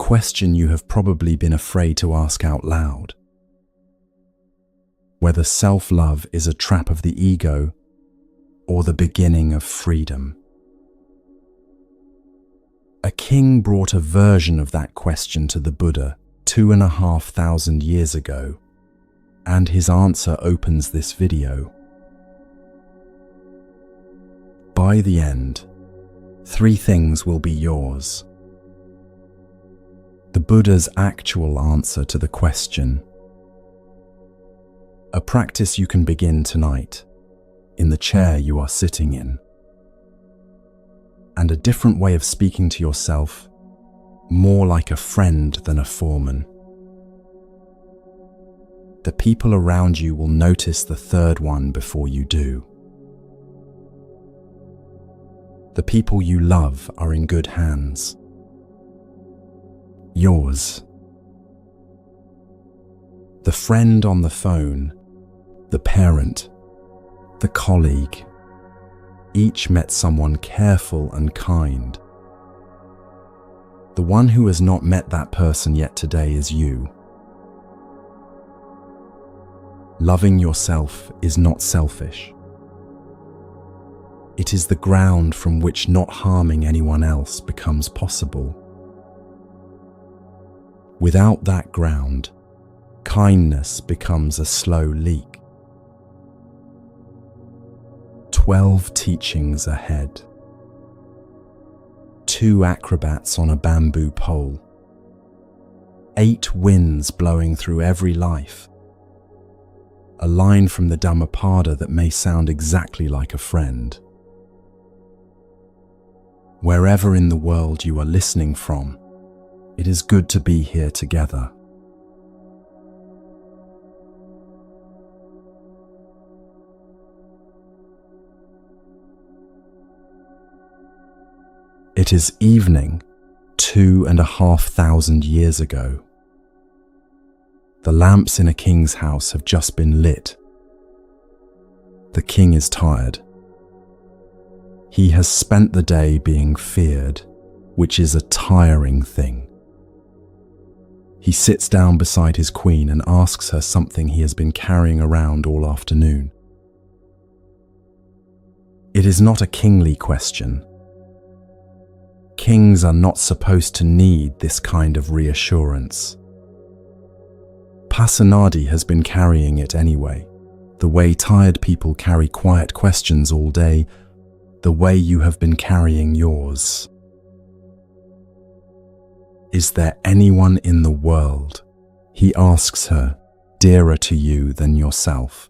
question you have probably been afraid to ask out loud. Whether self-love is a trap of the ego or the beginning of freedom. A king brought a version of that question to the Buddha 2,500 years ago, and his answer opens this video. By the end, 3 things will be yours. The Buddha's actual answer to the question. A practice you can begin tonight, in the chair you are sitting in. And a different way of speaking to yourself, more like a friend than a foreman. The people around you will notice the third one before you do. The people you love are in good hands. Yours. The friend on the phone, the parent, the colleague, each met someone careful and kind. The one who has not met that person yet today is you. Loving yourself is not selfish. It is the ground from which not harming anyone else becomes possible. Without that ground, kindness becomes a slow leak. 12 teachings ahead. 2 acrobats on a bamboo pole. 8 winds blowing through every life. A line from the Dhammapada that may sound exactly like a friend. Wherever in the world you are listening from, it is good to be here together. It is evening 2,500 years ago. The lamps in a king's house have just been lit. The king is tired. He has spent the day being feared, which is a tiring thing. He sits down beside his queen and asks her something he has been carrying around all afternoon. It is not a kingly question. Kings are not supposed to need this kind of reassurance. Pasanadi has been carrying it anyway, the way tired people carry quiet questions all day, the way you have been carrying yours. Is there anyone in the world, he asks her, dearer to you than yourself?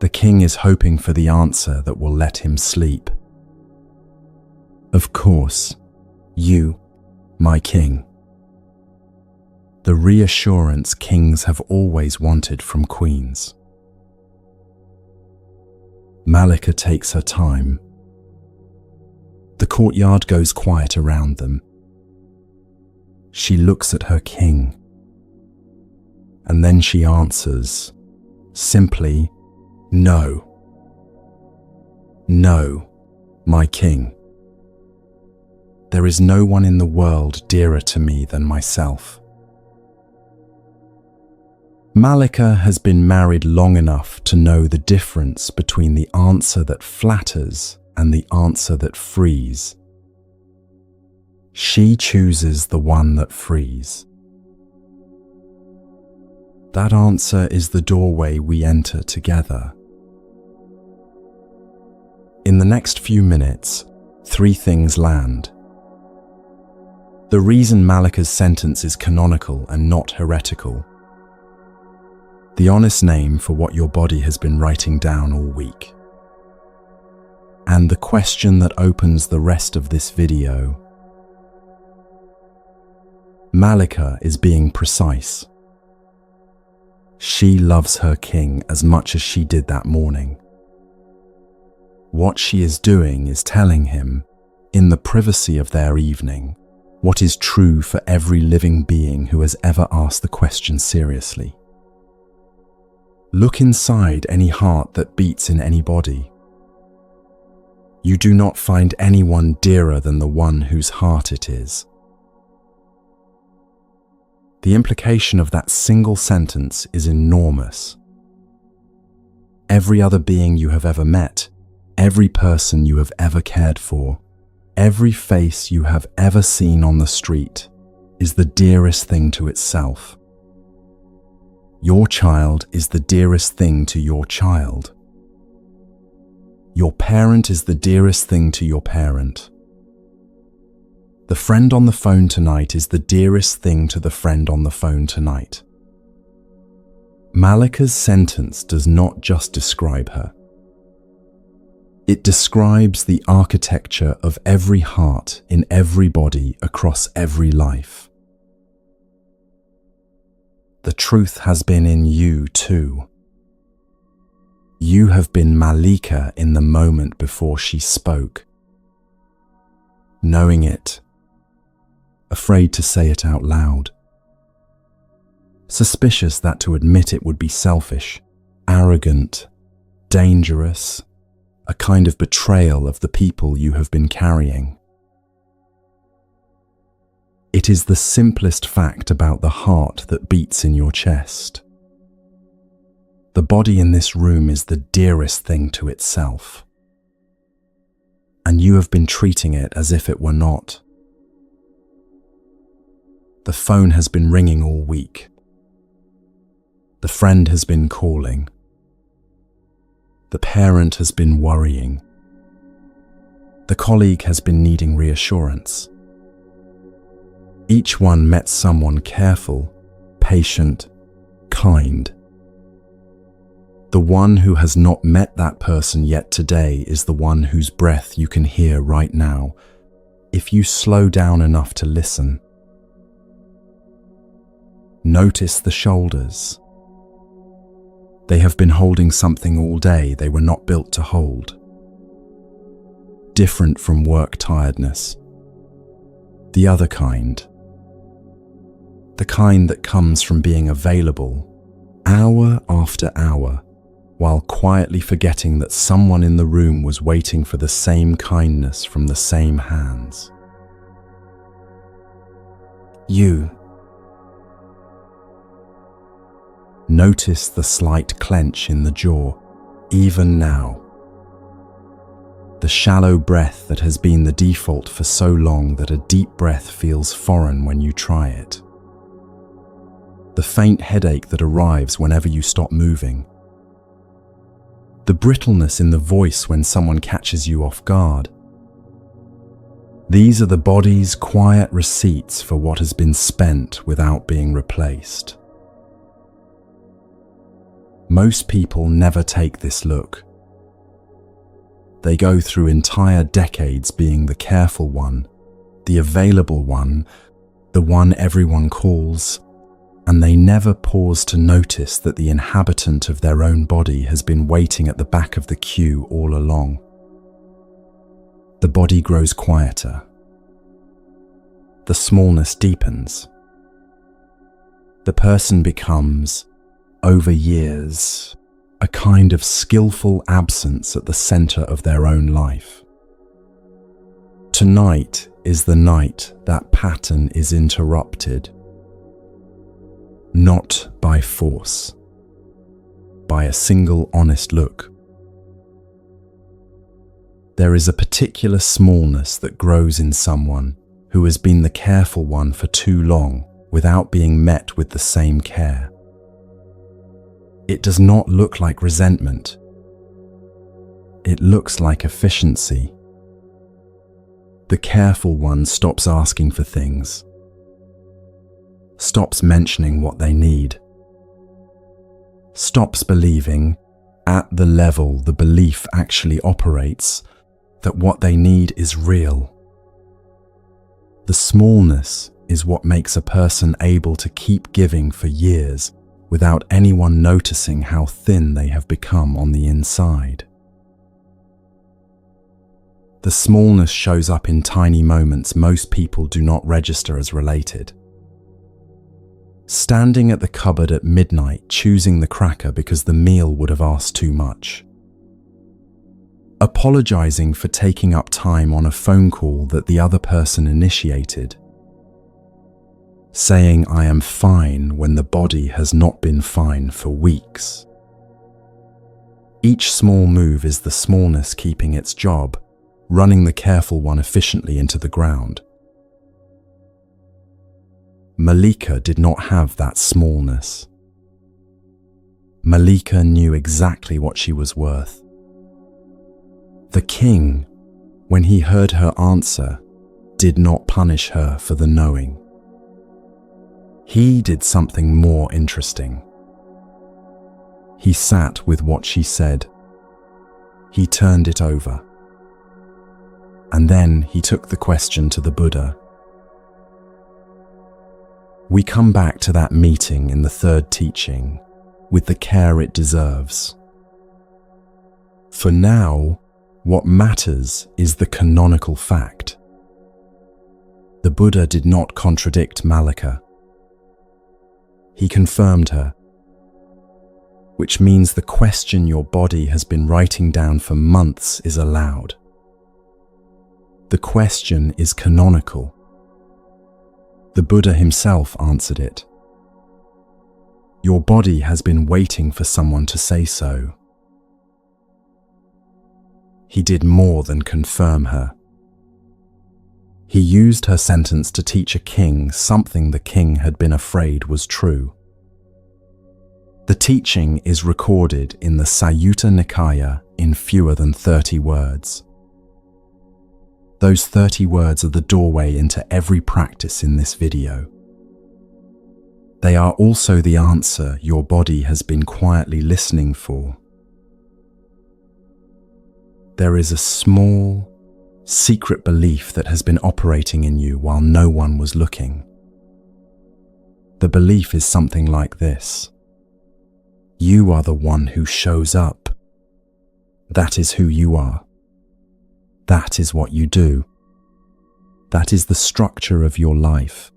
The king is hoping for the answer that will let him sleep. Of course, you, my king. The reassurance kings have always wanted from queens. Malika takes her time. The courtyard goes quiet around them. She looks at her king. And then she answers, simply, no. No, my king. There is no one in the world dearer to me than myself. Malika has been married long enough to know the difference between the answer that flatters and the answer that frees. She chooses the one that frees. That answer is the doorway we enter together. In the next few minutes, 3 things land. The reason Malika's sentence is canonical and not heretical. The honest name for what your body has been writing down all week. And the question that opens the rest of this video. Malika is being precise. She loves her king as much as she did that morning. What she is doing is telling him, in the privacy of their evening, what is true for every living being who has ever asked the question seriously. Look inside any heart that beats in any body. You do not find anyone dearer than the one whose heart it is. The implication of that single sentence is enormous. Every other being you have ever met, every person you have ever cared for, every face you have ever seen on the street is the dearest thing to itself. Your child is the dearest thing to your child. Your parent is the dearest thing to your parent. The friend on the phone tonight is the dearest thing to the friend on the phone tonight. Malika's sentence does not just describe her. It describes the architecture of every heart in every body across every life. The truth has been in you too. You have been Malika in the moment before she spoke. Knowing it, afraid to say it out loud. Suspicious that to admit it would be selfish, arrogant, dangerous, a kind of betrayal of the people you have been carrying. It is the simplest fact about the heart that beats in your chest. The body in this room is the dearest thing to itself. And you have been treating it as if it were not. The phone has been ringing all week. The friend has been calling. The parent has been worrying. The colleague has been needing reassurance. Each one met someone careful, patient, kind. The one who has not met that person yet today is the one whose breath you can hear right now, if you slow down enough to listen. Notice the shoulders. They have been holding something all day they were not built to hold. Different from work tiredness. The other kind. The kind that comes from being available, hour after hour, while quietly forgetting that someone in the room was waiting for the same kindness from the same hands. You. Notice the slight clench in the jaw, even now. The shallow breath that has been the default for so long that a deep breath feels foreign when you try it. The faint headache that arrives whenever you stop moving. The brittleness in the voice when someone catches you off guard. These are the body's quiet receipts for what has been spent without being replaced. Most people never take this look. They go through entire decades being the careful one, the available one, the one everyone calls, and they never pause to notice that the inhabitant of their own body has been waiting at the back of the queue all along. The body grows quieter. The smallness deepens. The person becomes, over years, a kind of skillful absence at the center of their own life. Tonight is the night that pattern is interrupted. Not by force, by a single honest look. There is a particular smallness that grows in someone who has been the careful one for too long without being met with the same care. It does not look like resentment. It looks like efficiency. The careful one stops asking for things, stops mentioning what they need, stops believing, at the level the belief actually operates, that what they need is real. The smallness is what makes a person able to keep giving for years without anyone noticing how thin they have become on the inside. The smallness shows up in tiny moments most people do not register as related. Standing at the cupboard at midnight choosing the cracker because the meal would have asked too much. apologizing for taking up time on a phone call that the other person initiated, saying I am fine when the body has not been fine for weeks. Each small move is the smallness keeping its job, running the careful one efficiently into the ground. Malika did not have that smallness. Malika knew exactly what she was worth. The king, when he heard her answer, did not punish her for the knowing. He did something more interesting. He sat with what she said. He turned it over. And then he took the question to the Buddha. We come back to that meeting in the third teaching with the care it deserves. For now, what matters is the canonical fact. The Buddha did not contradict Malika. He confirmed her, which means the question your body has been writing down for months is allowed. The question is canonical. The Buddha himself answered it. Your body has been waiting for someone to say so. He did more than confirm her. He used her sentence to teach a king something the king had been afraid was true. The teaching is recorded in the Sutta Nikaya in fewer than 30 words. Those 30 words are the doorway into every practice in this video. They are also the answer your body has been quietly listening for. There is a small, secret belief that has been operating in you while no one was looking. The belief is something like this. You are the one who shows up. That is who you are. That is what you do. That is the structure of your life,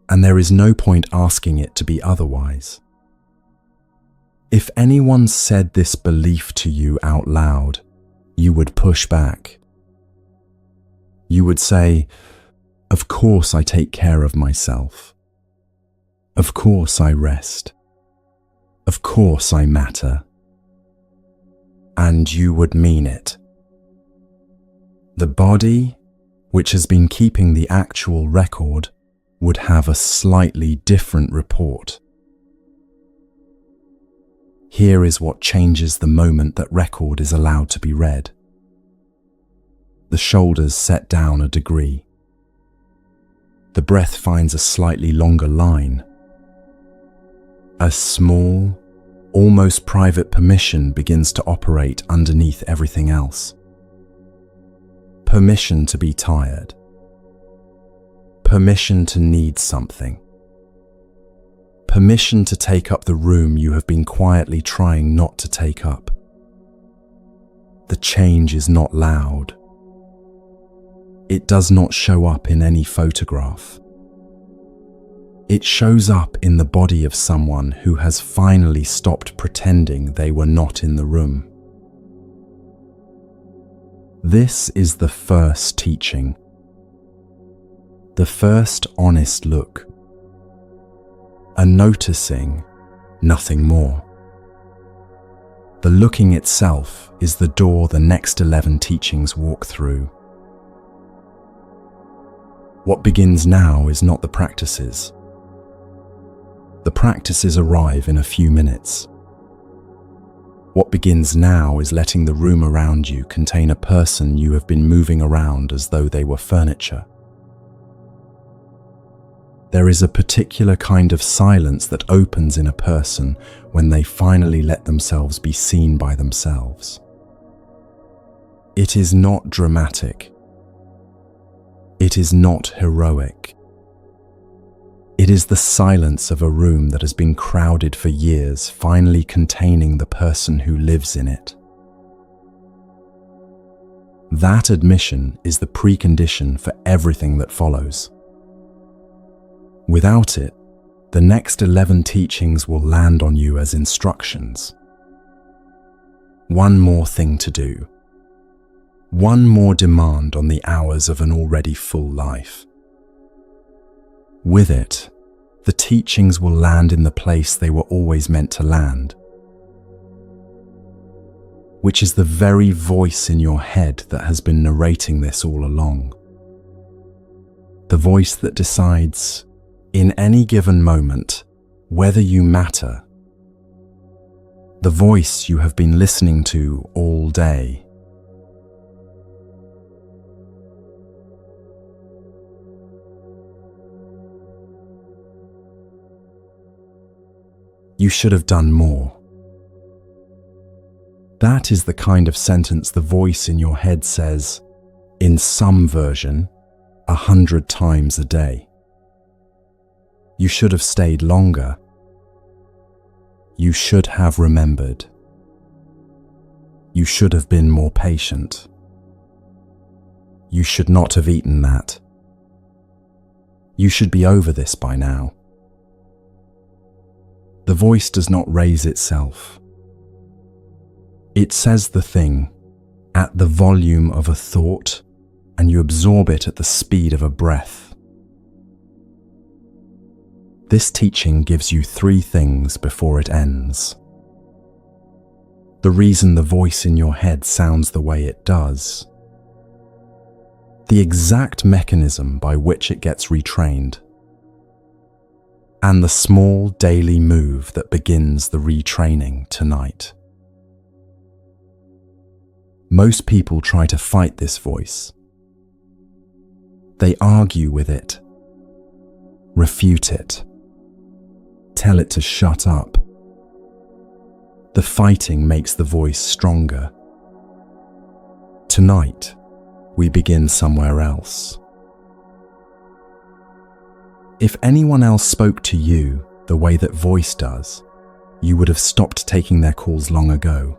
and there is no point asking it to be otherwise. If anyone said this belief to you out loud, you would push back. You would say, of course I take care of myself. Of course I rest. Of course I matter. And you would mean it. The body, which has been keeping the actual record, would have a slightly different report. Here is what changes the moment that record is allowed to be read. The shoulders set down a degree. The breath finds a slightly longer line. A small, almost private permission begins to operate underneath everything else. Permission to be tired. Permission to need something. Permission to take up the room you have been quietly trying not to take up. The change is not loud. It does not show up in any photograph. It shows up in the body of someone who has finally stopped pretending they were not in the room. This is the first teaching. The first honest look. A noticing, nothing more. The looking itself is the door the next 11 teachings walk through. What begins now is not the practices. The practices arrive in a few minutes. What begins now is letting the room around you contain a person you have been moving around as though they were furniture. There is a particular kind of silence that opens in a person when they finally let themselves be seen by themselves. It is not dramatic. It is not heroic. It is the silence of a room that has been crowded for years, finally containing the person who lives in it. That admission is the precondition for everything that follows. Without it, the next 11 teachings will land on you as instructions. One more thing to do. one more demand on the hours of an already full life. With it, the teachings will land in the place they were always meant to land, which is the very voice in your head that has been narrating this all along. The voice that decides, in any given moment, whether you matter. The voice you have been listening to all day. You should have done more. That is the kind of sentence the voice in your head says, in some version, 100 times a day. You should have stayed longer. You should have remembered. You should have been more patient. You should not have eaten that. You should be over this by now. The voice does not raise itself. It says the thing at the volume of a thought, and you absorb it at the speed of a breath. This teaching gives you 3 things before it ends. The reason the voice in your head sounds the way it does. The exact mechanism by which it gets retrained. And the small daily move that begins the retraining tonight. Most people try to fight this voice. They argue with it, refute it, tell it to shut up. The fighting makes the voice stronger. Tonight, we begin somewhere else. If anyone else spoke to you the way that voice does, you would have stopped taking their calls long ago.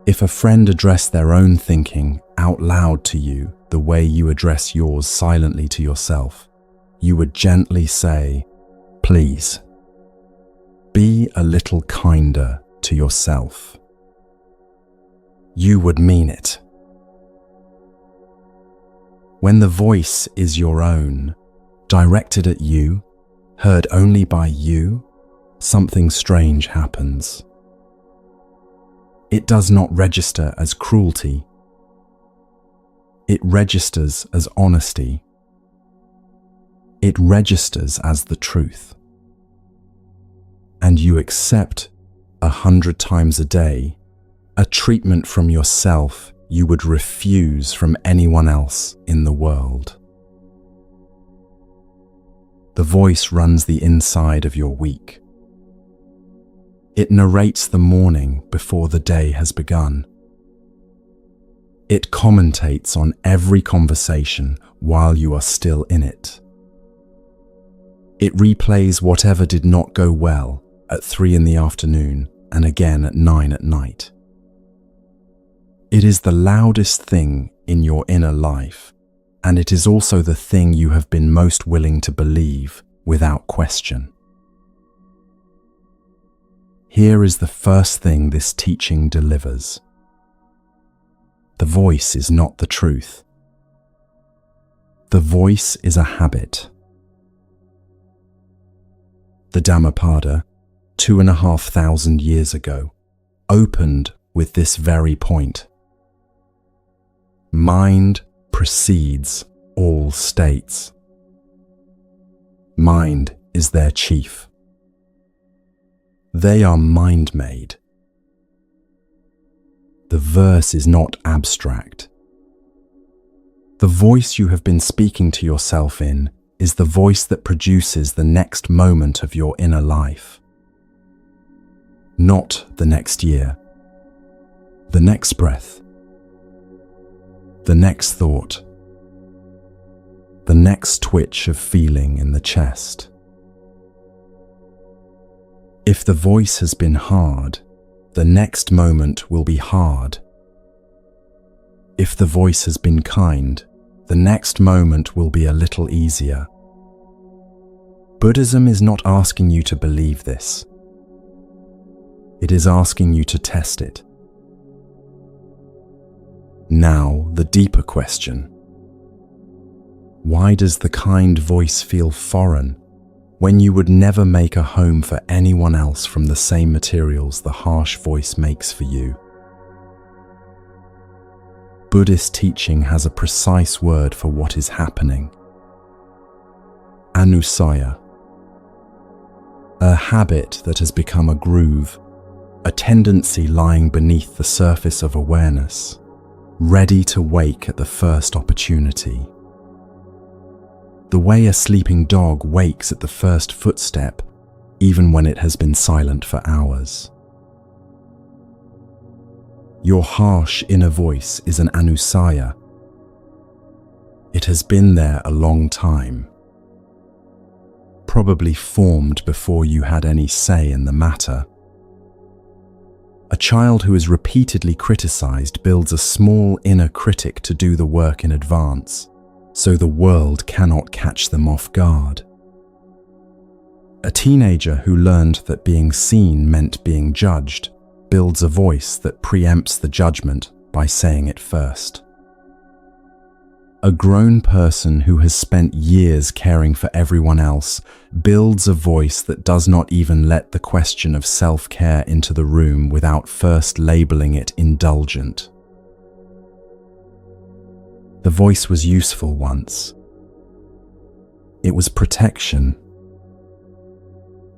If a friend addressed their own thinking out loud to you the way you address yours silently to yourself, you would gently say, "Please, be a little kinder to yourself." You would mean it. When the voice is your own, directed at you, heard only by you, something strange happens. It does not register as cruelty. It registers as honesty. It registers as the truth. And you accept 100 times a day a treatment from yourself you would refuse from anyone else in the world. The voice runs the inside of your week. It narrates the morning before the day has begun. It commentates on every conversation while you are still in it. It replays whatever did not go well at 3 in the afternoon and again at 9 at night. It is the loudest thing in your inner life, and it is also the thing you have been most willing to believe without question. Here is the first thing this teaching delivers. The voice is not the truth. The voice is a habit. The Dhammapada, 2,500 years ago, opened with this very point. Mind precedes all states. Mind is their chief. They are mind-made. The verse is not abstract. The voice you have been speaking to yourself in is the voice that produces the next moment of your inner life. Not the next year, the next breath, the next thought, the next twitch of feeling in the chest. If the voice has been hard, the next moment will be hard. If the voice has been kind, the next moment will be a little easier. Buddhism is not asking you to believe this. It is asking you to test it. Now, the deeper question. Why does the kind voice feel foreign when you would never make a home for anyone else from the same materials the harsh voice makes for you? Buddhist teaching has a precise word for what is happening. Anusaya. A habit that has become a groove, a tendency lying beneath the surface of awareness, ready to wake at the first opportunity. The way a sleeping dog wakes at the first footstep, even when it has been silent for hours. Your harsh inner voice is an anusaya. It has been there a long time, probably formed before you had any say in the matter. A child who is repeatedly criticized builds a small inner critic to do the work in advance, so the world cannot catch them off guard. A teenager who learned that being seen meant being judged builds a voice that preempts the judgment by saying it first. A grown person who has spent years caring for everyone else builds a voice that does not even let the question of self-care into the room without first labeling it indulgent. The voice was useful once. It was protection.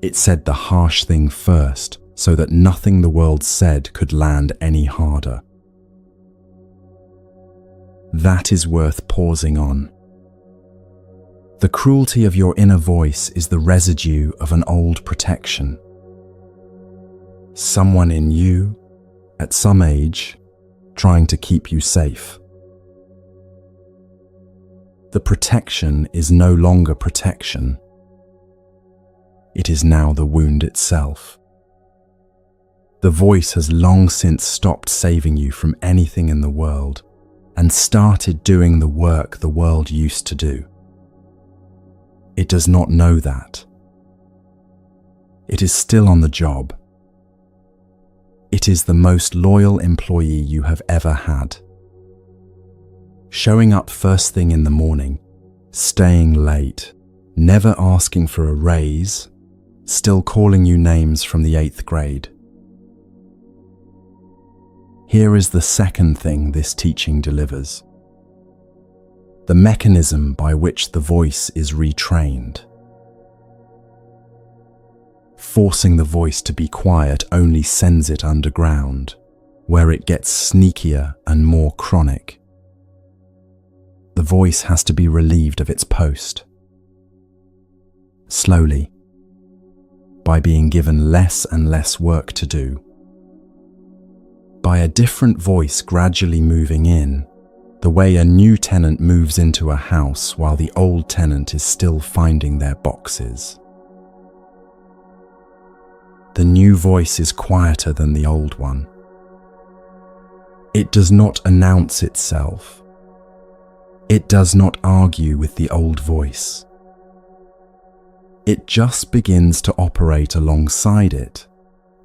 It said the harsh thing first so that nothing the world said could land any harder. That is worth pausing on. The cruelty of your inner voice is the residue of an old protection. Someone in you, at some age, trying to keep you safe. The protection is no longer protection. It is now the wound itself. The voice has long since stopped saving you from anything in the world and started doing the work the world used to do. It does not know that. It is still on the job. It is the most loyal employee you have ever had. Showing up first thing in the morning, staying late, never asking for a raise, still calling you names from the 8th grade. Here is the second thing this teaching delivers. The mechanism by which the voice is retrained. Forcing the voice to be quiet only sends it underground, where it gets sneakier and more chronic. The voice has to be relieved of its post. Slowly, by being given less and less work to do. By a different voice gradually moving in, the way a new tenant moves into a house while the old tenant is still finding their boxes. The new voice is quieter than the old one. It does not announce itself. It does not argue with the old voice. It just begins to operate alongside it,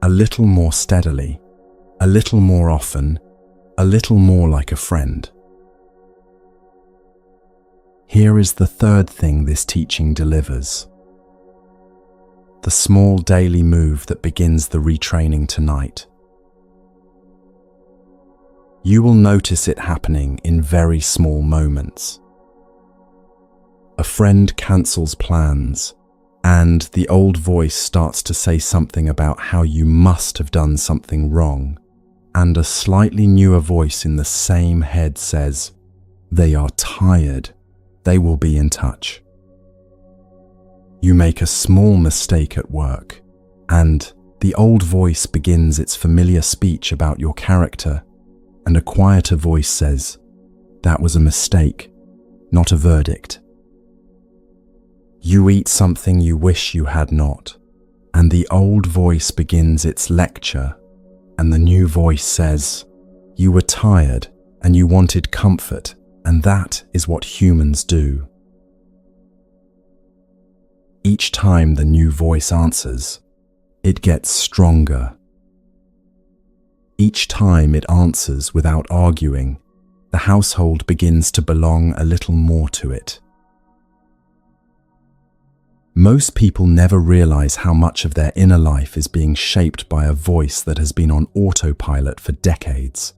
a little more steadily, a little more often, a little more like a friend. Here is the third thing this teaching delivers. The small daily move that begins the retraining tonight. You will notice it happening in very small moments. A friend cancels plans, and the old voice starts to say something about how you must have done something wrong, and a slightly newer voice in the same head says, "They are tired. They will be in touch." You make a small mistake at work, and the old voice begins its familiar speech about your character, and a quieter voice says, "That was a mistake, not a verdict." You eat something you wish you had not, and the old voice begins its lecture, and the new voice says, "You were tired and you wanted comfort, and that is what humans do." Each time the new voice answers, it gets stronger. Each time it answers without arguing, the household begins to belong a little more to it. Most people never realize how much of their inner life is being shaped by a voice that has been on autopilot for decades.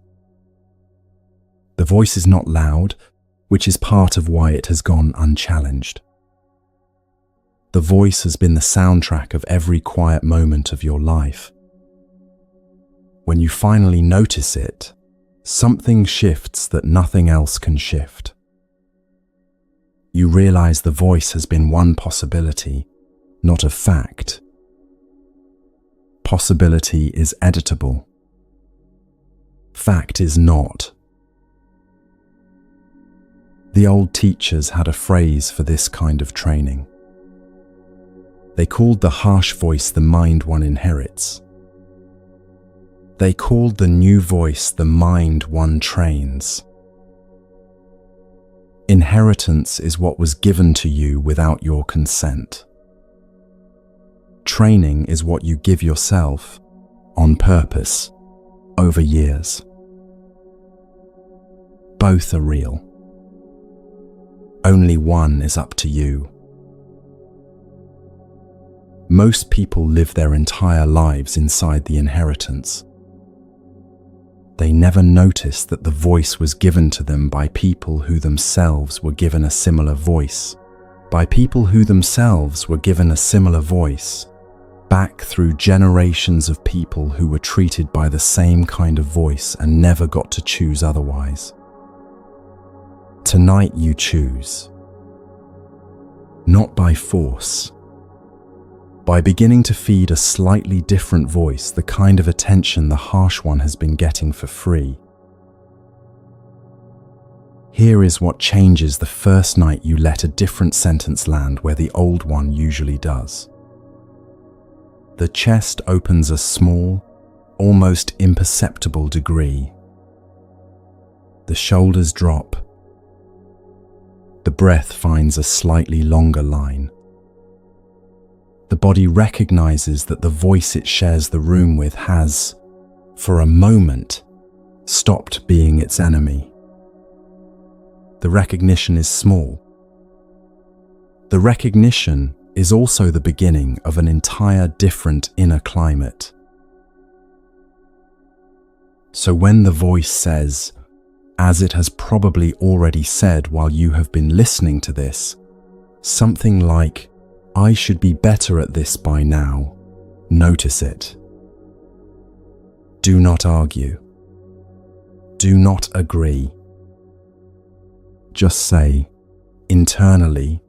The voice is not loud, which is part of why it has gone unchallenged. The voice has been the soundtrack of every quiet moment of your life. When you finally notice it, something shifts that nothing else can shift. You realize the voice has been one possibility, not a fact. Possibility is editable. Fact is not. The old teachers had a phrase for this kind of training. They called the harsh voice the mind one inherits. They called the new voice the mind one trains. Inheritance is what was given to you without your consent. Training is what you give yourself, on purpose, over years. Both are real. Only one is up to you. Most people live their entire lives inside the inheritance. They never notice that the voice was given to them by people who themselves were given a similar voice, back through generations of people who were treated by the same kind of voice and never got to choose otherwise. Tonight you choose. Not by force. By beginning to feed a slightly different voice the kind of attention the harsh one has been getting for free. Here is what changes the first night you let a different sentence land where the old one usually does. The chest opens a small, almost imperceptible degree. The shoulders drop. The breath finds a slightly longer line. The body recognizes that the voice it shares the room with has, for a moment, stopped being its enemy. The recognition is small. The recognition is also the beginning of an entire different inner climate. So when the voice says, as it has probably already said while you have been listening to this, something like, I should be better at this by now, notice it. Do not argue. Do not agree. Just say, internally,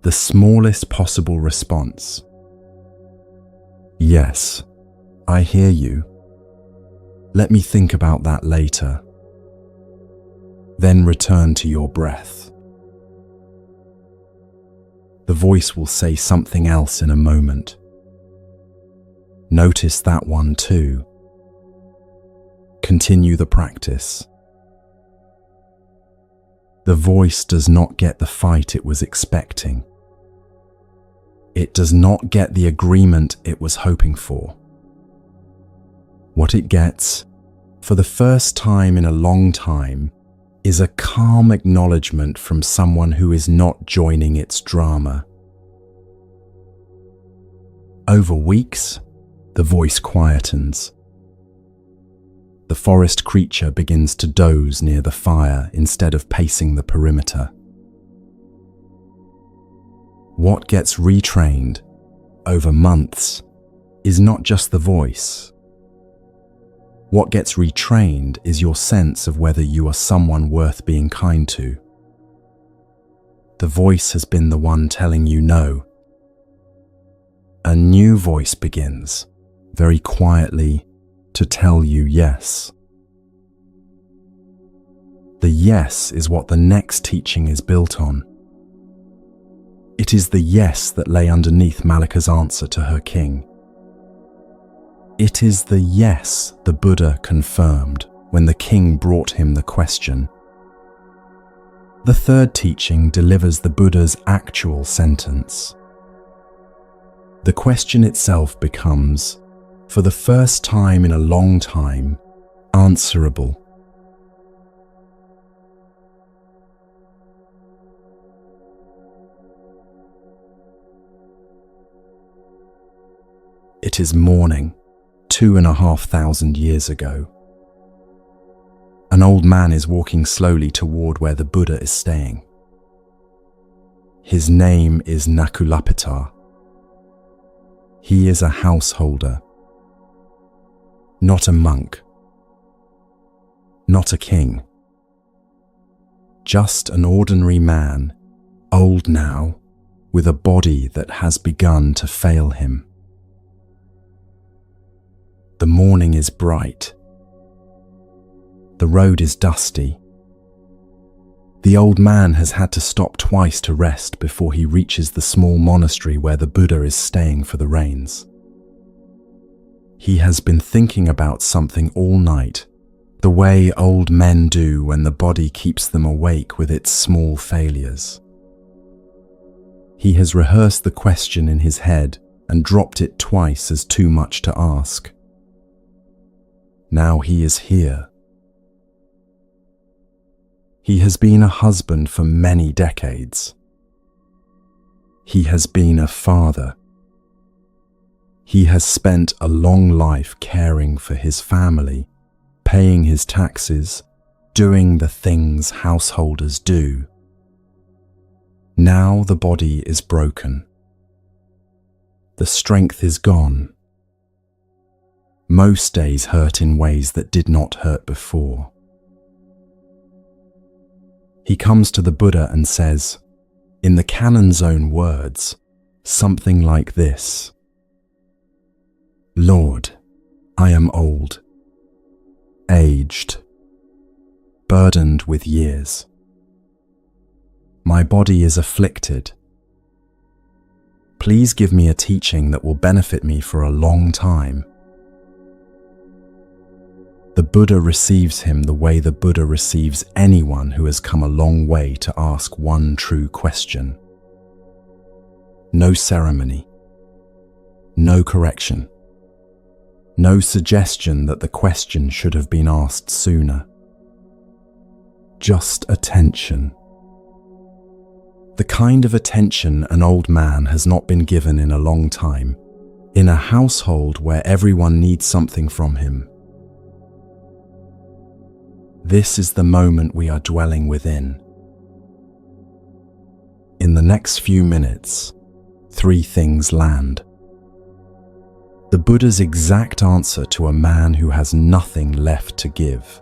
the smallest possible response. Yes, I hear you. Let me think about that later. Then return to your breath. The voice will say something else in a moment. Notice that one too. Continue the practice. The voice does not get the fight it was expecting. It does not get the agreement it was hoping for. What it gets, for the first time in a long time, is a calm acknowledgement from someone who is not joining its drama. Over weeks, the voice quietens. The forest creature begins to doze near the fire instead of pacing the perimeter. What gets retrained over months is not just the voice. What gets retrained is your sense of whether you are someone worth being kind to. The voice has been the one telling you no. A new voice begins, very quietly, to tell you yes. The yes is what the next teaching is built on. It is the yes that lay underneath Malika's answer to her king. It is the yes the Buddha confirmed when the king brought him the question. The third teaching delivers the Buddha's actual sentence. The question itself becomes, for the first time in a long time, answerable. It is morning, 2,500 years ago. An old man is walking slowly toward where the Buddha is staying. His name is Mettā. He is a householder, not a monk, not a king, just an ordinary man, old now, with a body that has begun to fail him. The morning is bright. The road is dusty. The old man has had to stop twice to rest before he reaches the small monastery where the Buddha is staying for the rains. He has been thinking about something all night, the way old men do when the body keeps them awake with its small failures. He has rehearsed the question in his head and dropped it twice as too much to ask. Now he is here. He has been a husband for many decades. He has been a father. He has spent a long life caring for his family, paying his taxes, doing the things householders do. Now the body is broken. The strength is gone. Most days hurt in ways that did not hurt before. He comes to the Buddha and says, in the canon's own words, something like this: Lord, I am old, aged, burdened with years. My body is afflicted. Please give me a teaching that will benefit me for a long time. The Buddha receives him the way the Buddha receives anyone who has come a long way to ask one true question. No ceremony, no correction, no suggestion that the question should have been asked sooner. Just attention. The kind of attention an old man has not been given in a long time, in a household where everyone needs something from him. This is the moment we are dwelling within. In the next few minutes, 3 things land. The Buddha's exact answer to a man who has nothing left to give.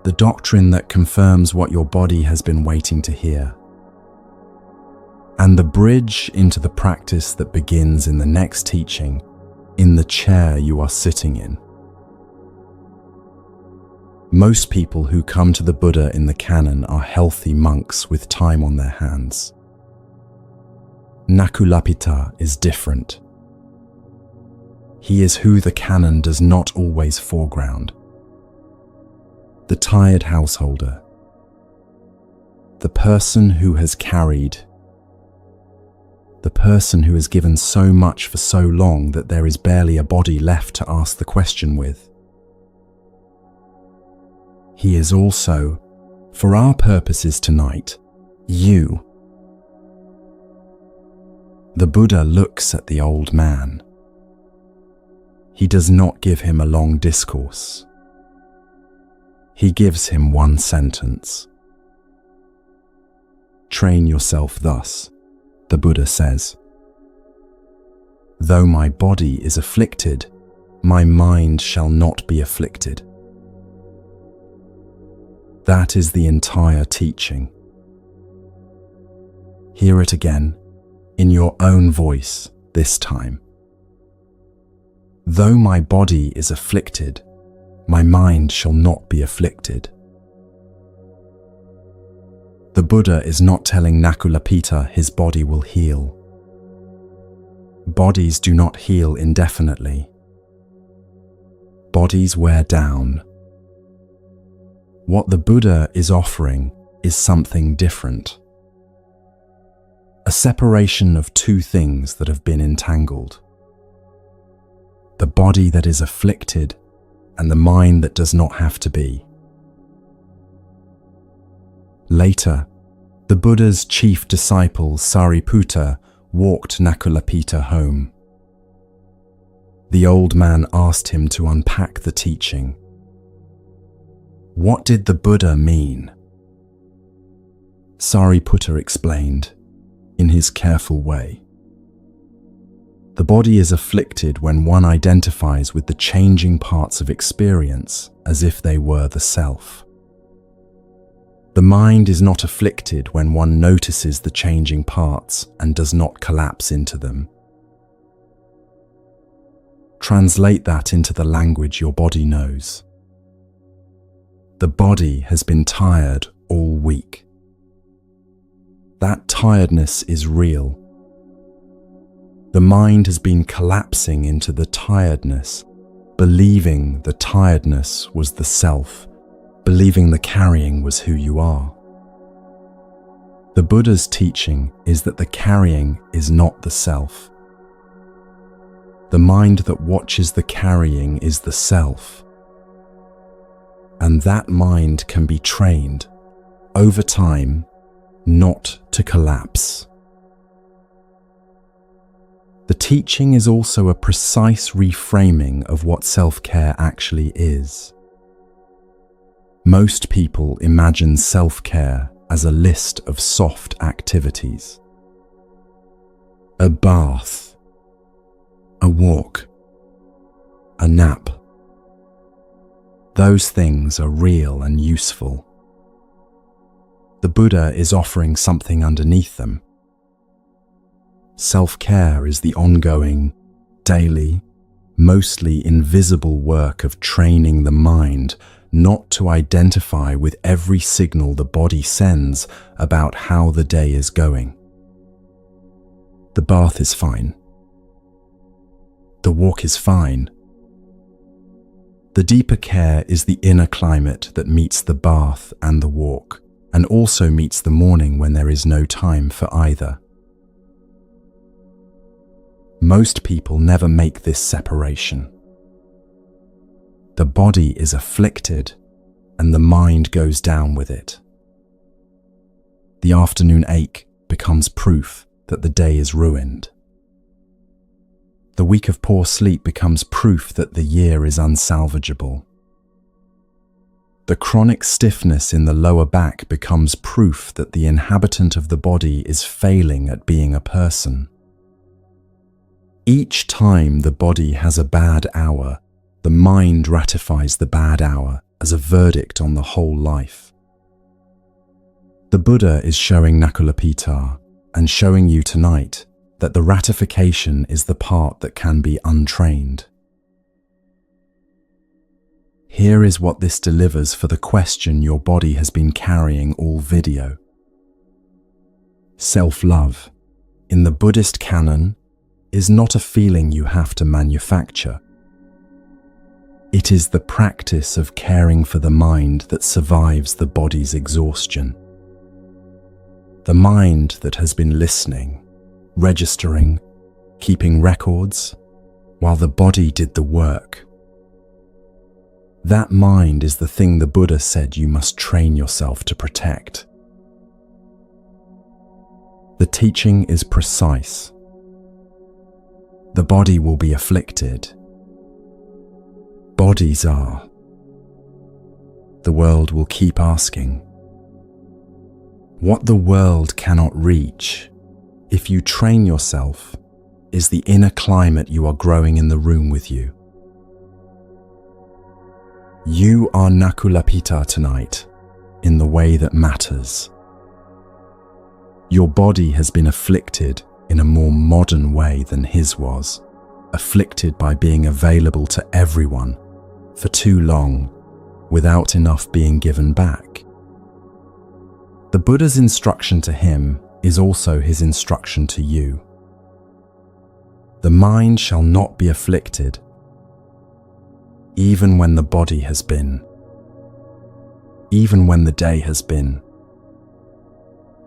The doctrine that confirms what your body has been waiting to hear. And the bridge into the practice that begins in the next teaching, in the chair you are sitting in. Most people who come to the Buddha in the canon are healthy monks with time on their hands. Mettā is different. He is who the canon does not always foreground. The tired householder. The person who has carried. The person who has given so much for so long that there is barely a body left to ask the question with. He is also, for our purposes tonight, you. The Buddha looks at the old man. He does not give him a long discourse. He gives him one sentence. Train yourself thus, the Buddha says. Though my body is afflicted, my mind shall not be afflicted. That is the entire teaching. Hear it again, in your own voice this time. Though my body is afflicted, my mind shall not be afflicted. The Buddha is not telling Mettā his body will heal. Bodies do not heal indefinitely. Bodies wear down. What the Buddha is offering is something different. A separation of 2 things that have been entangled. The body that is afflicted and the mind that does not have to be. Later, the Buddha's chief disciple Sariputta walked Mettā home. the old man asked him to unpack the teaching. What did the Buddha mean? Sariputta explained, in his careful way. The body is afflicted when one identifies with the changing parts of experience as if they were the self. The mind is not afflicted when one notices the changing parts and does not collapse into them. Translate that into the language your body knows. The body has been tired all week. That tiredness is real. The mind has been collapsing into the tiredness, believing the tiredness was the self, believing the carrying was who you are. The Buddha's teaching is that the carrying is not the self. The mind that watches the carrying is the self. And that mind can be trained, over time, not to collapse. The teaching is also a precise reframing of what self-care actually is. Most people imagine self-care as a list of soft activities. A bath, a walk, a nap. Those things are real and useful. The Buddha is offering something underneath them. Self-care is the ongoing, daily, mostly invisible work of training the mind not to identify with every signal the body sends about how the day is going. The bath is fine. The walk is fine. The deeper care is the inner climate that meets the bath and the walk, and also meets the morning when there is no time for either. Most people never make this separation. The body is afflicted, and the mind goes down with it. The afternoon ache becomes proof that the day is ruined. The week of poor sleep becomes proof that the year is unsalvageable. The chronic stiffness in the lower back becomes proof that the inhabitant of the body is failing at being a person. Each time the body has a bad hour, the mind ratifies the bad hour as a verdict on the whole life. The Buddha is showing Nakulapita and showing you tonight that the ratification is the part that can be untrained. Here is what this delivers for the question your body has been carrying all video. Self-love, in the Buddhist canon, is not a feeling you have to manufacture. It is the practice of caring for the mind that survives the body's exhaustion. The mind that has been listening, registering, keeping records, while the body did the work. That mind is the thing the Buddha said you must train yourself to protect. The teaching is precise. The body will be afflicted. Bodies are. The world will keep asking. What the world cannot reach, if you train yourself, is the inner climate you are growing in the room with you. You are Nakulapita tonight, in the way that matters. Your body has been afflicted in a more modern way than his was, afflicted by being available to everyone for too long, without enough being given back. The Buddha's instruction to him is also his instruction to you. The mind shall not be afflicted, even when the body has been, even when the day has been,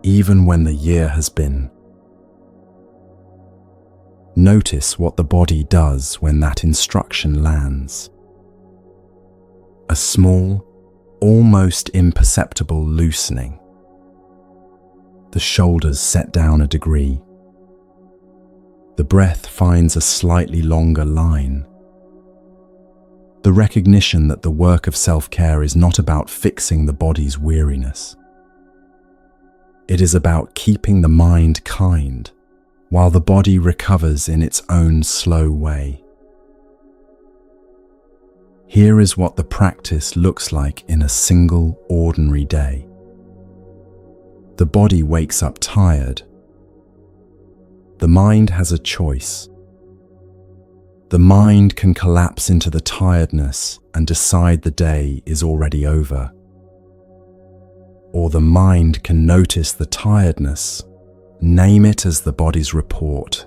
even when the year has been. Notice what the body does when that instruction lands. A small, almost imperceptible loosening. The shoulders set down a degree. The breath finds a slightly longer line. The recognition that the work of self-care is not about fixing the body's weariness. It is about keeping the mind kind while the body recovers in its own slow way. Here is what the practice looks like in a single, ordinary day. The body wakes up tired. The mind has a choice. The mind can collapse into the tiredness and decide the day is already over. Or the mind can notice the tiredness, name it as the body's report,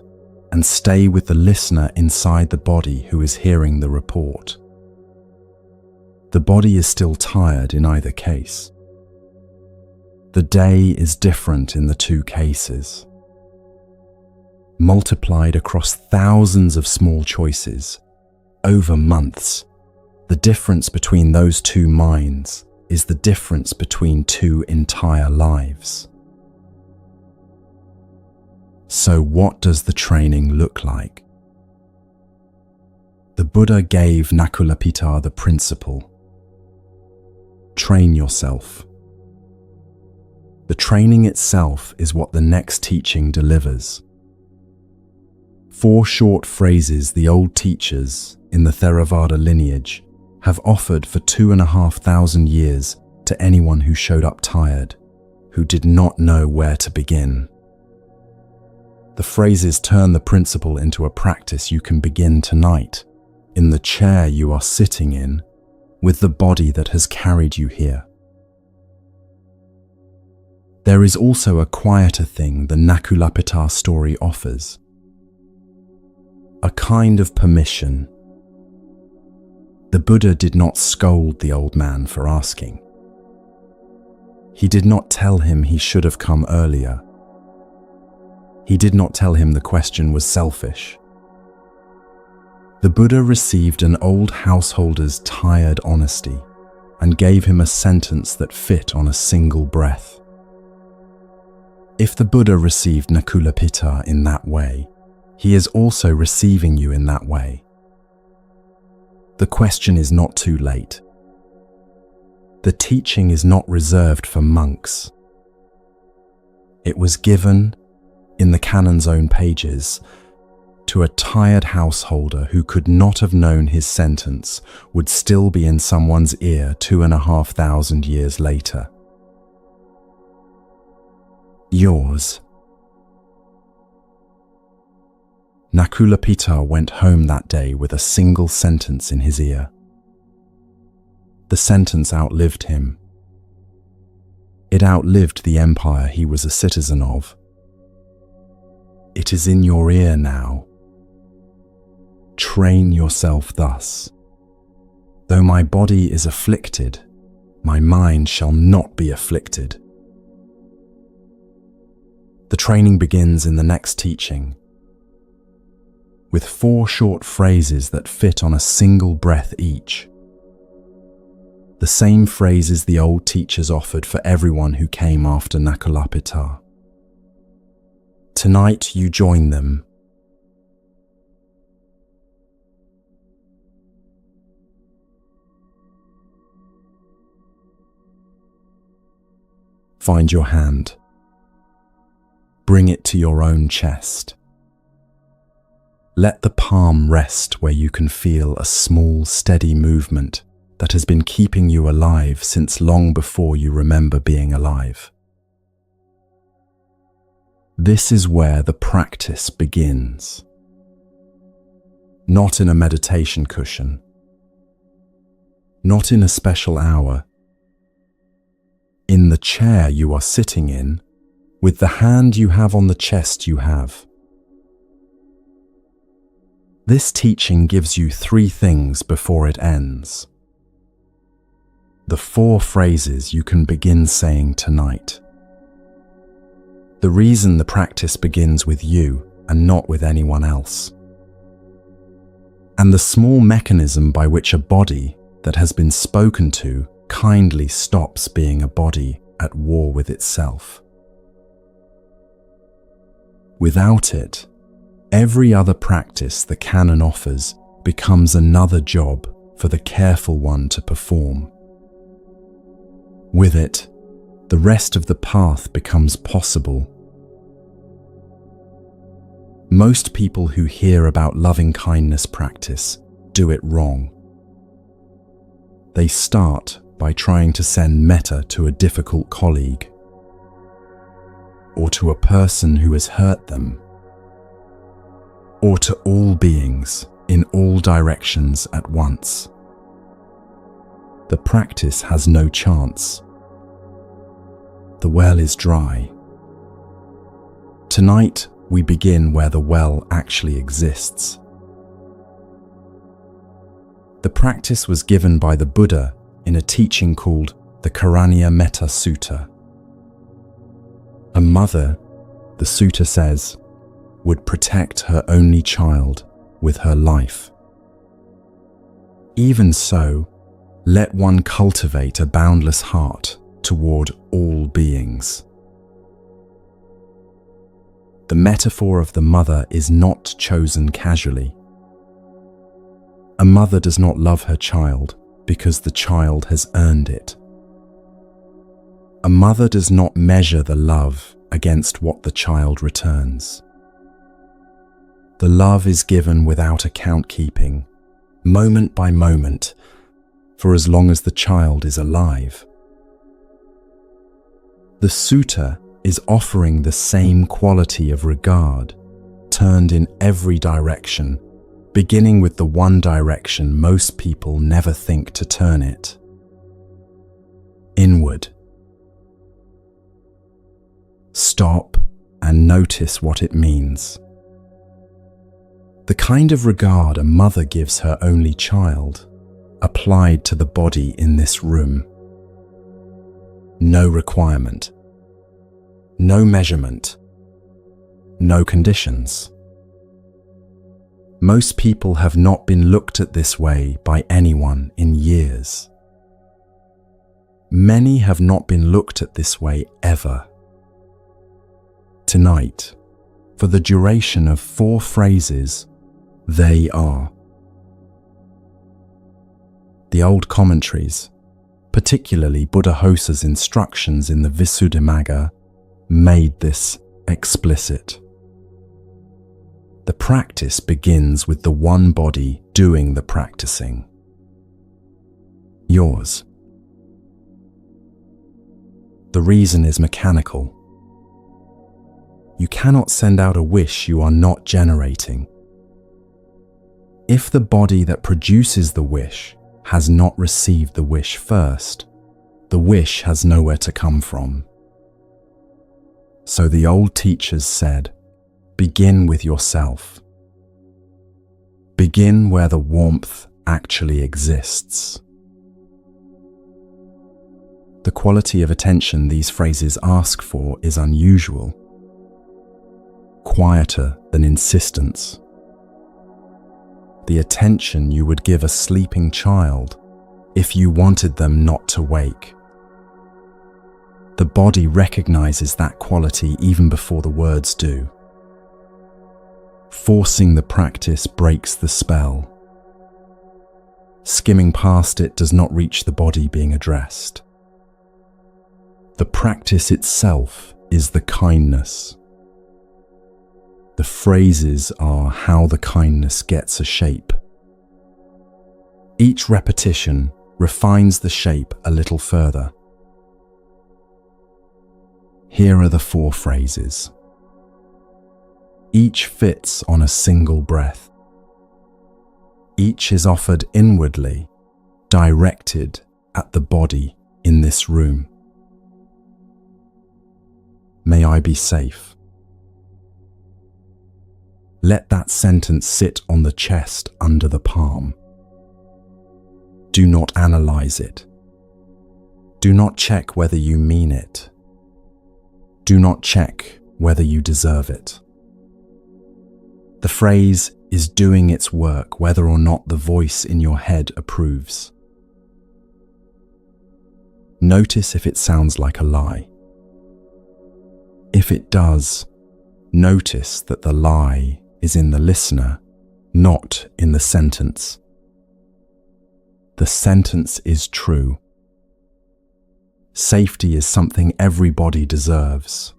and stay with the listener inside the body who is hearing the report. The body is still tired in either case. The day is different in the two cases. Multiplied across thousands of small choices, over months, the difference between those two minds is the difference between two entire lives. So what does the training look like? The Buddha gave Nakulapita the principle. Train yourself. The training itself is what the next teaching delivers. 4 short phrases the old teachers in the Theravada lineage have offered for 2,500 years to anyone who showed up tired, who did not know where to begin. The phrases turn the principle into a practice you can begin tonight, in the chair you are sitting in, with the body that has carried you here. There is also a quieter thing the Nakulapita story offers. A kind of permission. The Buddha did not scold the old man for asking. He did not tell him he should have come earlier. He did not tell him the question was selfish. The Buddha received an old householder's tired honesty and gave him a sentence that fit on a single breath. If the Buddha received Nakulapita in that way, he is also receiving you in that way. The question is not too late. The teaching is not reserved for monks. It was given, in the canon's own pages, to a tired householder who could not have known his sentence would still be in someone's ear 2,500 years later. Yours. Nakulapita went home that day with a single sentence in his ear. The sentence outlived him. It outlived the empire he was a citizen of. It is in your ear now. Train yourself thus. Though my body is afflicted, my mind shall not be afflicted. The training begins in the next teaching, with 4 short phrases that fit on a single breath each. The same phrases the old teachers offered for everyone who came after Nakulapita. Tonight you join them. Find your hand. Bring it to your own chest. Let the palm rest where you can feel a small, steady movement that has been keeping you alive since long before you remember being alive. This is where the practice begins. Not in a meditation cushion. Not in a special hour. In the chair you are sitting in, with the hand you have on the chest you have. This teaching gives you 3 things before it ends. The 4 phrases you can begin saying tonight. The reason the practice begins with you and not with anyone else. And the small mechanism by which a body that has been spoken to kindly stops being a body at war with itself. Without it, every other practice the canon offers becomes another job for the careful one to perform. With it, the rest of the path becomes possible. Most people who hear about loving-kindness practice do it wrong. They start by trying to send metta to a difficult colleague, or to a person who has hurt them, or to all beings in all directions at once. The practice has no chance. The well is dry. Tonight, we begin where the well actually exists. The practice was given by the Buddha in a teaching called the Mettā Sutta. A mother, the sutta says, would protect her only child with her life. Even so, let one cultivate a boundless heart toward all beings. The metaphor of the mother is not chosen casually. A mother does not love her child because the child has earned it. A mother does not measure the love against what the child returns. The love is given without account keeping, moment by moment, for as long as the child is alive. The sutta is offering the same quality of regard, turned in every direction, beginning with the one direction most people never think to turn it: inward. Stop and notice what it means. The kind of regard a mother gives her only child, applied to the body in this room. No requirement, no measurement, no conditions. Most people have not been looked at this way by anyone in years. Many have not been looked at this way ever. Tonight, for the duration of 4 phrases, they are. The old commentaries, particularly Buddhaghosa's instructions in the Visuddhimagga, made this explicit. The practice begins with the one body doing the practicing. Yours. The reason is mechanical. You cannot send out a wish you are not generating. If the body that produces the wish has not received the wish first, the wish has nowhere to come from. So the old teachers said, begin with yourself. Begin where the warmth actually exists. The quality of attention these phrases ask for is unusual, quieter than insistence. The attention you would give a sleeping child if you wanted them not to wake. The body recognizes that quality even before the words do. Forcing the practice breaks the spell. Skimming past it does not reach the body being addressed. The practice itself is the kindness. The phrases are how the kindness gets a shape. Each repetition refines the shape a little further. Here are the 4 phrases. Each fits on a single breath. Each is offered inwardly, directed at the body in this room. May I be safe. Let that sentence sit on the chest under the palm. Do not analyze it. Do not check whether you mean it. Do not check whether you deserve it. The phrase is doing its work whether or not the voice in your head approves. Notice if it sounds like a lie. If it does, notice that the lie is in the listener, not in the sentence. the sentence is true. Safety is something everybody deserves.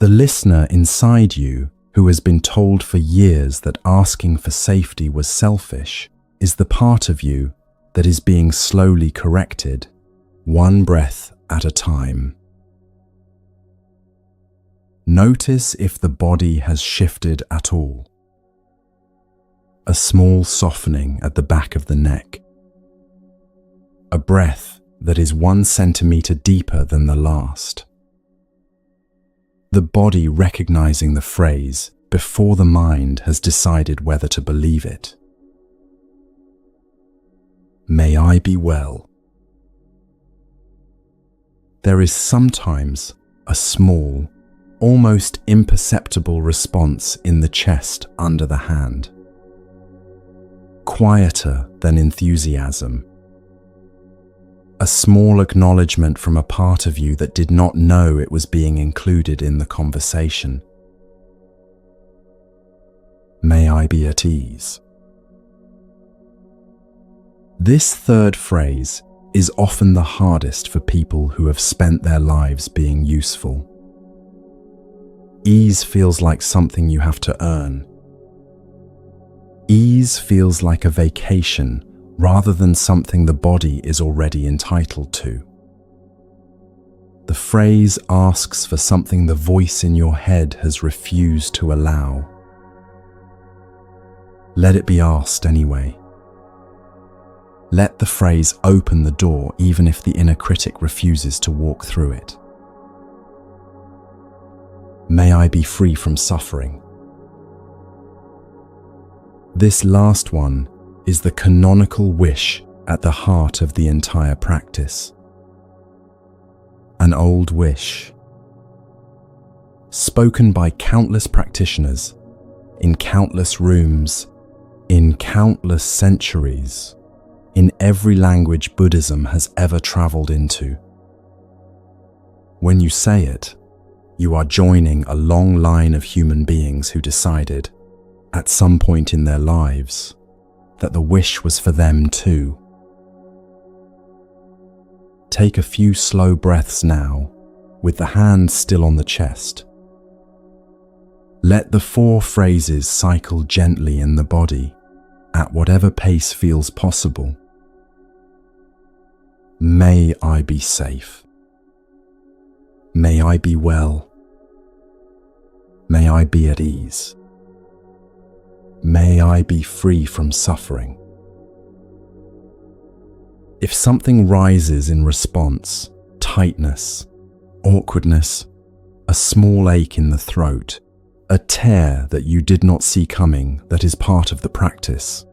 The listener inside you, who has been told for years that asking for safety was selfish, is the part of you that is being slowly corrected, one breath at a time. Notice if the body has shifted at all. A small softening at the back of the neck. A breath that is 1 centimeter deeper than the last. The body recognizing the phrase before the mind has decided whether to believe it. May I be well. There is sometimes a small, almost imperceptible response in the chest under the hand. Quieter than enthusiasm. A small acknowledgement from a part of you that did not know it was being included in the conversation. May I be at ease. This third phrase is often the hardest for people who have spent their lives being useful. Ease feels like something you have to earn. Ease feels like a vacation rather than something the body is already entitled to. The phrase asks for something the voice in your head has refused to allow. Let it be asked anyway. Let the phrase open the door even if the inner critic refuses to walk through it. May I be free from suffering. This last one is the canonical wish at the heart of the entire practice. An old wish, spoken by countless practitioners, in countless rooms, in countless centuries, in every language Buddhism has ever traveled into. When you say it, you are joining a long line of human beings who decided, at some point in their lives, that the wish was for them too. Take a few slow breaths now, with the hands still on the chest. Let the 4 phrases cycle gently in the body, at whatever pace feels possible. May I be safe. May I be well. May I be at ease. May I be free from suffering. If something rises in response, tightness, awkwardness, a small ache in the throat, a tear that you did not see coming that is part of the practice,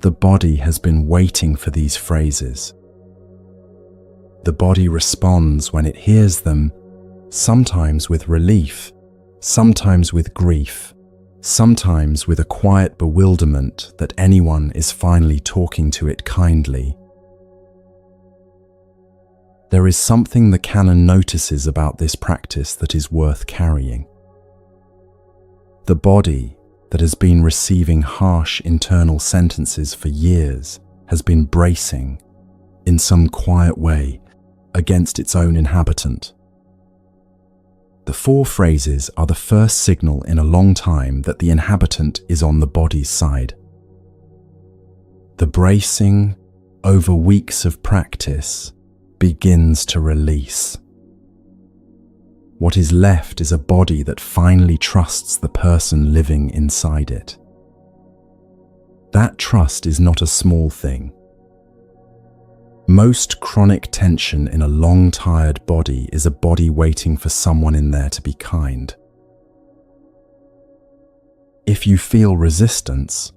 the body has been waiting for these phrases. The body responds when it hears them, sometimes with relief, sometimes with grief, sometimes with a quiet bewilderment that anyone is finally talking to it kindly. There is something the canon notices about this practice that is worth carrying. The body that has been receiving harsh internal sentences for years has been bracing, in some quiet way, against its own inhabitant. The 4 phrases are the first signal in a long time that the inhabitant is on the body's side. The bracing, over weeks of practice, begins to release. What is left is a body that finally trusts the person living inside it. That trust is not a small thing. Most chronic tension in a long, tired body is a body waiting for someone in there to be kind. If you feel resistance,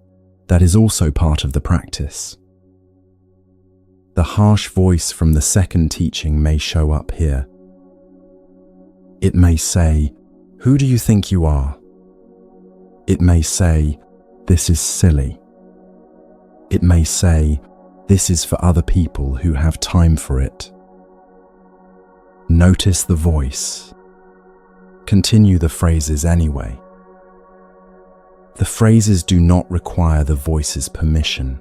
that is also part of the practice. The harsh voice from the second teaching may show up here. It may say, "Who do you think you are?" It may say, "This is silly." It may say, "This is for other people who have time for it." Notice the voice. Continue the phrases anyway. The phrases do not require the voice's permission.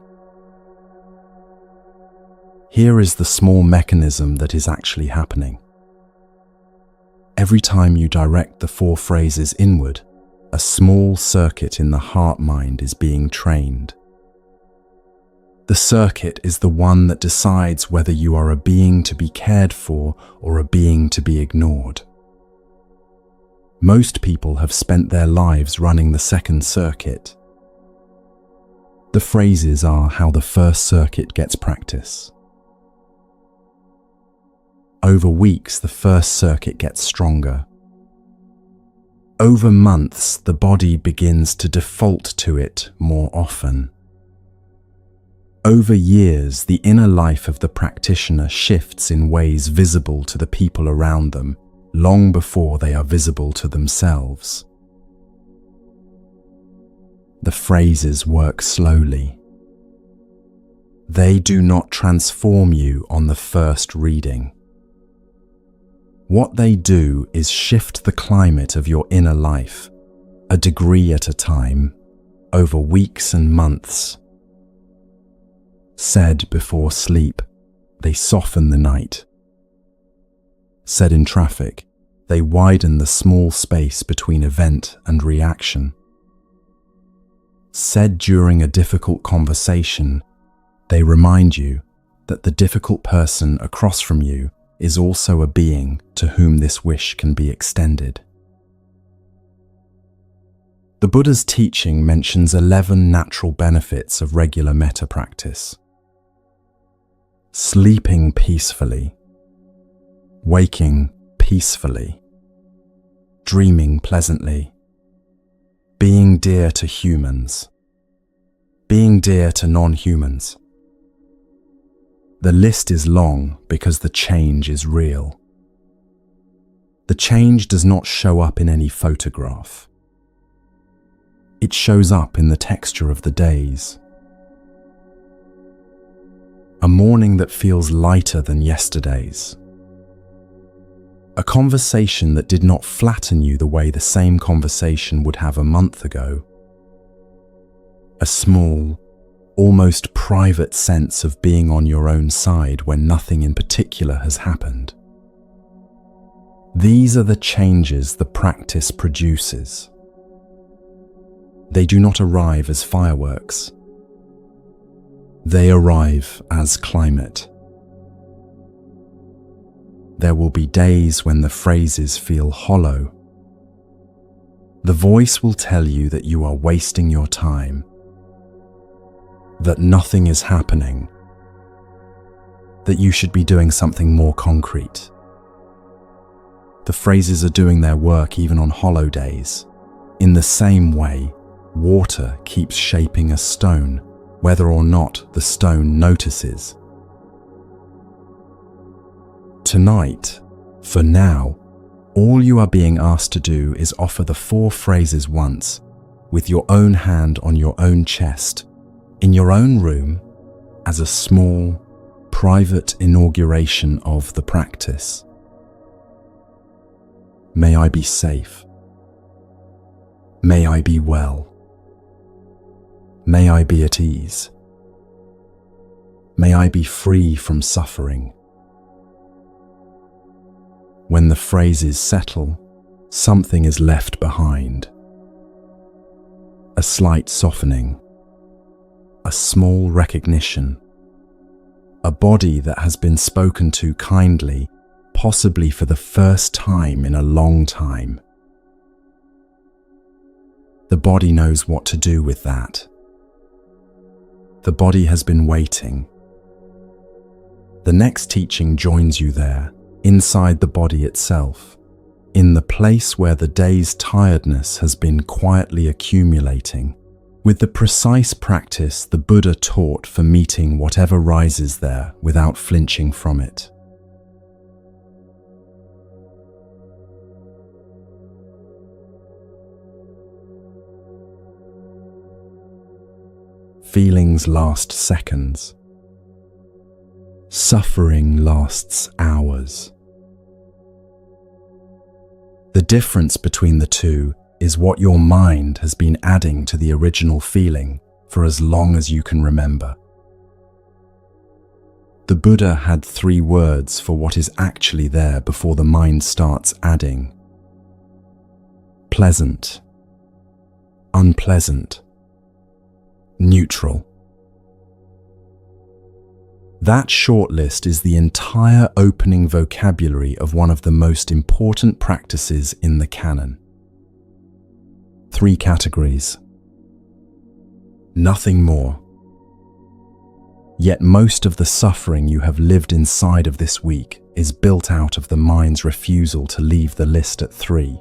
Here is the small mechanism that is actually happening. Every time you direct the 4 phrases inward, a small circuit in the heart-mind is being trained. The circuit is the one that decides whether you are a being to be cared for or a being to be ignored. Most people have spent their lives running the second circuit. The phrases are how the first circuit gets practice. Over weeks, the first circuit gets stronger. Over months, the body begins to default to it more often. Over years, the inner life of the practitioner shifts in ways visible to the people around them, long before they are visible to themselves. The phrases work slowly. They do not transform you on the first reading. What they do is shift the climate of your inner life, a degree at a time, over weeks and months. Said before sleep, they soften the night. Said in traffic, they widen the small space between event and reaction. Said during a difficult conversation, they remind you that the difficult person across from you is also a being to whom this wish can be extended. The Buddha's teaching mentions 11 natural benefits of regular metta practice. Sleeping peacefully, waking peacefully, dreaming pleasantly, being dear to humans, being dear to non-humans. The list is long because the change is real. The change does not show up in any photograph. It shows up in the texture of the days. A morning that feels lighter than yesterday's. A conversation that did not flatten you the way the same conversation would have a month ago. A small, almost private sense of being on your own side when nothing in particular has happened. These are the changes the practice produces. They do not arrive as fireworks. They arrive as climate. There will be days when the phrases feel hollow. The voice will tell you that you are wasting your time, that nothing is happening, that you should be doing something more concrete. The phrases are doing their work even on hollow days. In the same way, water keeps shaping a stone, whether or not the stone notices. Tonight, for now, all you are being asked to do is offer the 4 phrases once, with your own hand on your own chest, in your own room, as a small, private inauguration of the practice. May I be safe. May I be well. May I be at ease. May I be free from suffering. When the phrases settle, something is left behind. A slight softening. A small recognition. A body that has been spoken to kindly, possibly for the first time in a long time. The body knows what to do with that. The body has been waiting. The next teaching joins you there, inside the body itself, in the place where the day's tiredness has been quietly accumulating, with the precise practice the Buddha taught for meeting whatever rises there without flinching from it. Feelings last seconds. Suffering lasts hours. The difference between the two is what your mind has been adding to the original feeling for as long as you can remember. The Buddha had 3 words for what is actually there before the mind starts adding: pleasant, unpleasant, neutral. That short list is the entire opening vocabulary of one of the most important practices in the canon. 3 categories. Nothing more. Yet most of the suffering you have lived inside of this week is built out of the mind's refusal to leave the list at 3.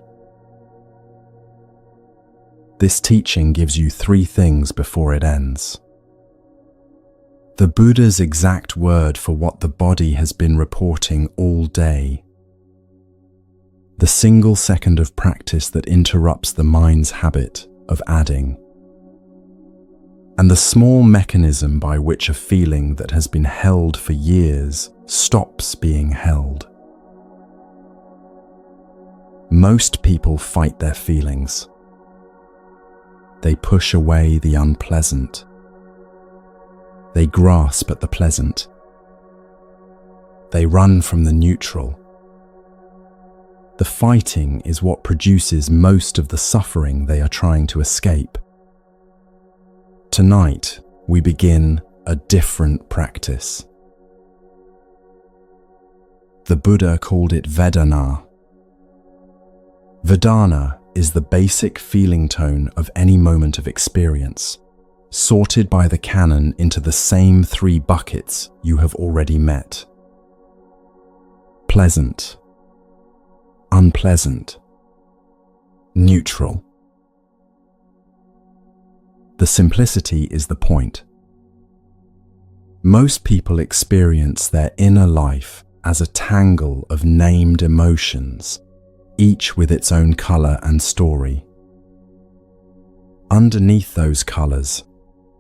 This teaching gives you 3 things before it ends. The Buddha's exact word for what the body has been reporting all day. The single second of practice that interrupts the mind's habit of adding. And the small mechanism by which a feeling that has been held for years stops being held. Most people fight their feelings. They push away the unpleasant. They grasp at the pleasant. They run from the neutral. The fighting is what produces most of the suffering they are trying to escape. Tonight, we begin a different practice. The Buddha called it Vedana. Vedana is the basic feeling tone of any moment of experience, sorted by the canon into the same 3 buckets you have already met: pleasant, unpleasant, neutral. The simplicity is the point. Most people experience their inner life as a tangle of named emotions, each with its own color and story. Underneath those colors,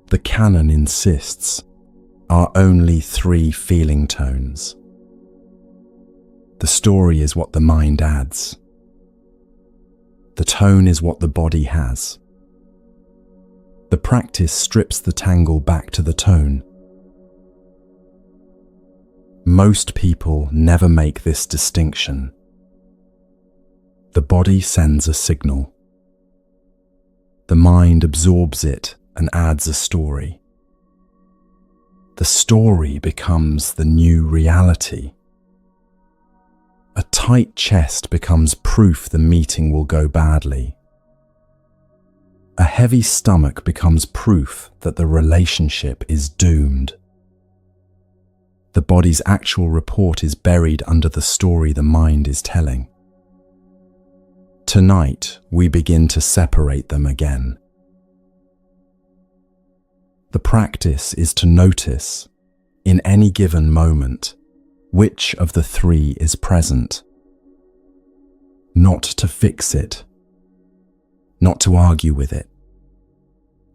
the canon insists, are only 3 feeling tones. The story is what the mind adds. The tone is what the body has. The practice strips the tangle back to the tone. Most people never make this distinction. The body sends a signal. The mind absorbs it and adds a story. The story becomes the new reality. A tight chest becomes proof the meeting will go badly. A heavy stomach becomes proof that the relationship is doomed. The body's actual report is buried under the story the mind is telling. Tonight, we begin to separate them again. The practice is to notice, in any given moment, which of the 3 is present. Not to fix it. Not to argue with it.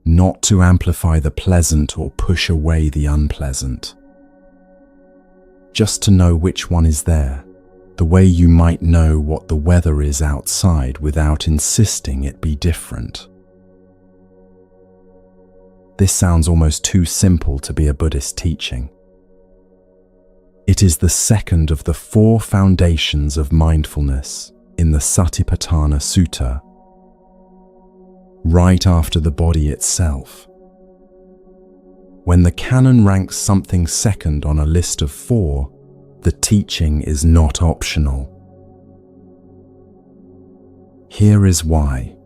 Not to amplify the pleasant or push away the unpleasant. Just to know which one is there, the way you might know what the weather is outside without insisting it be different. This sounds almost too simple to be a Buddhist teaching. It is the second of the 4 foundations of mindfulness in the Satipatthana Sutta, right after the body itself. When the canon ranks something second on a list of 4, the teaching is not optional. Here is why.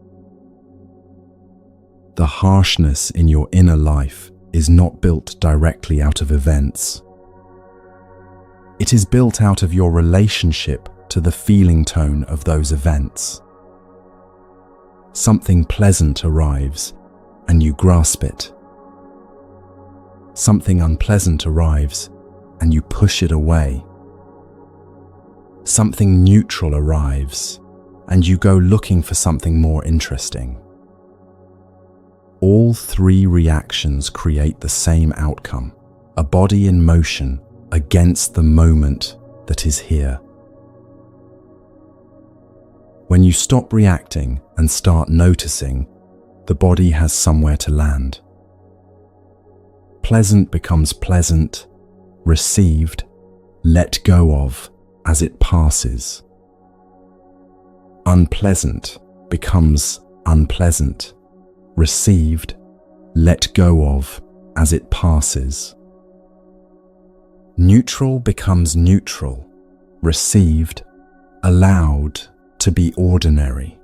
The harshness in your inner life is not built directly out of events. It is built out of your relationship to the feeling tone of those events. Something pleasant arrives, and you grasp it. Something unpleasant arrives, and you push it away. Something neutral arrives, and you go looking for something more interesting. All 3 reactions create the same outcome, a body in motion against the moment that is here. When you stop reacting and start noticing, the body has somewhere to land. Pleasant becomes pleasant, received, let go of as it passes. Unpleasant becomes unpleasant, received, let go of as it passes. Neutral becomes neutral, received, allowed to be ordinary.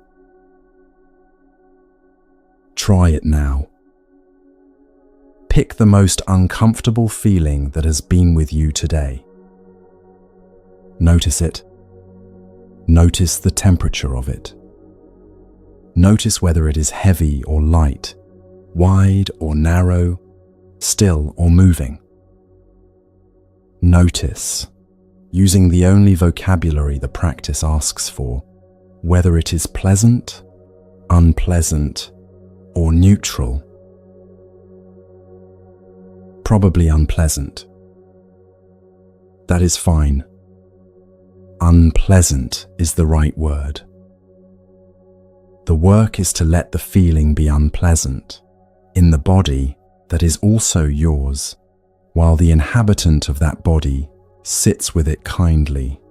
Try it now. Pick the most uncomfortable feeling that has been with you today. Notice it. Notice the temperature of it. Notice whether it is heavy or light, wide or narrow, still or moving. Notice, using the only vocabulary the practice asks for, whether it is pleasant, unpleasant, or neutral. Probably unpleasant. That is fine. Unpleasant is the right word. The work is to let the feeling be unpleasant, in the body that is also yours, while the inhabitant of that body sits with it kindly.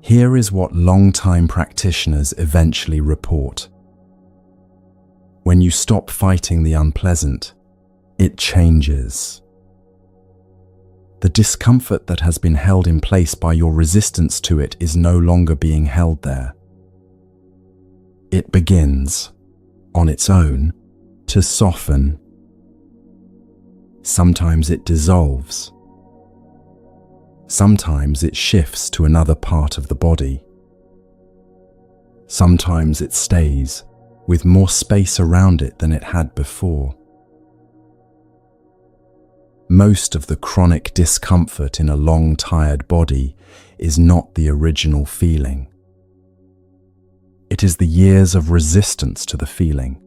Here is what long-time practitioners eventually report. When you stop fighting the unpleasant, it changes. The discomfort that has been held in place by your resistance to it is no longer being held there. It begins, on its own, to soften. Sometimes it dissolves. Sometimes it shifts to another part of the body. Sometimes it stays, with more space around it than it had before. Most of the chronic discomfort in a long, tired body is not the original feeling. It is the years of resistance to the feeling.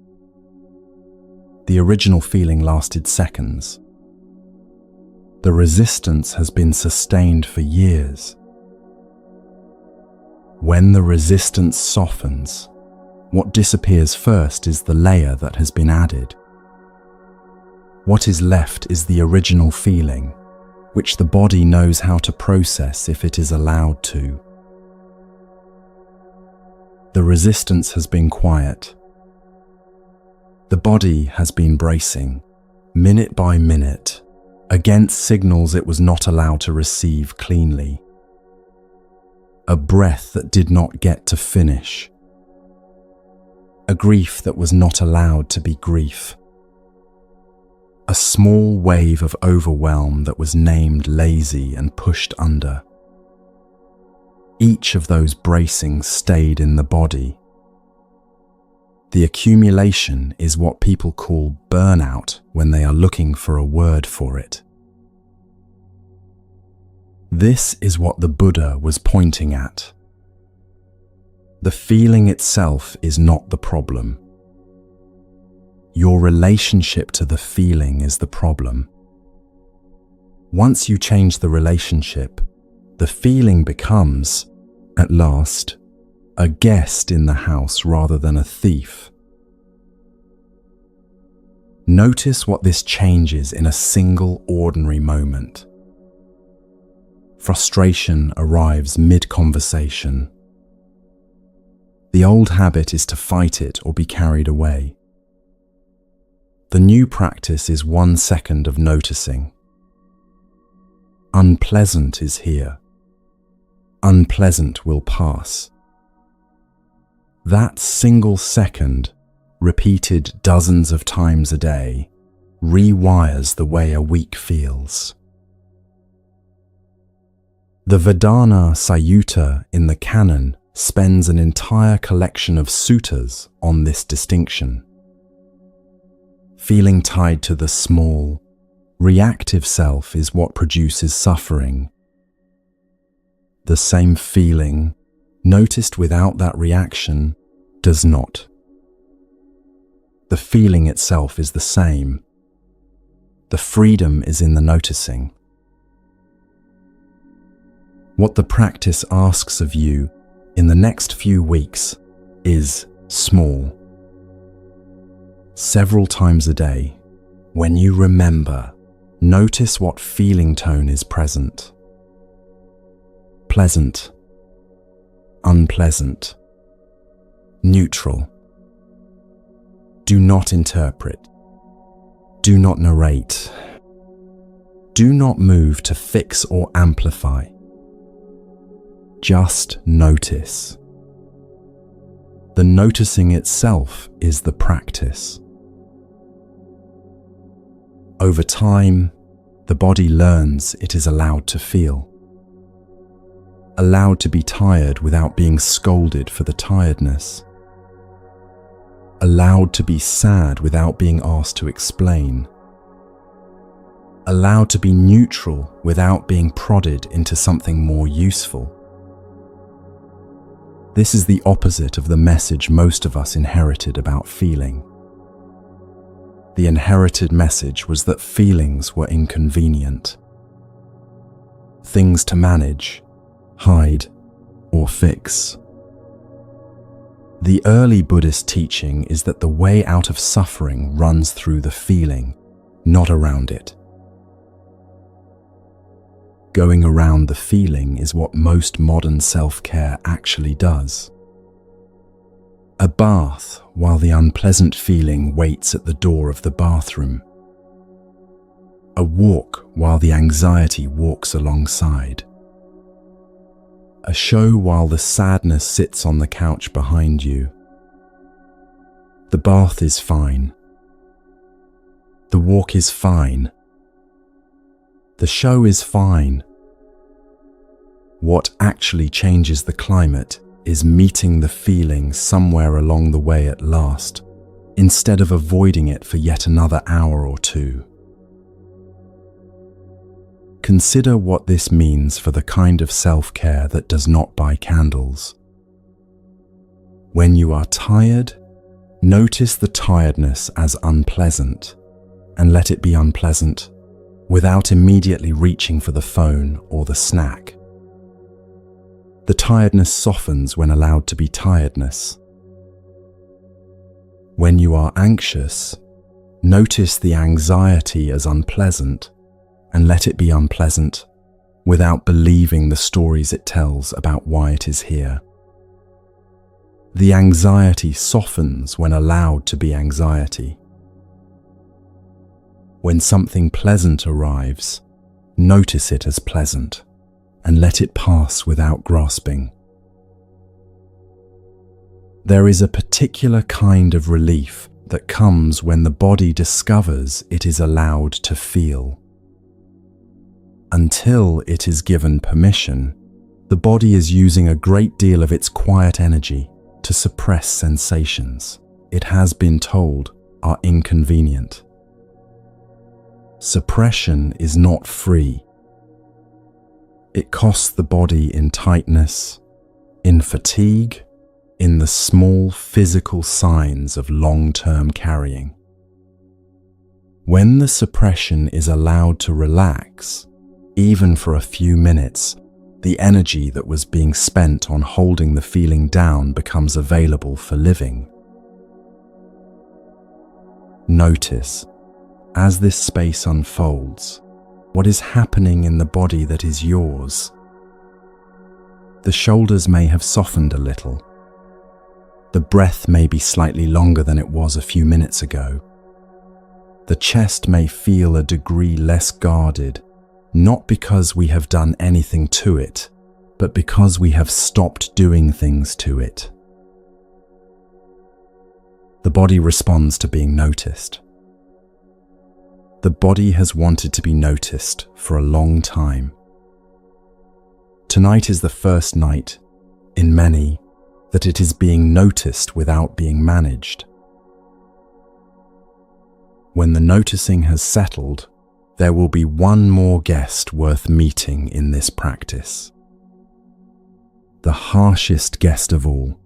The original feeling lasted seconds. The resistance has been sustained for years. When the resistance softens, what disappears first is the layer that has been added. What is left is the original feeling, which the body knows how to process if it is allowed to. The resistance has been quiet. The body has been bracing, minute by minute, against signals it was not allowed to receive cleanly. A breath that did not get to finish. A grief that was not allowed to be grief. A small wave of overwhelm that was named lazy and pushed under. Each of those bracings stayed in the body. The accumulation is what people call burnout when they are looking for a word for it. This is what the Buddha was pointing at. The feeling itself is not the problem. Your relationship to the feeling is the problem. Once you change the relationship, the feeling becomes, at last, a guest in the house rather than a thief. Notice what this changes in a single ordinary moment. Frustration arrives mid-conversation. The old habit is to fight it or be carried away. The new practice is 1 second of noticing. Unpleasant is here. Unpleasant will pass. That single second, repeated dozens of times a day, rewires the way a week feels. The Vedana Sutta in the canon spends an entire collection of suttas on this distinction. Feeling tied to the small, reactive self is what produces suffering. The same feeling, noticed without that reaction, does not. The feeling itself is the same. The freedom is in the noticing. What the practice asks of you in the next few weeks is small. Several times a day, when you remember, notice what feeling tone is present. Pleasant, unpleasant, neutral. Do not interpret. Do not narrate. Do not move to fix or amplify. Just notice. The noticing itself is the practice. Over time, the body learns it is allowed to feel. Allowed to be tired without being scolded for the tiredness. Allowed to be sad without being asked to explain. Allowed to be neutral without being prodded into something more useful. This is the opposite of the message most of us inherited about feeling. The inherited message was that feelings were inconvenient. Things to manage, hide, or fix. The early Buddhist teaching is that the way out of suffering runs through the feeling, not around it. Going around the feeling is what most modern self-care actually does. A bath while the unpleasant feeling waits at the door of the bathroom. A walk while the anxiety walks alongside. A show while the sadness sits on the couch behind you. The bath is fine. The walk is fine. The show is fine. What actually changes the climate is meeting the feeling somewhere along the way at last, instead of avoiding it for yet another hour or two. Consider what this means for the kind of self-care that does not buy candles. When you are tired, notice the tiredness as unpleasant, and let it be unpleasant without immediately reaching for the phone or the snack. The tiredness softens when allowed to be tiredness. When you are anxious, notice the anxiety as unpleasant and let it be unpleasant without believing the stories it tells about why it is here. The anxiety softens when allowed to be anxiety. When something pleasant arrives, notice it as pleasant and let it pass without grasping. There is a particular kind of relief that comes when the body discovers it is allowed to feel. Until it is given permission, the body is using a great deal of its quiet energy to suppress sensations it has been told are inconvenient. Suppression is not free. It costs the body in tightness, in fatigue, in the small physical signs of long-term carrying. When the suppression is allowed to relax, even for a few minutes, the energy that was being spent on holding the feeling down becomes available for living. Notice, as this space unfolds, what is happening in the body that is yours. The shoulders may have softened a little. The breath may be slightly longer than it was a few minutes ago. The chest may feel a degree less guarded, not because we have done anything to it, but because we have stopped doing things to it. The body responds to being noticed. The body has wanted to be noticed for a long time. Tonight is the first night, in many, that it is being noticed without being managed. When the noticing has settled, there will be one more guest worth meeting in this practice. The harshest guest of all.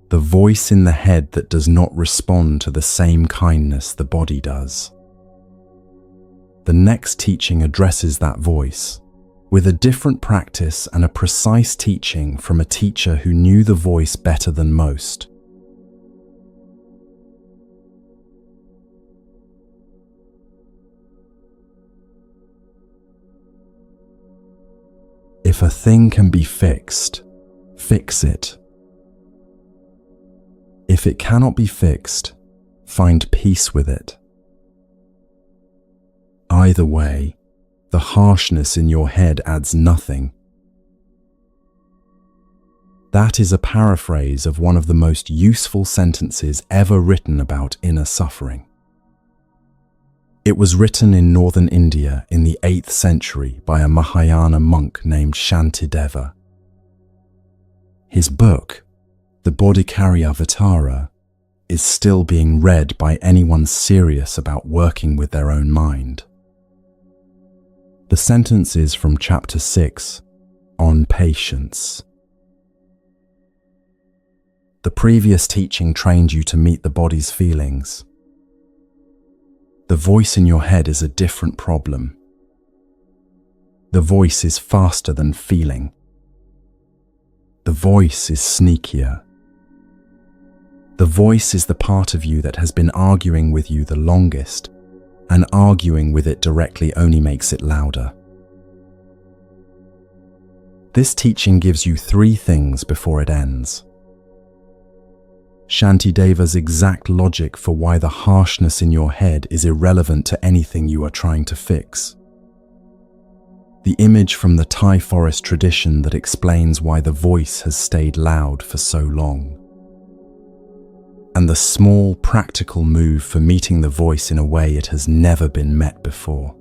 The voice in the head that does not respond to the same kindness the body does. The next teaching addresses that voice, with a different practice and a precise teaching from a teacher who knew the voice better than most. If a thing can be fixed, fix it. If it cannot be fixed, find peace with it. Either way, the harshness in your head adds nothing. That is a paraphrase of one of the most useful sentences ever written about inner suffering. It was written in northern India in the 8th century by a Mahayana monk named Shantideva. His book, the Bodhicariyavatara, is still being read by anyone serious about working with their own mind. The sentence is from chapter 6, on patience. The previous teaching trained you to meet the body's feelings. The voice in your head is a different problem. The voice is faster than feeling. The voice is sneakier. The voice is the part of you that has been arguing with you the longest, and arguing with it directly only makes it louder. This teaching gives you 3 things before it ends. Shantideva's exact logic for why the harshness in your head is irrelevant to anything you are trying to fix. The image from the Thai forest tradition that explains why the voice has stayed loud for so long. And the small, practical move for meeting the voice in a way it has never been met before.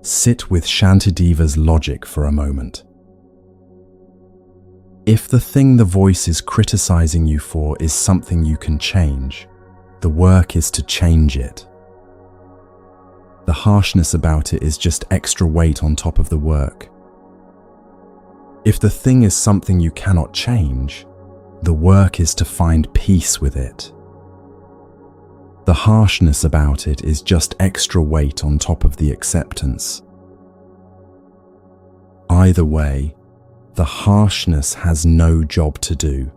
Sit with Shantideva's logic for a moment. If the thing the voice is criticizing you for is something you can change, the work is to change it. The harshness about it is just extra weight on top of the work. If the thing is something you cannot change, the work is to find peace with it. The harshness about it is just extra weight on top of the acceptance. Either way, the harshness has no job to do.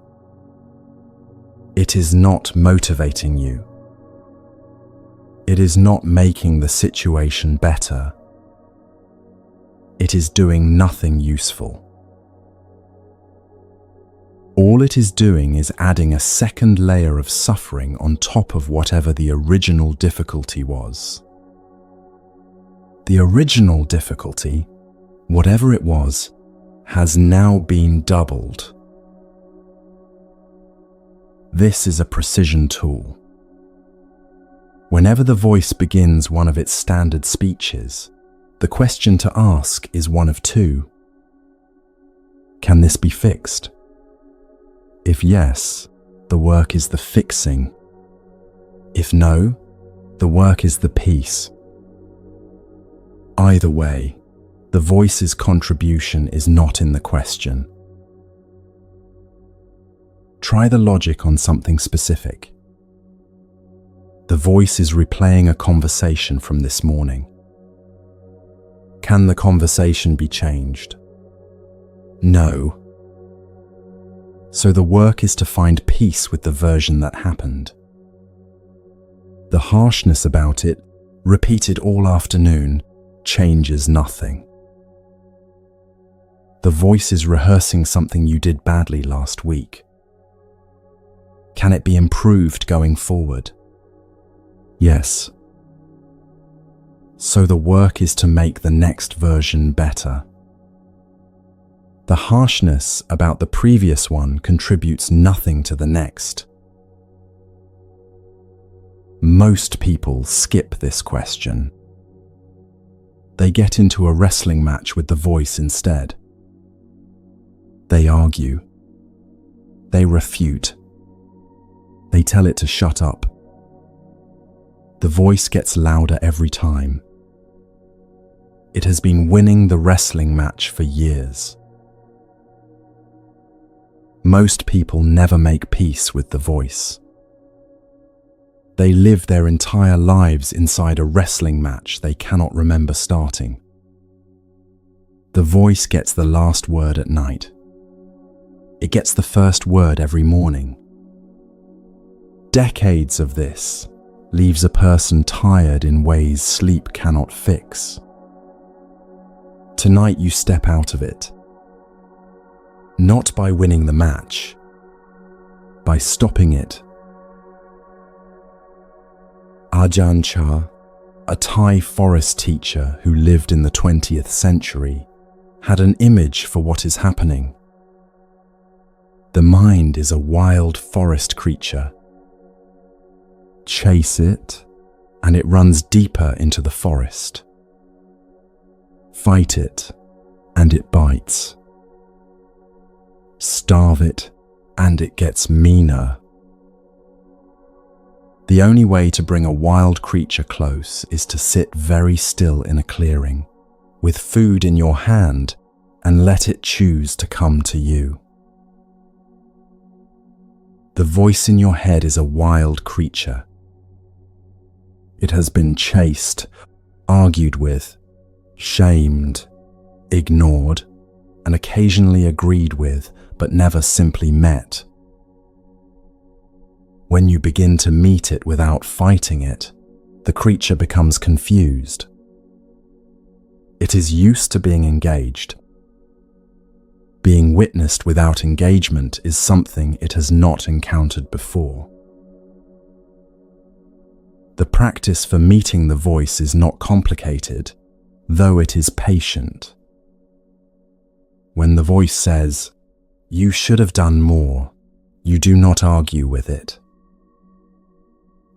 It is not motivating you. It is not making the situation better. It is doing nothing useful. All it is doing is adding a second layer of suffering on top of whatever the original difficulty was. The original difficulty, whatever it was, has now been doubled. This is a precision tool. Whenever the voice begins one of its standard speeches, the question to ask is one of 2. Can this be fixed? If yes, the work is the fixing. If no, the work is the peace. Either way, the voice's contribution is not in the question. Try the logic on something specific. The voice is replaying a conversation from this morning. Can the conversation be changed? No. So the work is to find peace with the version that happened. The harshness about it, repeated all afternoon, changes nothing. The voice is rehearsing something you did badly last week. Can it be improved going forward? Yes. So the work is to make the next version better. The harshness about the previous one contributes nothing to the next. Most people skip this question. They get into a wrestling match with the voice instead. They argue. They refute. They tell it to shut up. The voice gets louder every time. It has been winning the wrestling match for years. Most people never make peace with the voice. They live their entire lives inside a wrestling match they cannot remember starting. The voice gets the last word at night. It gets the first word every morning. Decades of this leaves a person tired in ways sleep cannot fix. Tonight you step out of it, not by winning the match, by stopping it. Ajahn Chah, a Thai forest teacher who lived in the 20th century, had an image for what is happening. The mind is a wild forest creature. Chase it, and it runs deeper into the forest. Fight it, and it bites. Starve it, and it gets meaner. The only way to bring a wild creature close is to sit very still in a clearing, with food in your hand, and let it choose to come to you. The voice in your head is a wild creature. It has been chased, argued with, shamed, ignored, and occasionally agreed with, but never simply met. When you begin to meet it without fighting it, the creature becomes confused. It is used to being engaged. Being witnessed without engagement is something it has not encountered before. The practice for meeting the voice is not complicated, though it is patient. When the voice says, "You should have done more," you do not argue with it.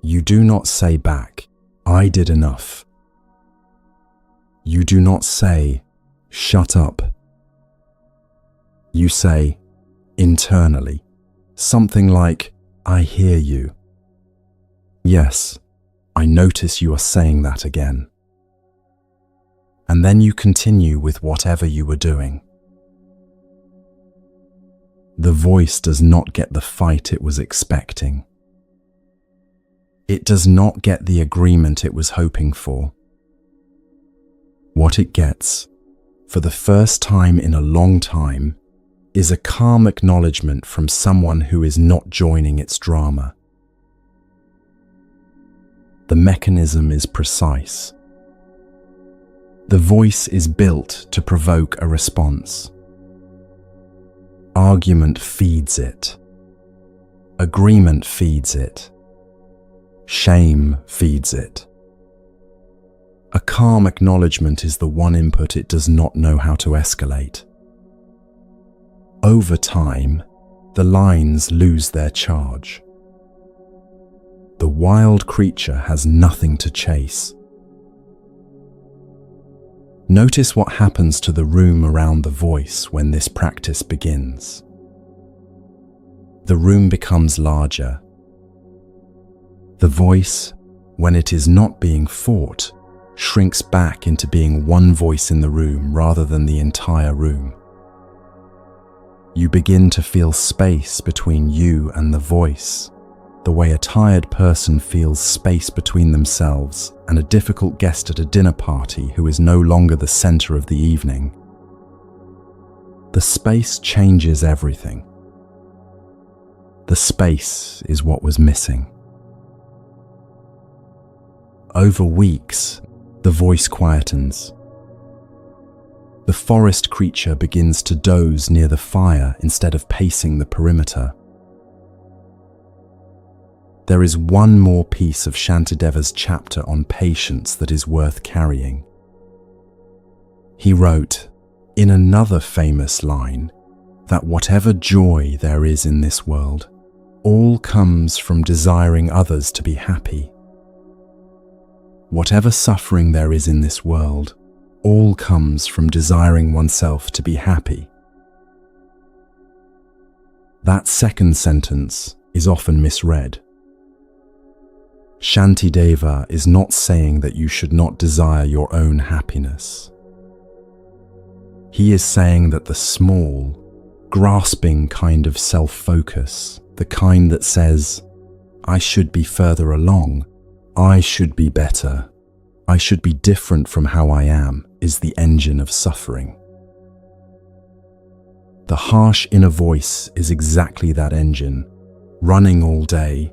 You do not say back, "I did enough." You do not say, "Shut up." You say, internally, something like, "I hear you. Yes, I notice you are saying that again." And then you continue with whatever you were doing. The voice does not get the fight it was expecting. It does not get the agreement it was hoping for. What it gets, for the first time in a long time, is a calm acknowledgement from someone who is not joining its drama. The mechanism is precise. The voice is built to provoke a response. Argument feeds it. Agreement feeds it. Shame feeds it. A calm acknowledgement is the one input it does not know how to escalate. Over time, the lines lose their charge. The wild creature has nothing to chase. Notice what happens to the room around the voice when this practice begins. The room becomes larger. The voice, when it is not being fought, shrinks back into being one voice in the room rather than the entire room. You begin to feel space between you and the voice, the way a tired person feels space between themselves and a difficult guest at a dinner party who is no longer the center of the evening. The space changes everything. The space is what was missing. Over weeks, the voice quietens. The forest creature begins to doze near the fire instead of pacing the perimeter. There is one more piece of Shantideva's chapter on patience that is worth carrying. He wrote, in another famous line, that whatever joy there is in this world, all comes from desiring others to be happy. Whatever suffering there is in this world, all comes from desiring oneself to be happy. That second sentence is often misread. Shantideva is not saying that you should not desire your own happiness. He is saying that the small, grasping kind of self-focus, the kind that says, "I should be further along, I should be better, I should be different from how I am," is the engine of suffering. The harsh inner voice is exactly that engine, running all day,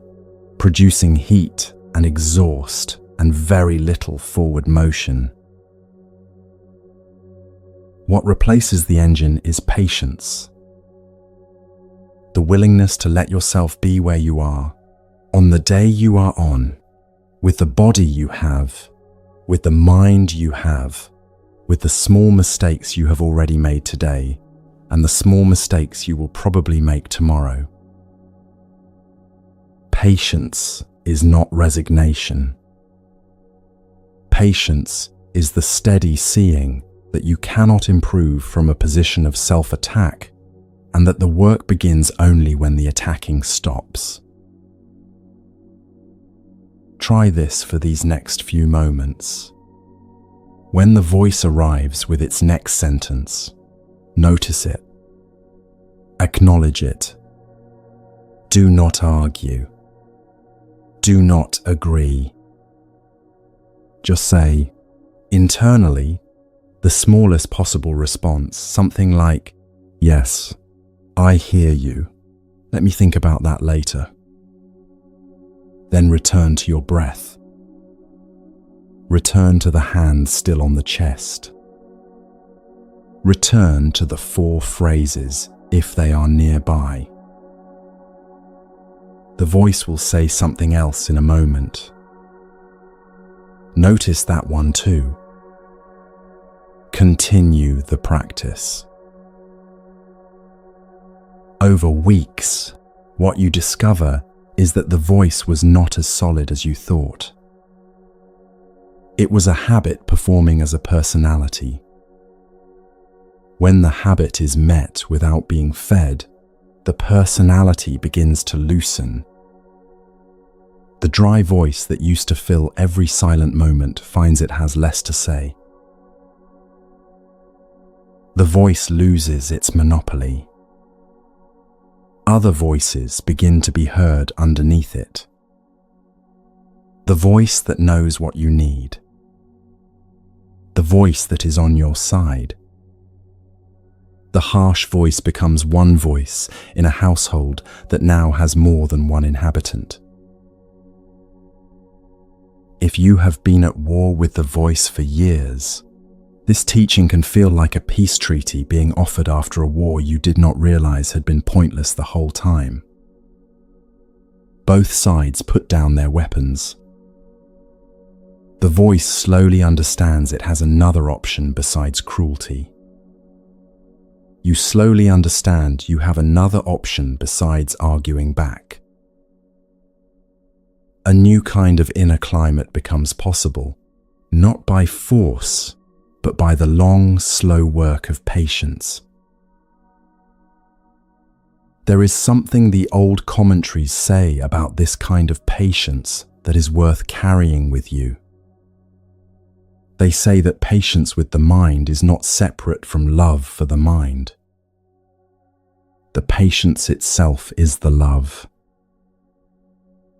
producing heat and exhaust and very little forward motion. What replaces the engine is patience. The willingness to let yourself be where you are, on the day you are on, with the body you have, with the mind you have, with the small mistakes you have already made today, and the small mistakes you will probably make tomorrow. Patience is not resignation. Patience is the steady seeing that you cannot improve from a position of self-attack, and that the work begins only when the attacking stops. Try this for these next few moments. When the voice arrives with its next sentence, notice it. Acknowledge it. Do not argue. Do not agree. Just say, internally, the smallest possible response, something like, "Yes, I hear you. Let me think about that later." Then return to your breath. Return to the hand still on the chest. Return to the 4 phrases if they are nearby. The voice will say something else in a moment. Notice that one too. Continue the practice. Over weeks, what you discover is that the voice was not as solid as you thought. It was a habit performing as a personality. When the habit is met without being fed, the personality begins to loosen. The dry voice that used to fill every silent moment finds it has less to say. The voice loses its monopoly. Other voices begin to be heard underneath it. The voice that knows what you need. The voice that is on your side. The harsh voice becomes one voice in a household that now has more than one inhabitant. If you have been at war with the voice for years, this teaching can feel like a peace treaty being offered after a war you did not realize had been pointless the whole time. Both sides put down their weapons. The voice slowly understands it has another option besides cruelty. You slowly understand you have another option besides arguing back. A new kind of inner climate becomes possible, not by force, but by the long, slow work of patience. There is something the old commentaries say about this kind of patience that is worth carrying with you. They say that patience with the mind is not separate from love for the mind. The patience itself is the love.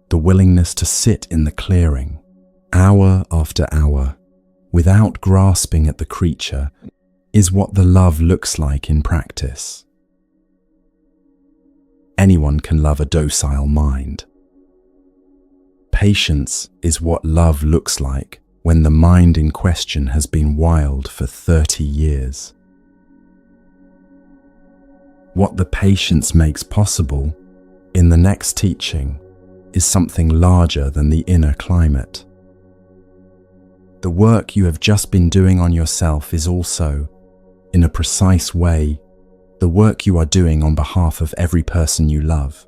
The willingness to sit in the clearing, hour after hour, without grasping at the creature, is what the love looks like in practice. Anyone can love a docile mind. Patience is what love looks like when the mind in question has been wild for 30 years. What the patience makes possible in the next teaching is something larger than the inner climate. The work you have just been doing on yourself is also, in a precise way, the work you are doing on behalf of every person you love.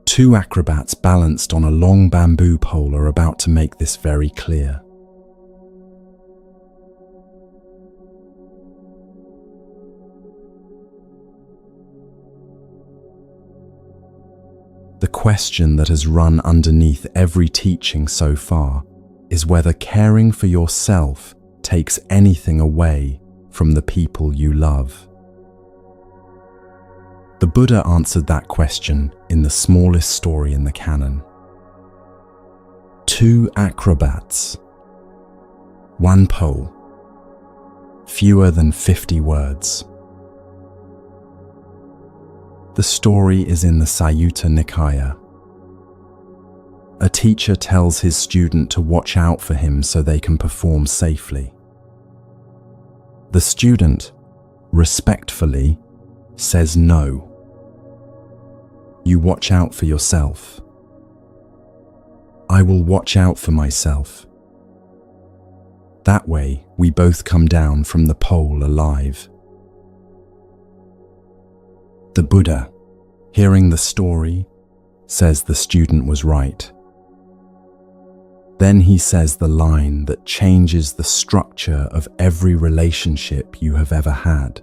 2 acrobats balanced on a long bamboo pole are about to make this very clear. The question that has run underneath every teaching so far is whether caring for yourself takes anything away from the people you love. The Buddha answered that question in the smallest story in the canon. 2 acrobats, 1 pole, fewer than 50 words. The story is in the Sutta Nikaya. A teacher tells his student to watch out for him so they can perform safely. The student, respectfully, says no. You watch out for yourself. I will watch out for myself. That way, we both come down from the pole alive. The Buddha, hearing the story, says the student was right. Then he says the line that changes the structure of every relationship you have ever had.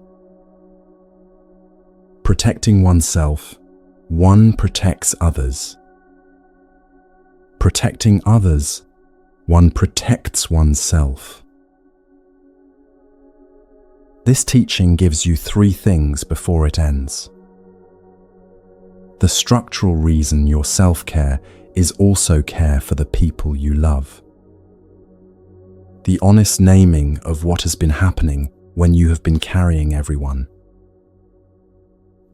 Protecting oneself, one protects others. Protecting others, one protects oneself. This teaching gives you 3 things before it ends. The structural reason your self-care is also care for the people you love. The honest naming of what has been happening when you have been carrying everyone.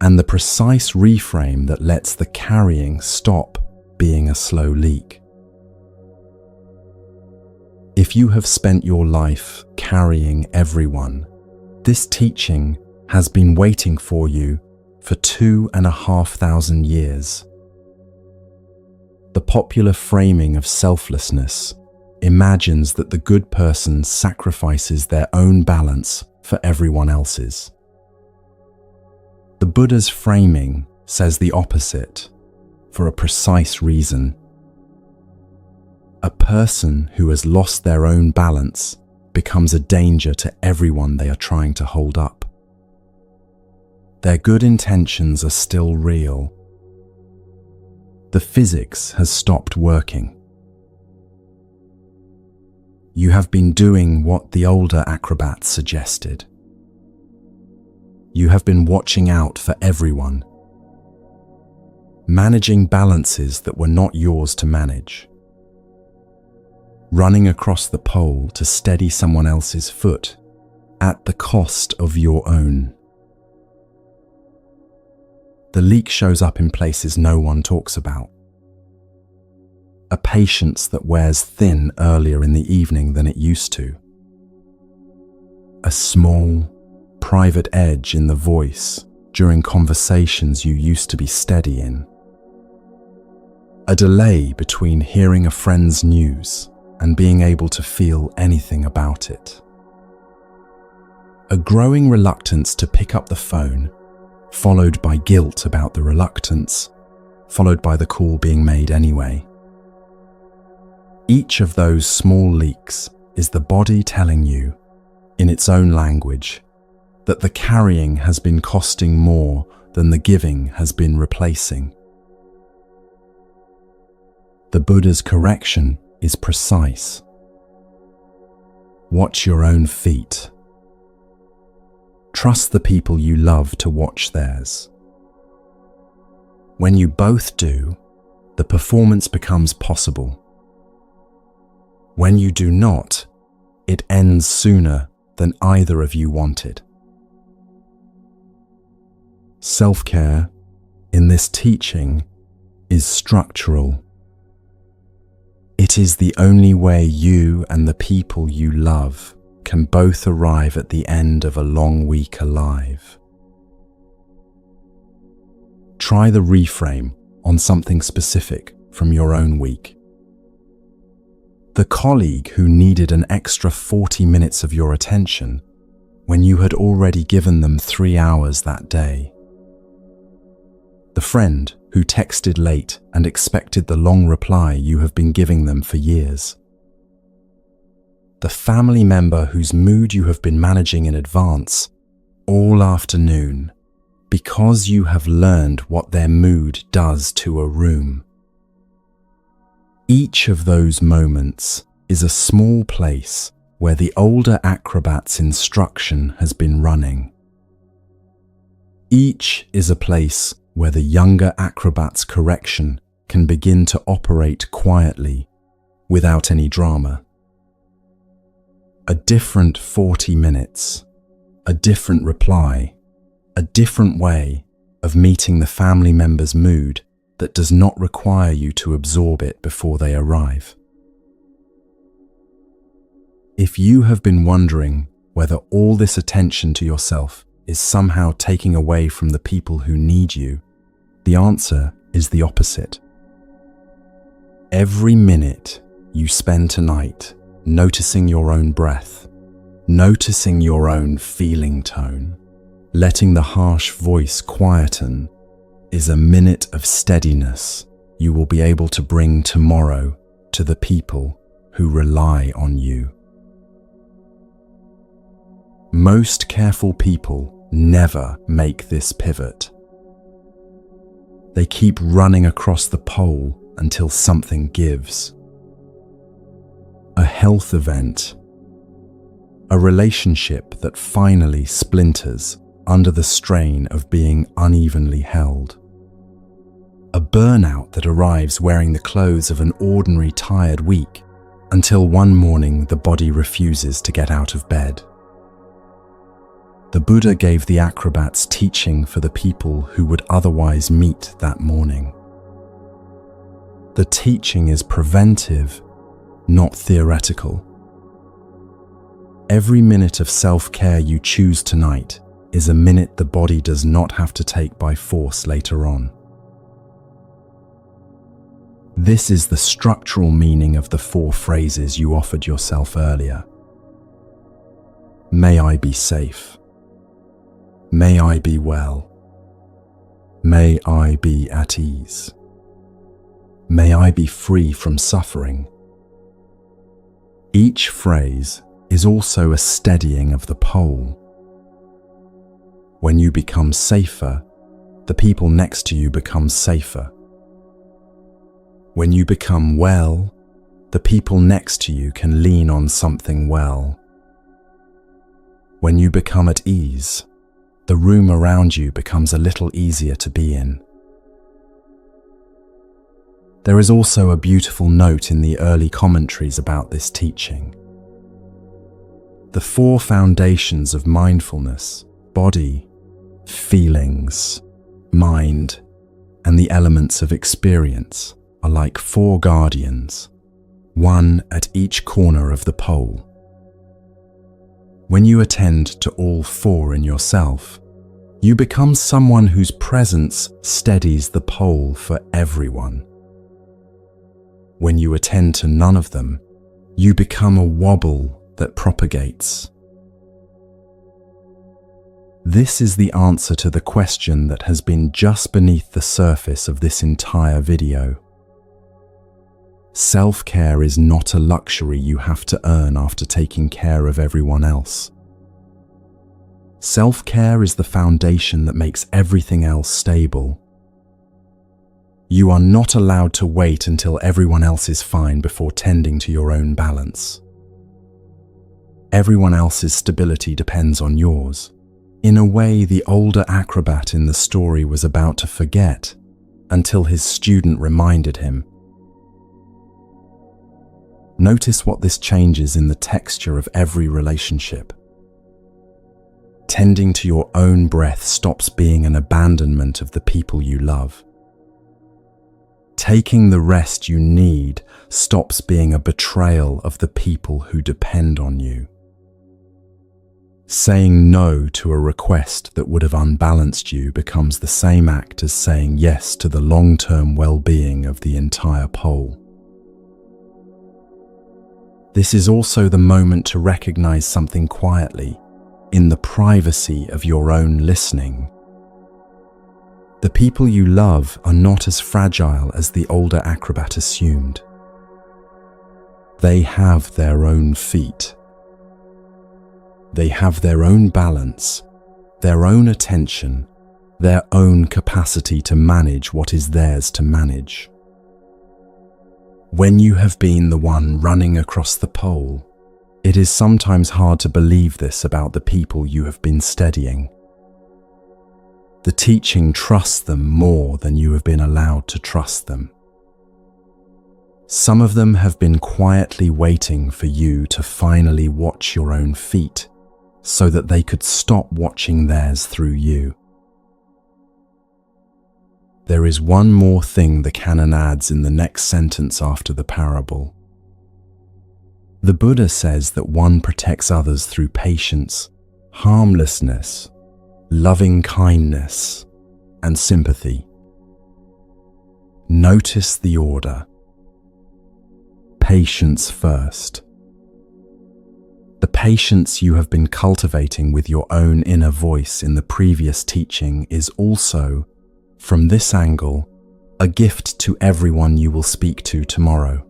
And the precise reframe that lets the carrying stop being a slow leak. If you have spent your life carrying everyone, this teaching has been waiting for you for 2,500 years. The popular framing of selflessness imagines that the good person sacrifices their own balance for everyone else's. The Buddha's framing says the opposite, for a precise reason. A person who has lost their own balance becomes a danger to everyone they are trying to hold up. Their good intentions are still real. The physics has stopped working. You have been doing what the older acrobats suggested. You have been watching out for everyone, managing balances that were not yours to manage, running across the pole to steady someone else's foot at the cost of your own. The leak shows up in places no one talks about. A patience that wears thin earlier in the evening than it used to. A small, private edge in the voice during conversations you used to be steady in. A delay between hearing a friend's news and being able to feel anything about it. A growing reluctance to pick up the phone, followed by guilt about the reluctance, followed by the call being made anyway. Each of those small leaks is the body telling you, in its own language, that the carrying has been costing more than the giving has been replacing. The Buddha's correction is precise. Watch your own feet. Trust the people you love to watch theirs. When you both do, the performance becomes possible. When you do not, it ends sooner than either of you wanted. Self-care, in this teaching, is structural. It is the only way you and the people you love can both arrive at the end of a long week alive. Try the reframe on something specific from your own week. The colleague who needed an extra 40 minutes of your attention when you had already given them 3 hours that day. The friend who texted late and expected the long reply you have been giving them for years. The family member whose mood you have been managing in advance all afternoon because you have learned what their mood does to a room. Each of those moments is a small place where the older acrobat's instruction has been running. Each is a place where the younger acrobat's correction can begin to operate quietly, without any drama. A different 40 minutes, a different reply, a different way of meeting the family member's mood that does not require you to absorb it before they arrive. If you have been wondering whether all this attention to yourself is somehow taking away from the people who need you, the answer is the opposite. Every minute you spend tonight noticing your own breath, noticing your own feeling tone, letting the harsh voice quieten, is a minute of steadiness you will be able to bring tomorrow to the people who rely on you. Most careful people never make this pivot. They keep running across the pole until something gives. A health event, a relationship that finally splinters under the strain of being unevenly held. A burnout that arrives wearing the clothes of an ordinary tired week until one morning the body refuses to get out of bed. The Buddha gave the acrobats teaching for the people who would otherwise meet that morning. The teaching is preventive, not theoretical. Every minute of self-care you choose tonight is a minute the body does not have to take by force later on. This is the structural meaning of the 4 phrases you offered yourself earlier. May I be safe. May I be well. May I be at ease. May I be free from suffering. Each phrase is also a steadying of the pole. When you become safer, the people next to you become safer. When you become well, the people next to you can lean on something well. When you become at ease, the room around you becomes a little easier to be in. There is also a beautiful note in the early commentaries about this teaching. The 4 foundations of mindfulness, body, feelings, mind, and the elements of experience, are like 4 guardians, one at each corner of the pole. When you attend to all 4 in yourself, you become someone whose presence steadies the pole for everyone. When you attend to none of them, you become a wobble that propagates. This is the answer to the question that has been just beneath the surface of this entire video. Self-care is not a luxury you have to earn after taking care of everyone else. Self-care is the foundation that makes everything else stable. You are not allowed to wait until everyone else is fine before tending to your own balance. Everyone else's stability depends on yours, in a way the older acrobat in the story was about to forget until his student reminded him. Notice what this changes in the texture of every relationship. Tending to your own breath stops being an abandonment of the people you love. Taking the rest you need stops being a betrayal of the people who depend on you. Saying no to a request that would have unbalanced you becomes the same act as saying yes to the long-term well-being of the entire pole. This is also the moment to recognize something quietly, in the privacy of your own listening. The people you love are not as fragile as the older acrobat assumed. They have their own feet. They have their own balance, their own attention, their own capacity to manage what is theirs to manage. When you have been the one running across the pole, it is sometimes hard to believe this about the people you have been steadying. The teaching trusts them more than you have been allowed to trust them. Some of them have been quietly waiting for you to finally watch your own feet, so that they could stop watching theirs through you. There is one more thing the canon adds in the next sentence after the parable. The Buddha says that one protects others through patience, harmlessness, loving kindness, and sympathy. Notice the order. Patience first. The patience you have been cultivating with your own inner voice in the previous teaching is also, from this angle, a gift to everyone you will speak to tomorrow.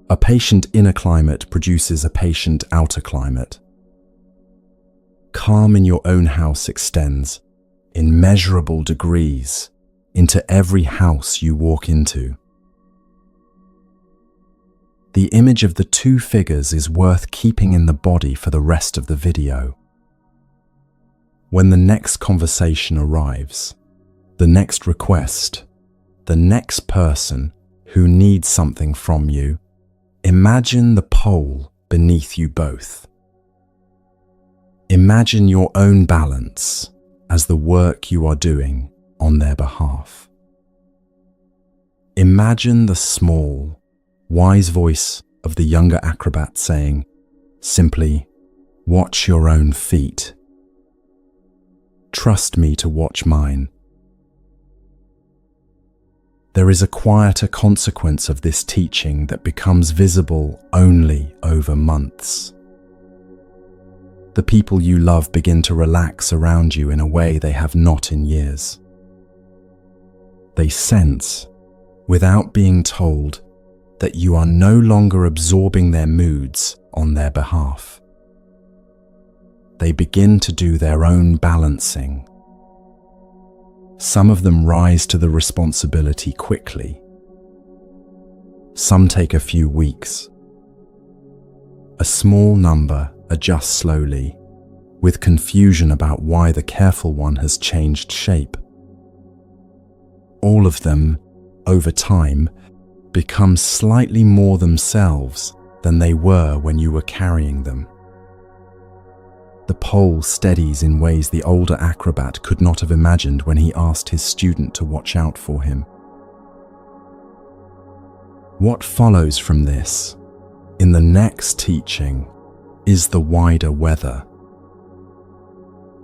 A patient inner climate produces a patient outer climate. Calm in your own house extends, in measurable degrees, into every house you walk into. The image of the two figures is worth keeping in the body for the rest of the video. When the next conversation arrives, the next request, the next person who needs something from you, imagine the pole beneath you both. Imagine your own balance as the work you are doing on their behalf. Imagine the small, wise voice of the younger acrobat saying, simply, "Watch your own feet. Trust me to watch mine." There is a quieter consequence of this teaching that becomes visible only over months. The people you love begin to relax around you in a way they have not in years. They sense, without being told, that you are no longer absorbing their moods on their behalf. They begin to do their own balancing. Some of them rise to the responsibility quickly. Some take a few weeks. A small number adjust slowly, with confusion about why the careful one has changed shape. All of them, over time, become slightly more themselves than they were when you were carrying them. The pole steadies in ways the older acrobat could not have imagined when he asked his student to watch out for him. What follows from this, in the next teaching, is the wider weather.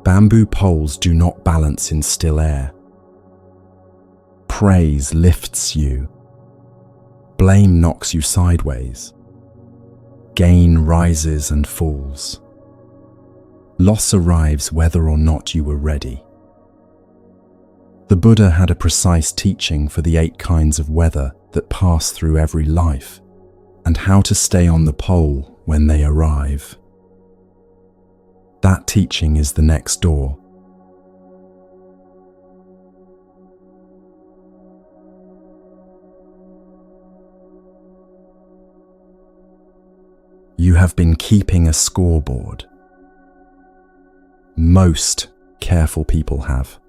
Bamboo poles do not balance in still air. Praise lifts you. Blame knocks you sideways. Gain rises and falls. Loss arrives whether or not you were ready. The Buddha had a precise teaching for the 8 kinds of weather that pass through every life, and how to stay on the pole when they arrive. That teaching is the next door. You have been keeping a scoreboard. Most careful people have.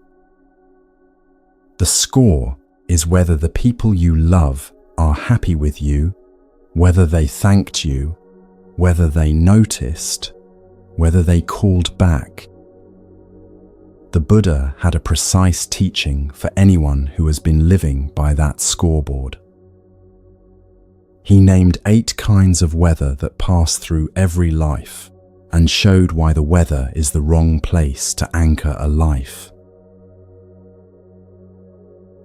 The score is whether the people you love are happy with you, whether they thanked you, whether they noticed, whether they called back. The Buddha had a precise teaching for anyone who has been living by that scoreboard. He named 8 kinds of weather that pass through every life and showed why the weather is the wrong place to anchor a life.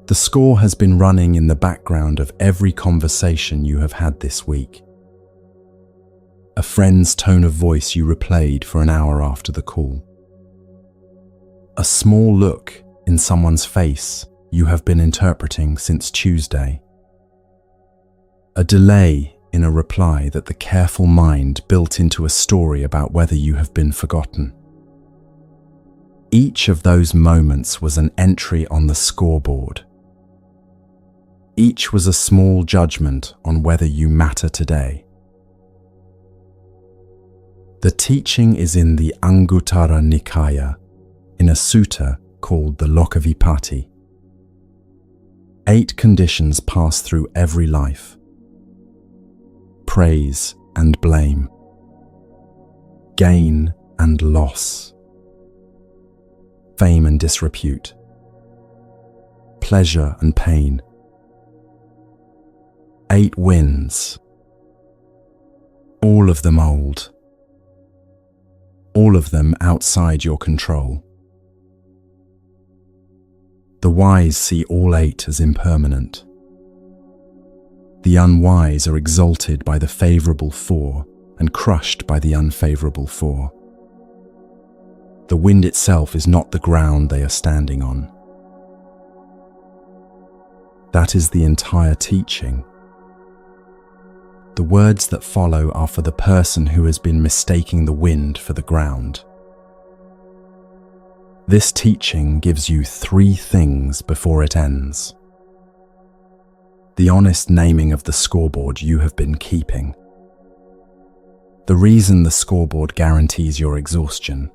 The score has been running in the background of every conversation you have had this week. A friend's tone of voice you replayed for an hour after the call. A small look in someone's face you have been interpreting since Tuesday. A delay in a reply that the careful mind built into a story about whether you have been forgotten. Each of those moments was an entry on the scoreboard. Each was a small judgment on whether you matter today. The teaching is in the Anguttara Nikaya, in a sutta called the Lokavipatti. 8 conditions pass through every life. Praise and blame. Gain and loss. Fame and disrepute. pleasure and pain. 8 winds. All of them old. All of them outside your control. The wise see all 8 as impermanent. The unwise are exalted by the favourable 4 and crushed by the unfavourable 4. The wind itself is not the ground they are standing on. That is the entire teaching. The words that follow are for the person who has been mistaking the wind for the ground. This teaching gives you 3 things before it ends. The honest naming of the scoreboard you have been keeping. The reason the scoreboard guarantees your exhaustion.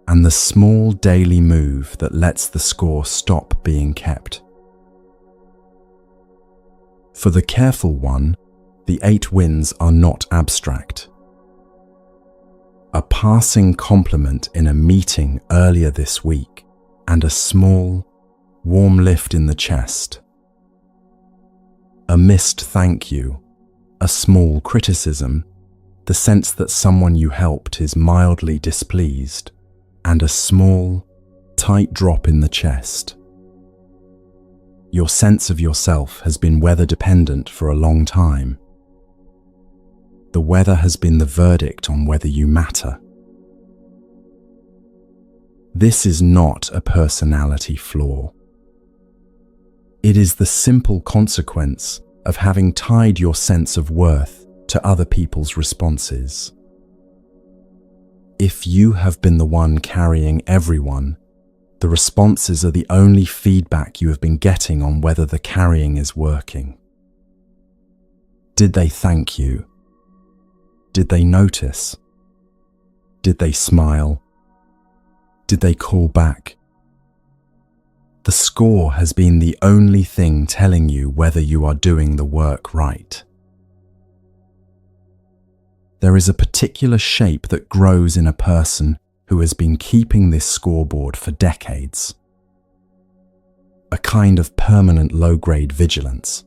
And the small daily move that lets the score stop being kept. For the careful one, the 8 winds are not abstract. A passing compliment in a meeting earlier this week, and a small, warm lift in the chest. A missed thank you, a small criticism, the sense that someone you helped is mildly displeased, and a small, tight drop in the chest. Your sense of yourself has been weather dependent for a long time. The weather has been the verdict on whether you matter. This is not a personality flaw. It is the simple consequence of having tied your sense of worth to other people's responses. If you have been the one carrying everyone, the responses are the only feedback you have been getting on whether the carrying is working. Did they thank you? Did they notice? Did they smile? Did they call back? The score has been the only thing telling you whether you are doing the work right. There is a particular shape that grows in a person who has been keeping this scoreboard for decades. A kind of permanent low-grade vigilance.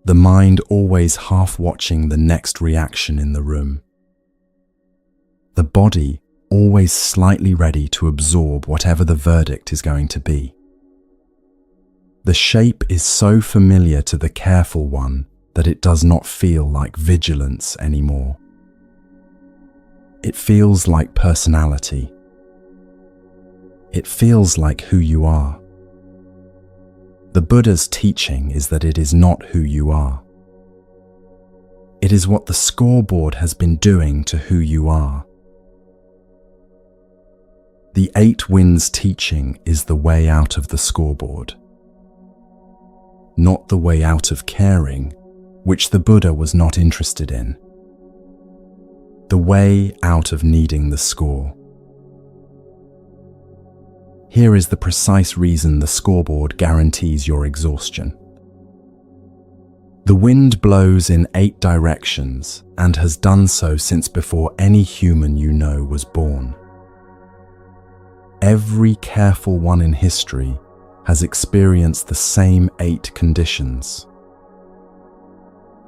The mind always half watching the next reaction in the room. The body always slightly ready to absorb whatever the verdict is going to be. The shape is so familiar to the careful one that it does not feel like vigilance anymore. It feels like personality. It feels like who you are. The Buddha's teaching is that it is not who you are. It is what the scoreboard has been doing to who you are. The 8 winds teaching is the way out of the scoreboard. Not the way out of caring, which the Buddha was not interested in. The way out of needing the score. Here is the precise reason the scoreboard guarantees your exhaustion. The wind blows in 8 directions and has done so since before any human you know was born. Every careful one in history has experienced the same 8 conditions.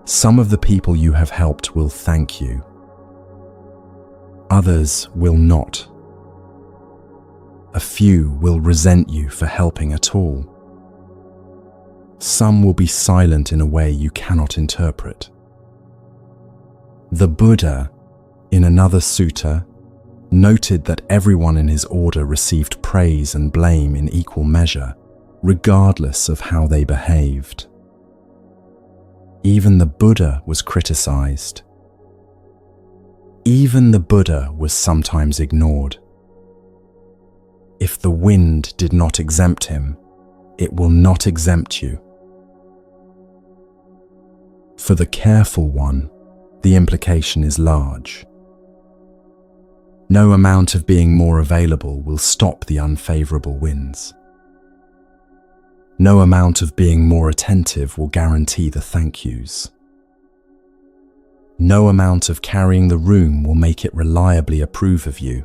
Some of the people you have helped will thank you. Others will not. A few will resent you for helping at all. Some will be silent in a way you cannot interpret. The Buddha, in another sutta, noted that everyone in his order received praise and blame in equal measure, regardless of how they behaved. Even the Buddha was criticized. Even the Buddha was sometimes ignored. If the wind did not exempt him, it will not exempt you. For the careful one, the implication is large. No amount of being more available will stop the unfavorable winds. No amount of being more attentive will guarantee the thank yous. No amount of carrying the room will make it reliably approve of you.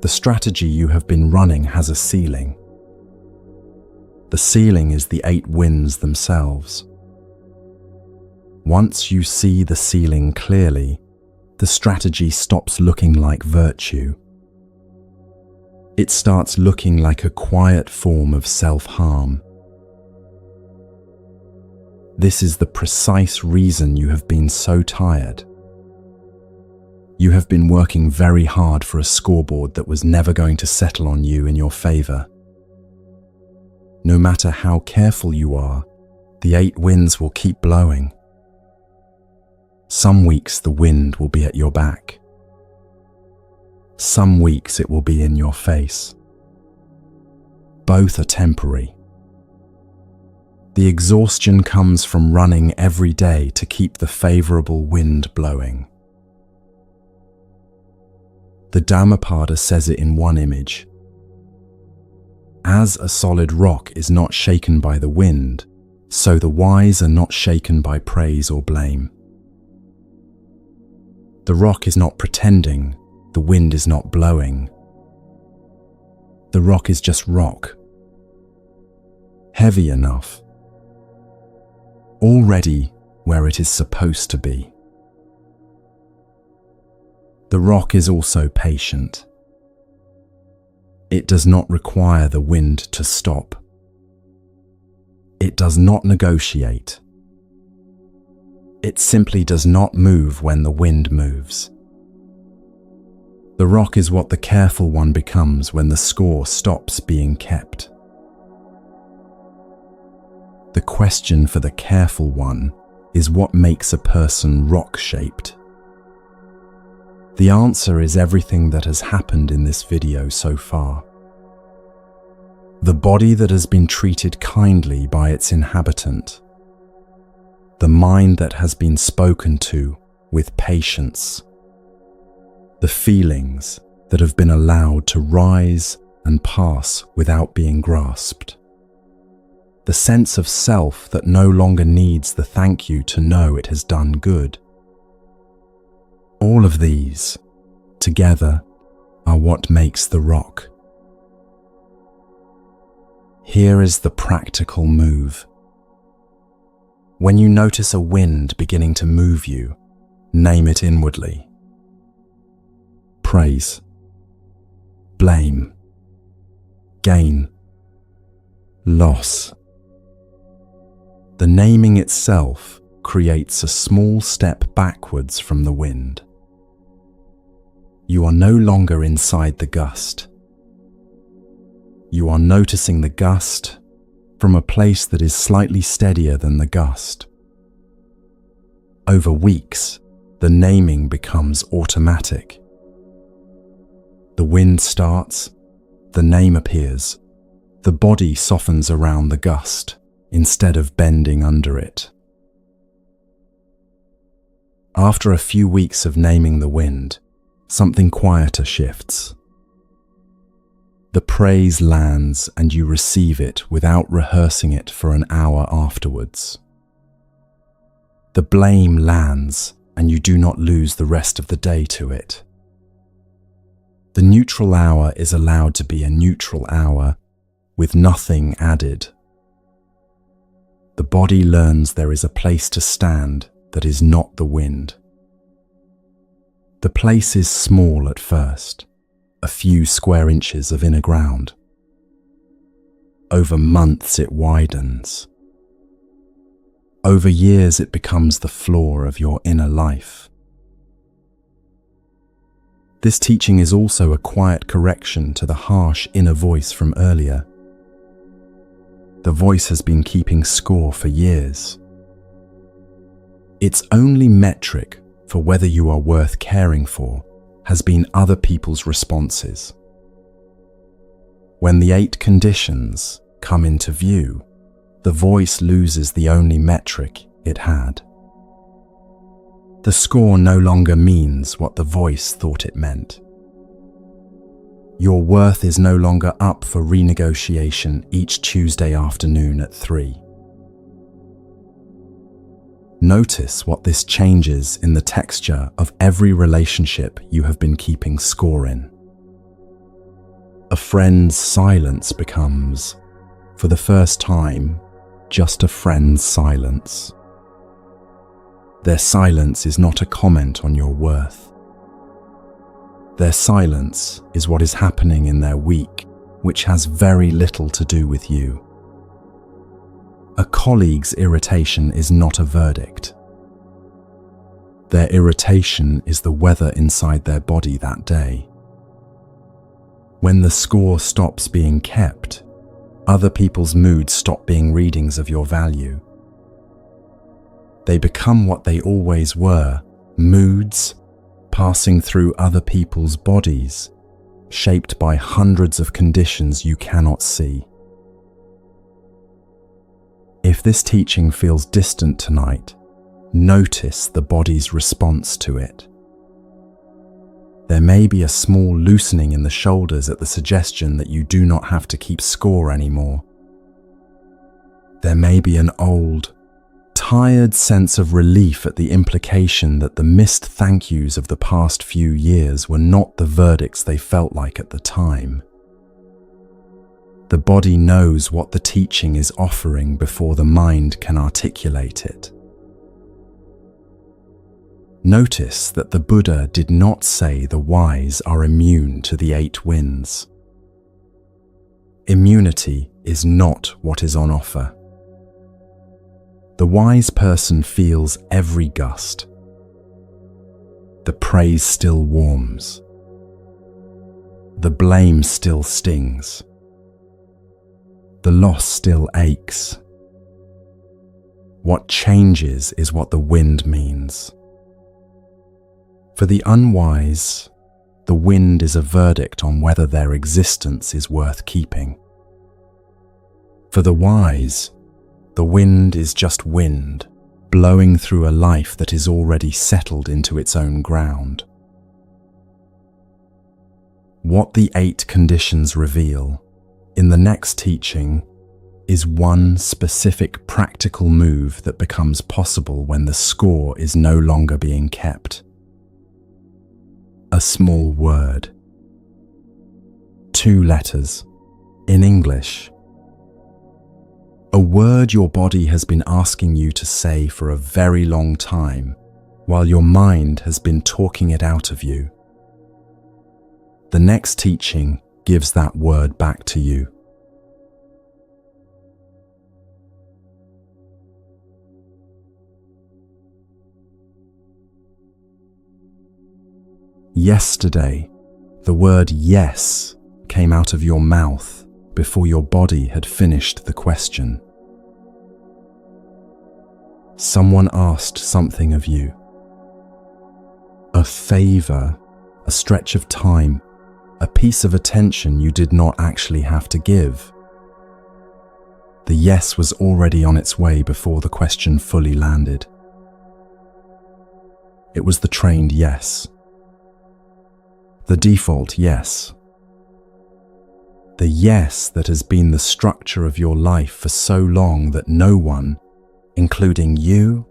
The strategy you have been running has a ceiling. The ceiling is the 8 winds themselves. Once you see the ceiling clearly, the strategy stops looking like virtue. It starts looking like a quiet form of self-harm. This is the precise reason you have been so tired. You have been working very hard for a scoreboard that was never going to settle on you in your favor. No matter how careful you are, the 8 winds will keep blowing. Some weeks the wind will be at your back. Some weeks it will be in your face. Both are temporary. The exhaustion comes from running every day to keep the favorable wind blowing. The Dhammapada says it in one image. As a solid rock is not shaken by the wind, so the wise are not shaken by praise or blame. The rock is not pretending, the wind is not blowing. The rock is just rock. Heavy enough. Already where it is supposed to be. The rock is also patient. It does not require the wind to stop. It does not negotiate. It simply does not move when the wind moves. The rock is what the careful one becomes when the score stops being kept. The question for the careful one is what makes a person rock-shaped. The answer is everything that has happened in this video so far. The body that has been treated kindly by its inhabitant. The mind that has been spoken to with patience. The feelings that have been allowed to rise and pass without being grasped. The sense of self that no longer needs the thank you to know it has done good. All of these, together, are what makes the rock. Here is the practical move. When you notice a wind beginning to move you, name it inwardly. Praise, blame, gain, loss. The naming itself creates a small step backwards from the wind. You are no longer inside the gust. You are noticing the gust from a place that is slightly steadier than the gust. Over weeks, the naming becomes automatic. The wind starts, the name appears, the body softens around the gust instead of bending under it. After a few weeks of naming the wind, something quieter shifts. The praise lands and you receive it without rehearsing it for an hour afterwards. The blame lands and you do not lose the rest of the day to it. The neutral hour is allowed to be a neutral hour with nothing added. The body learns there is a place to stand that is not the wind. The place is small at first. A few square inches of inner ground. Over months it widens. Over years it becomes the floor of your inner life. This teaching is also a quiet correction to the harsh inner voice from earlier. The voice has been keeping score for years. Its only metric for whether you are worth caring for has been other people's responses. When the 8 conditions come into view, the voice loses the only metric it had. The score no longer means what the voice thought it meant. Your worth is no longer up for renegotiation each Tuesday afternoon at 3. Notice what this changes in the texture of every relationship you have been keeping score in. A friend's silence becomes, for the first time, just a friend's silence. Their silence is not a comment on your worth. Their silence is what is happening in their week, which has very little to do with you. A colleague's irritation is not a verdict. Their irritation is the weather inside their body that day. When the score stops being kept, other people's moods stop being readings of your value. They become what they always were, moods passing through other people's bodies, shaped by hundreds of conditions you cannot see. If this teaching feels distant tonight, notice the body's response to it. There may be a small loosening in the shoulders at the suggestion that you do not have to keep score anymore. There may be an old, tired sense of relief at the implication that the missed thank yous of the past few years were not the verdicts they felt like at the time. The body knows what the teaching is offering before the mind can articulate it. Notice that the Buddha did not say the wise are immune to the 8 winds. Immunity is not what is on offer. The wise person feels every gust. The praise still warms. The blame still stings. The loss still aches. What changes is what the wind means. For the unwise, the wind is a verdict on whether their existence is worth keeping. For the wise, the wind is just wind, blowing through a life that is already settled into its own ground. What the 8 conditions reveal, in the next teaching, is one specific practical move that becomes possible when the score is no longer being kept. A small word. 2 letters, in English. A word your body has been asking you to say for a very long time, while your mind has been talking it out of you. The next teaching gives that word back to you. Yesterday, the word yes came out of your mouth before your body had finished the question. Someone asked something of you. A favor, a stretch of time, a piece of attention you did not actually have to give. The yes was already on its way before the question fully landed. It was the trained yes. The default yes. The yes that has been the structure of your life for so long that no one, including you,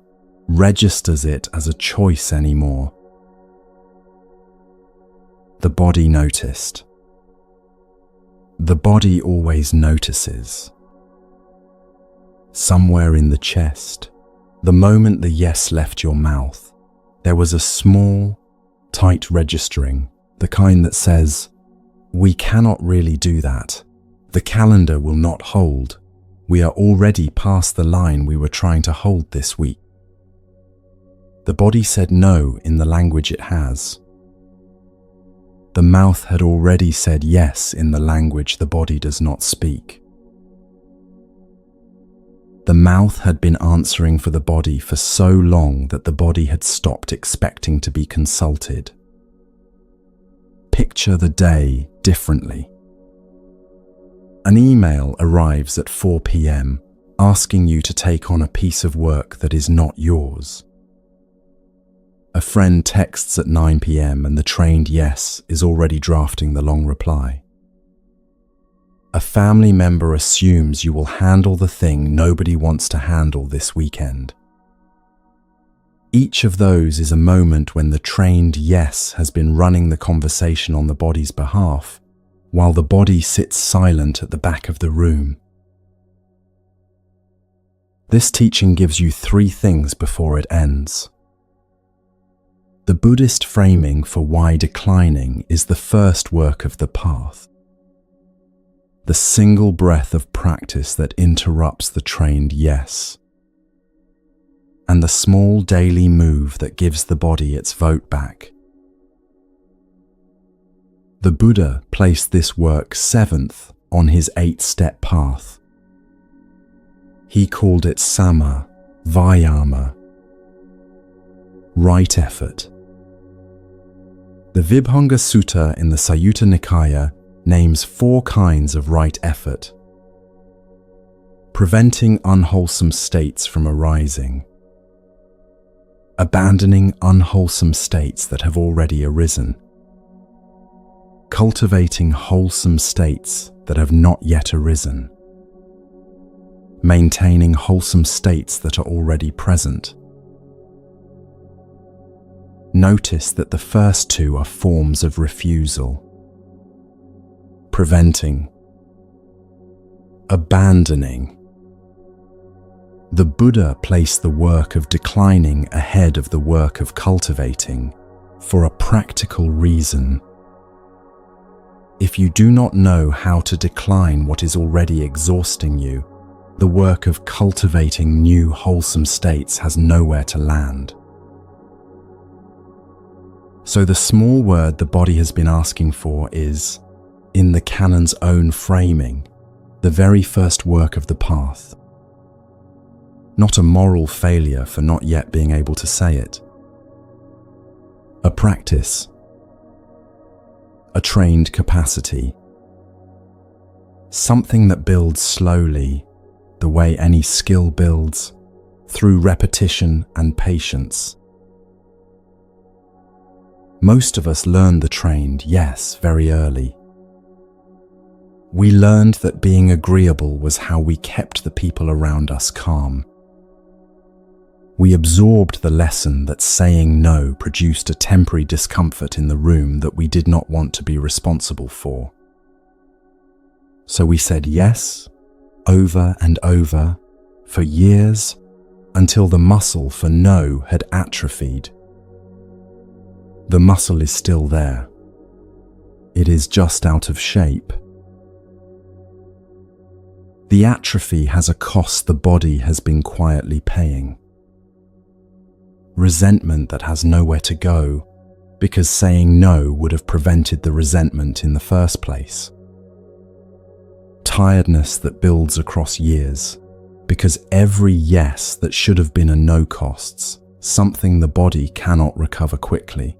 registers it as a choice anymore. The body noticed. The body always notices. Somewhere in the chest, the moment the yes left your mouth, there was a small, tight registering, the kind that says, "We cannot really do that. The calendar will not hold. We are already past the line we were trying to hold this week." The body said no in the language it has. The mouth had already said yes in the language the body does not speak. The mouth had been answering for the body for so long that the body had stopped expecting to be consulted. Picture the day differently. An email arrives at 4 p.m. asking you to take on a piece of work that is not yours. A friend texts at 9 p.m. and the trained yes is already drafting the long reply. A family member assumes you will handle the thing nobody wants to handle this weekend. Each of those is a moment when the trained yes has been running the conversation on the body's behalf, while the body sits silent at the back of the room. This teaching gives you 3 things before it ends. The Buddhist framing for why declining is the first work of the path. The single breath of practice that interrupts the trained yes. And the small daily move that gives the body its vote back. The Buddha placed this work 7th on his 8-step path. He called it samma, vayama, right effort. The Vibhanga Sutta in the Sayutta Nikaya names 4 kinds of right effort. Preventing unwholesome states from arising. Abandoning unwholesome states that have already arisen. Cultivating wholesome states that have not yet arisen. Maintaining wholesome states that are already present. Notice that the first 2 are forms of refusal. Preventing. Abandoning. The Buddha placed the work of declining ahead of the work of cultivating for a practical reason. If you do not know how to decline what is already exhausting you, the work of cultivating new wholesome states has nowhere to land. So the small word the body has been asking for is, in the canon's own framing, the very first work of the path. Not a moral failure for not yet being able to say it. A practice. A trained capacity. Something that builds slowly, the way any skill builds, through repetition and patience. Most of us learned the trained yes very early. We learned that being agreeable was how we kept the people around us calm. We absorbed the lesson that saying no produced a temporary discomfort in the room that we did not want to be responsible for. So we said yes, over and over, for years, until the muscle for no had atrophied. The muscle is still there. It is just out of shape. The atrophy has a cost the body has been quietly paying. Resentment that has nowhere to go, because saying no would have prevented the resentment in the first place. Tiredness that builds across years, because every yes that should have been a no costs something the body cannot recover quickly.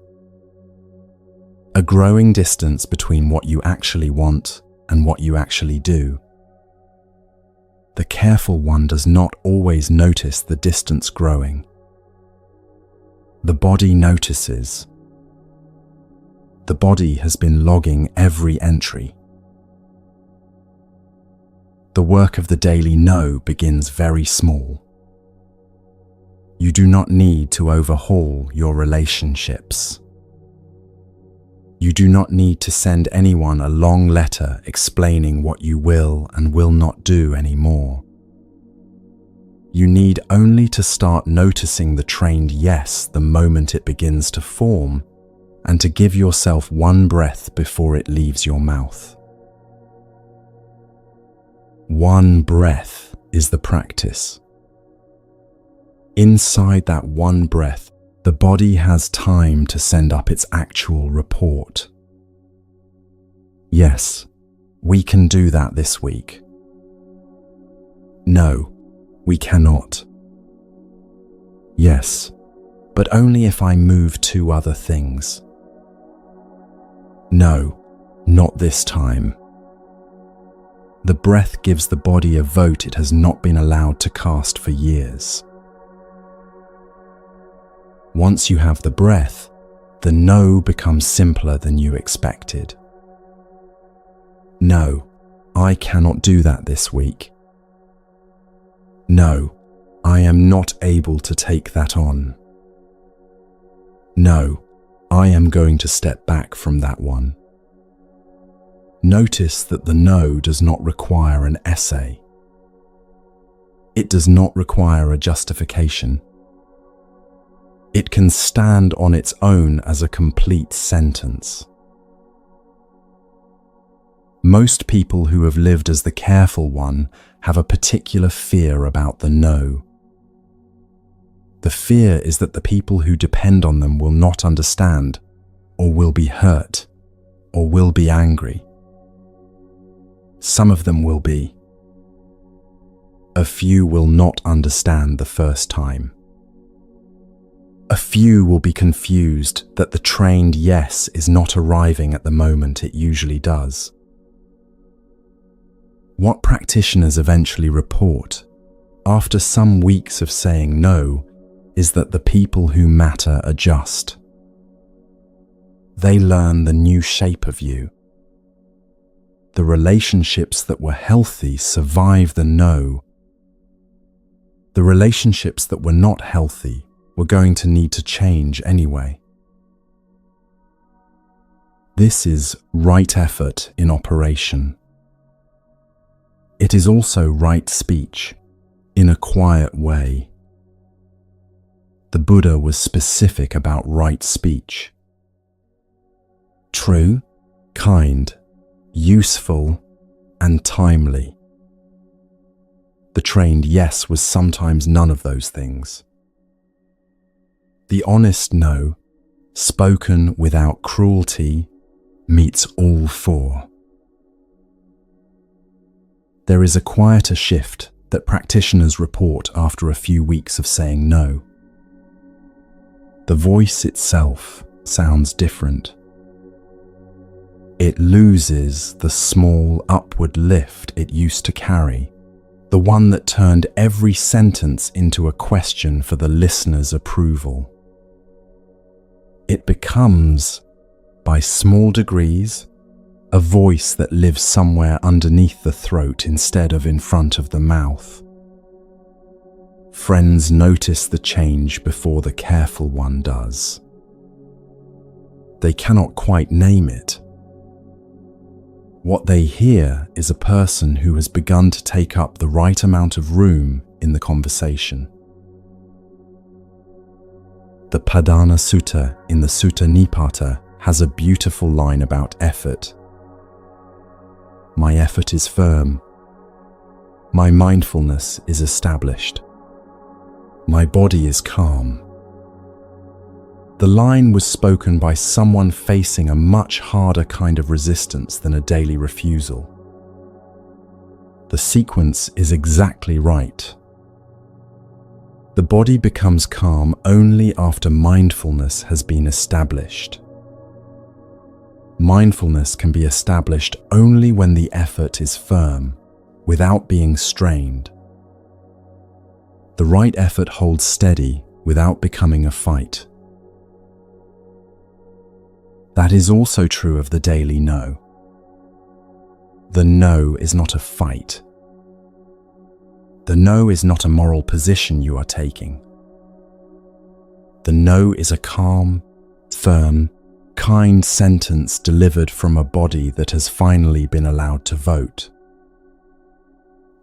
A growing distance between what you actually want and what you actually do. The careful one does not always notice the distance growing. The body notices. The body has been logging every entry. The work of the daily no begins very small. You do not need to overhaul your relationships. You do not need to send anyone a long letter explaining what you will and will not do anymore. You need only to start noticing the trained yes the moment it begins to form, and to give yourself one breath before it leaves your mouth. One breath is the practice. Inside that one breath, the body has time to send up its actual report. Yes, we can do that this week. No, we cannot. Yes, but only if I move 2 other things. No, not this time. The breath gives the body a vote it has not been allowed to cast for years. Once you have the breath, the no becomes simpler than you expected. No, I cannot do that this week. No, I am not able to take that on. No, I am going to step back from that one. Notice that the no does not require an essay. It does not require a justification. It can stand on its own as a complete sentence. Most people who have lived as the careful one have a particular fear about the no. The fear is that the people who depend on them will not understand, or will be hurt, or will be angry. Some of them will be. A few will not understand the first time. A few will be confused that the trained yes is not arriving at the moment it usually does. What practitioners eventually report, after some weeks of saying no, is that the people who matter adjust. They learn the new shape of you. The relationships that were healthy survive the no. The relationships that were not healthy were going to need to change anyway. This is right effort in operation. It is also right speech, in a quiet way. The Buddha was specific about right speech. True, kind, useful, and timely. The trained yes was sometimes none of those things. The honest no, spoken without cruelty, meets all four. There is a quieter shift that practitioners report after a few weeks of saying no. The voice itself sounds different. It loses the small upward lift it used to carry, the one that turned every sentence into a question for the listener's approval. It becomes, by small degrees, a voice that lives somewhere underneath the throat instead of in front of the mouth. Friends notice the change before the careful one does. They cannot quite name it. What they hear is a person who has begun to take up the right amount of room in the conversation. The Padana Sutta in the Sutta Nipata has a beautiful line about effort. My effort is firm. My mindfulness is established. My body is calm. The line was spoken by someone facing a much harder kind of resistance than a daily refusal. The sequence is exactly right. The body becomes calm only after mindfulness has been established. Mindfulness can be established only when the effort is firm, without being strained. The right effort holds steady without becoming a fight. That is also true of the daily no. The no is not a fight. The no is not a moral position you are taking. The no is a calm, firm, kind sentence delivered from a body that has finally been allowed to vote.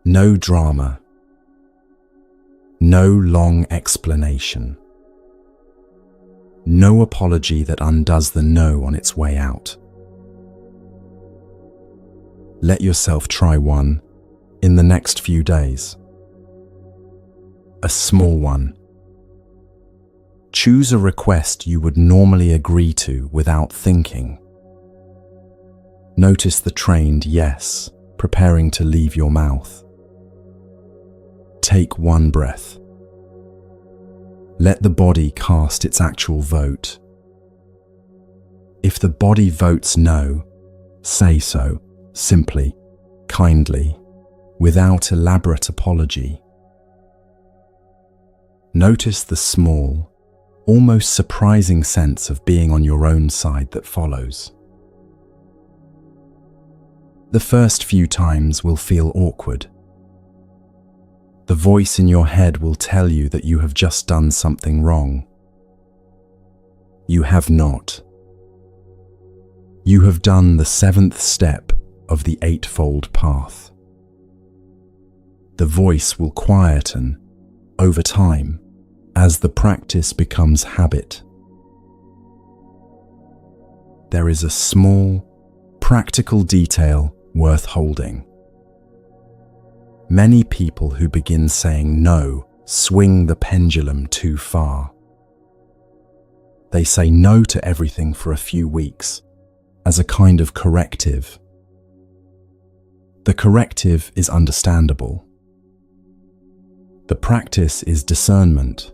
No drama. No long explanation. No apology that undoes the no on its way out. Let yourself try one in the next few days. A small one. Choose a request you would normally agree to without thinking. Notice the trained yes preparing to leave your mouth. Take one breath. Let the body cast its actual vote. If the body votes no, say so, simply, kindly, without elaborate apology. Notice the small, almost surprising sense of being on your own side that follows. The first few times will feel awkward. The voice in your head will tell you that you have just done something wrong. You have not. You have done the 7th step of the Eightfold Path. The voice will quieten over time as the practice becomes habit. There is a small, practical detail worth holding. Many people who begin saying no swing the pendulum too far. They say no to everything for a few weeks as a kind of corrective. The corrective is understandable. The practice is discernment.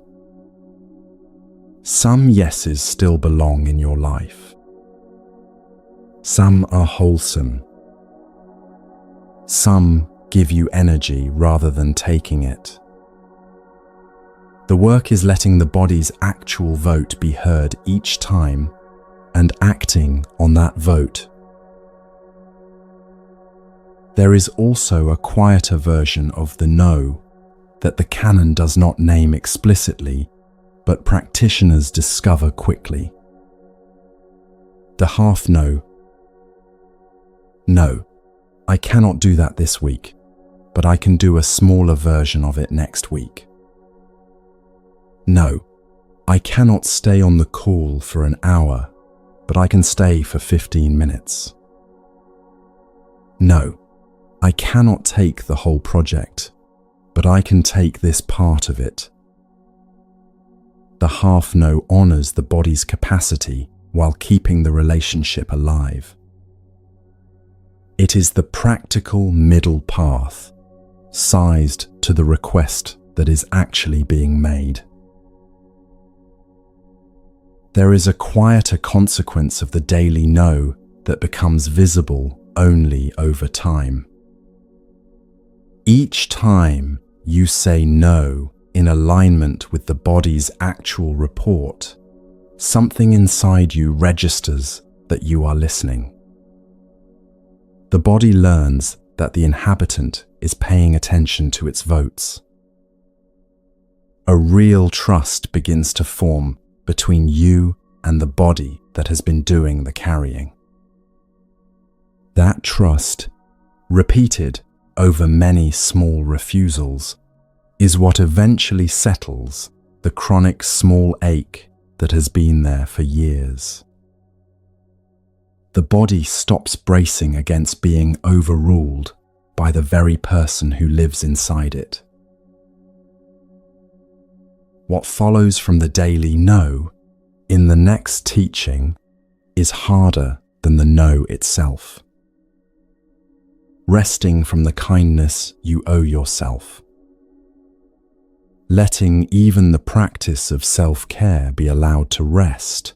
Some yeses still belong in your life. Some are wholesome. Some give you energy rather than taking it. The work is letting the body's actual vote be heard each time and acting on that vote. There is also a quieter version of the no that the canon does not name explicitly, but practitioners discover quickly. The half no. No, I cannot do that this week, but I can do a smaller version of it next week. No, I cannot stay on the call for an hour, but I can stay for 15 minutes. No, I cannot take the whole project, but I can take this part of it. The half no honors the body's capacity while keeping the relationship alive. It is the practical middle path, sized to the request that is actually being made. There is a quieter consequence of the daily no that becomes visible only over time. Each time you say no in alignment with the body's actual report, something inside you registers that you are listening. The body learns that the inhabitant is paying attention to its votes. A real trust begins to form between you and the body that has been doing the carrying. That trust, repeated over many small refusals, is what eventually settles the chronic small ache that has been there for years. The body stops bracing against being overruled by the very person who lives inside it. What follows from the daily no in the next teaching is harder than the no itself. Resting from the kindness you owe yourself. Letting even the practice of self-care be allowed to rest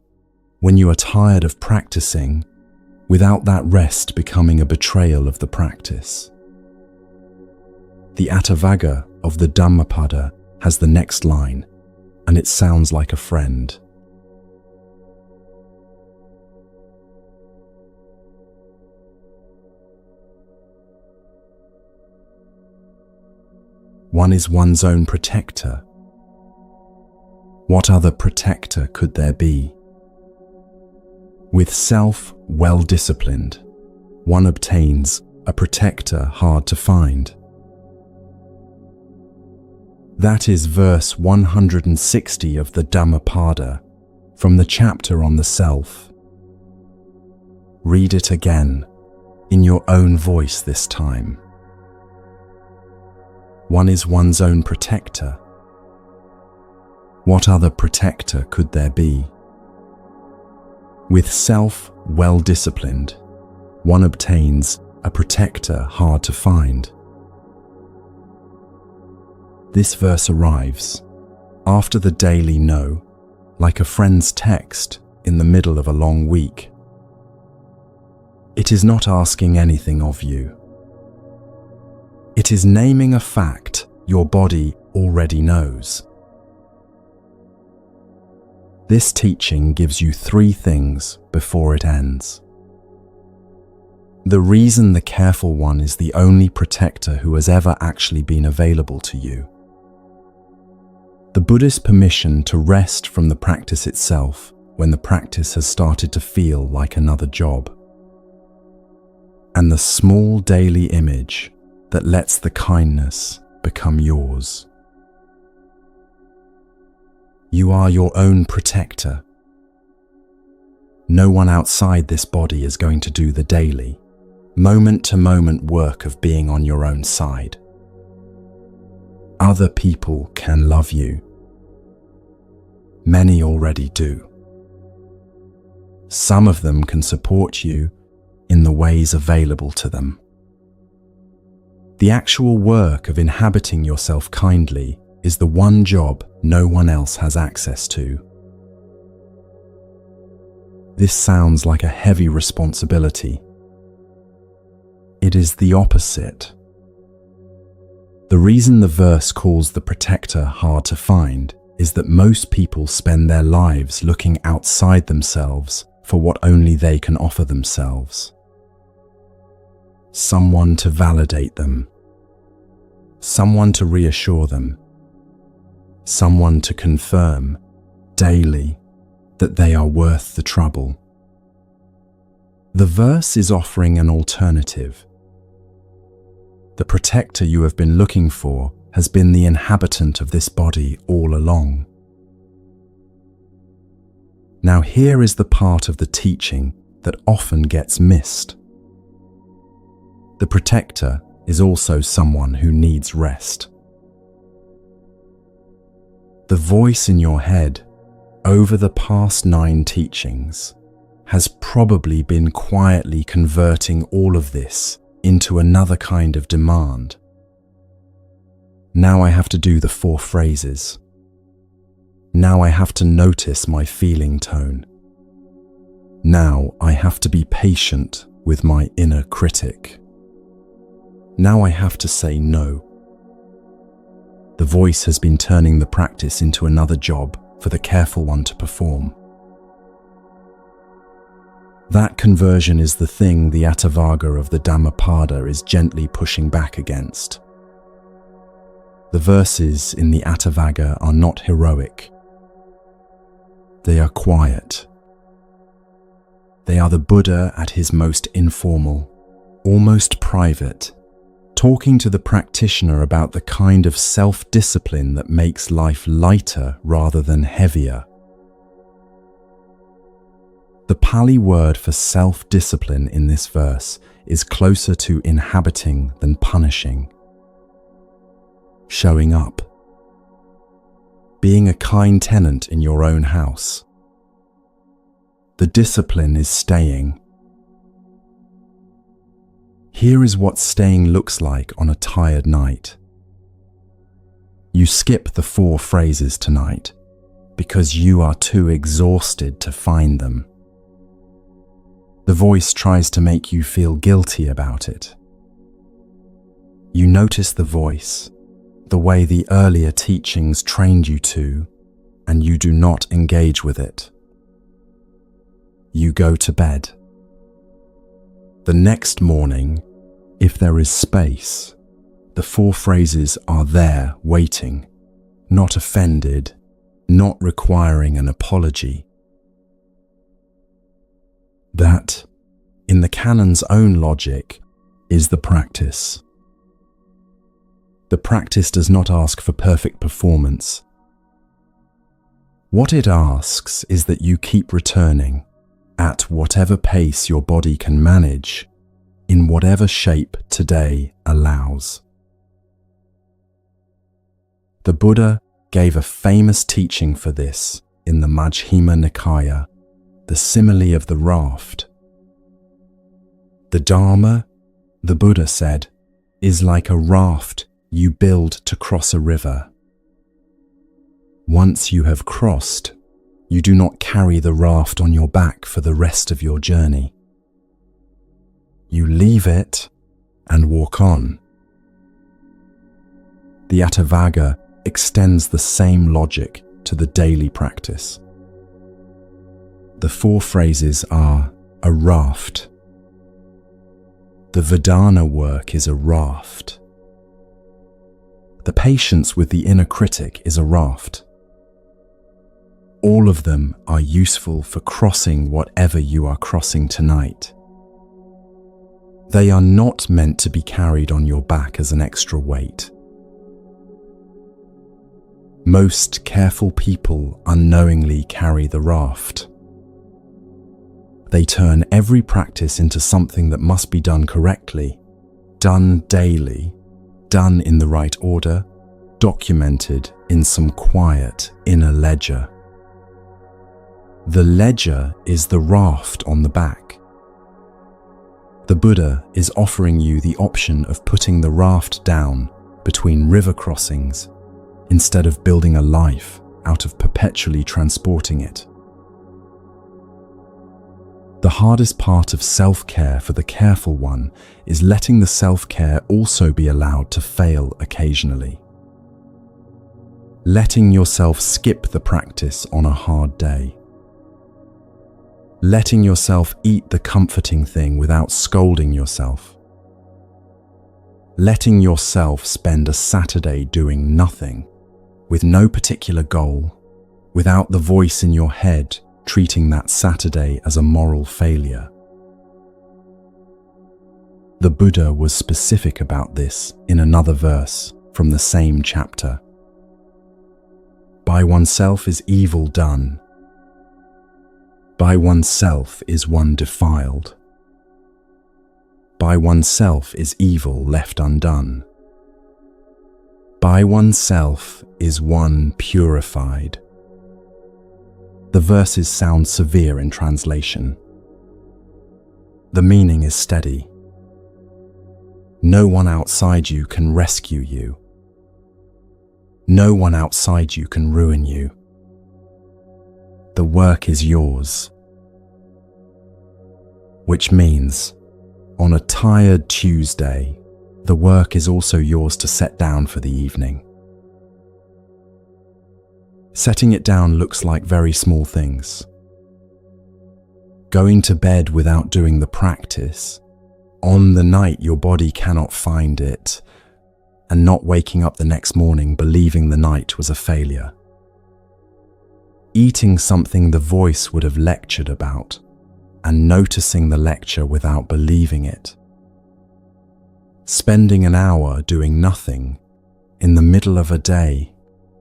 when you are tired of practicing, without that rest becoming a betrayal of the practice. The Attavagga of the Dhammapada has the next line, and it sounds like a friend. One is one's own protector. What other protector could there be? With self well disciplined, one obtains a protector hard to find. That is verse 160 of the Dhammapada from the chapter on the self. Read it again, in your own voice this time. One is one's own protector. What other protector could there be? With self well disciplined, one obtains a protector hard to find. This verse arrives after the daily no, like a friend's text in the middle of a long week. It is not asking anything of you. It is naming a fact your body already knows. This teaching gives you 3 things before it ends. The reason the careful one is the only protector who has ever actually been available to you. The Buddhist permission to rest from the practice itself when the practice has started to feel like another job. and the small daily image that lets the kindness become yours. You are your own protector. No one outside this body is going to do the daily, moment-to-moment work of being on your own side. Other people can love you. Many already do. Some of them can support you in the ways available to them. The actual work of inhabiting yourself kindly is the one job no one else has access to. This sounds like a heavy responsibility. It is the opposite. The reason the verse calls the protector hard to find is that most people spend their lives looking outside themselves for what only they can offer themselves. Someone to validate them. Someone to reassure them. Someone to confirm daily that they are worth the trouble. The verse is offering an alternative. The protector you have been looking for has been the inhabitant of this body all along. Now here is the part of the teaching that often gets missed. The protector is also someone who needs rest. The voice in your head over the past 9 teachings has probably been quietly converting all of this into another kind of demand. Now I have to do the 4 phrases. Now I have to notice my feeling tone. Now I have to be patient with my inner critic. Now I have to say no. The voice has been turning the practice into another job for the careful one to perform. That conversion is the thing the Attavaga of the Dhammapada is gently pushing back against. The verses in the Attavaga are not heroic. They are quiet. They are the Buddha at his most informal, almost private, talking to the practitioner about the kind of self-discipline that makes life lighter rather than heavier. The Pali word for self-discipline in this verse is closer to inhabiting than punishing. Showing up. Being a kind tenant in your own house. The discipline is staying. Here is what staying looks like on a tired night. You skip the 4 phrases tonight because you are too exhausted to find them. The voice tries to make you feel guilty about it. You notice the voice, the way the earlier teachings trained you to, and you do not engage with it. You go to bed. The next morning, if there is space, the 4 phrases are there waiting, not offended, not requiring an apology. That, in the canon's own logic, is the practice. The practice does not ask for perfect performance. What it asks is that you keep returning, at whatever pace your body can manage, in whatever shape today allows. The Buddha gave a famous teaching for this in the Majjhima Nikaya, the simile of the raft. The Dharma, the Buddha said, is like a raft you build to cross a river. Once you have crossed, you do not carry the raft on your back for the rest of your journey. You leave it and walk on. The Attavaga extends the same logic to the daily practice. The 4 phrases are a raft. The Vedana work is a raft. The patience with the inner critic is a raft. All of them are useful for crossing whatever you are crossing tonight. They are not meant to be carried on your back as an extra weight. Most careful people unknowingly carry the raft. They turn every practice into something that must be done correctly, done daily, done in the right order, documented in some quiet inner ledger. The ledger is the raft on the back. The Buddha is offering you the option of putting the raft down between river crossings instead of building a life out of perpetually transporting it. The hardest part of self-care for the careful one is letting the self-care also be allowed to fail occasionally. Letting yourself skip the practice on a hard day. Letting yourself eat the comforting thing without scolding yourself. Letting yourself spend a Saturday doing nothing, with no particular goal, without the voice in your head treating that Saturday as a moral failure. The Buddha was specific about this in another verse from the same chapter. By oneself is evil done. By oneself is one defiled. By oneself is evil left undone. By oneself is one purified. The verses sound severe in translation. The meaning is steady. No one outside you can rescue you. No one outside you can ruin you. The work is yours. Which means, on a tired Tuesday, the work is also yours to set down for the evening. Setting it down looks like very small things. Going to bed without doing the practice, on the night your body cannot find it, and not waking up the next morning believing the night was a failure. Eating something the voice would have lectured about, and noticing the lecture without believing it. Spending an hour doing nothing in the middle of a day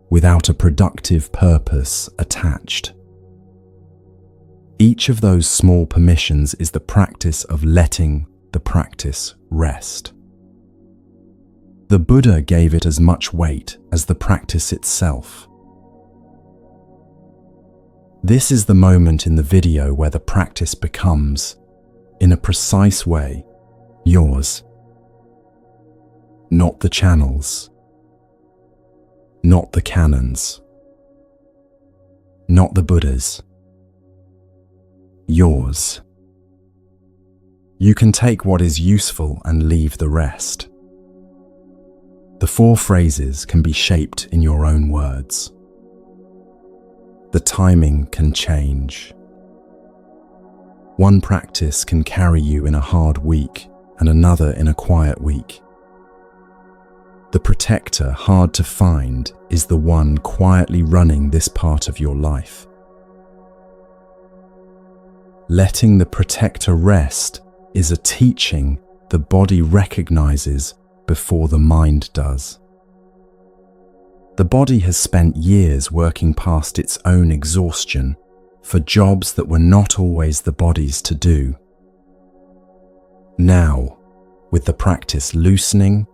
without a productive purpose attached. Each of those small permissions is the practice of letting the practice rest. The Buddha gave it as much weight as the practice itself. This is the moment in the video where the practice becomes, in a precise way, yours. Not the channels. Not the canons. Not the Buddhas. Yours. You can take what is useful and leave the rest. The 4 phrases can be shaped in your own words. The timing can change. One practice can carry you in a hard week and another in a quiet week. The protector hard to find is the one quietly running this part of your life. Letting the protector rest is a teaching the body recognizes before the mind does. The body has spent years working past its own exhaustion for jobs that were not always the body's to do. Now, with the practice loosening,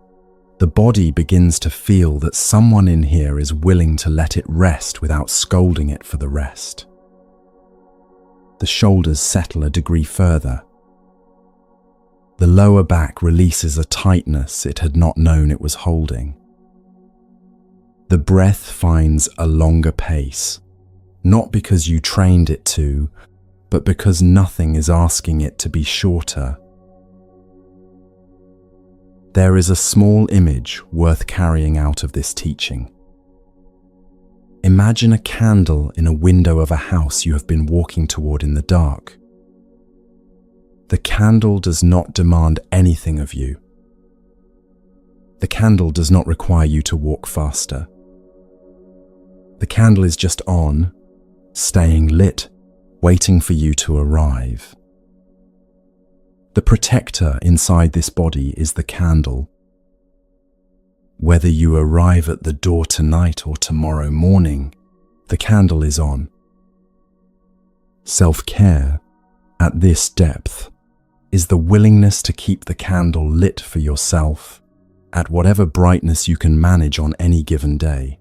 the body begins to feel that someone in here is willing to let it rest without scolding it for the rest. The shoulders settle a degree further. The lower back releases a tightness it had not known it was holding. The breath finds a longer pace, not because you trained it to, but because nothing is asking it to be shorter. There is a small image worth carrying out of this teaching. Imagine a candle in a window of a house you have been walking toward in the dark. The candle does not demand anything of you. The candle does not require you to walk faster. The candle is just on, staying lit, waiting for you to arrive. The protector inside this body is the candle. Whether you arrive at the door tonight or tomorrow morning, the candle is on. Self-care, at this depth, is the willingness to keep the candle lit for yourself at whatever brightness you can manage on any given day.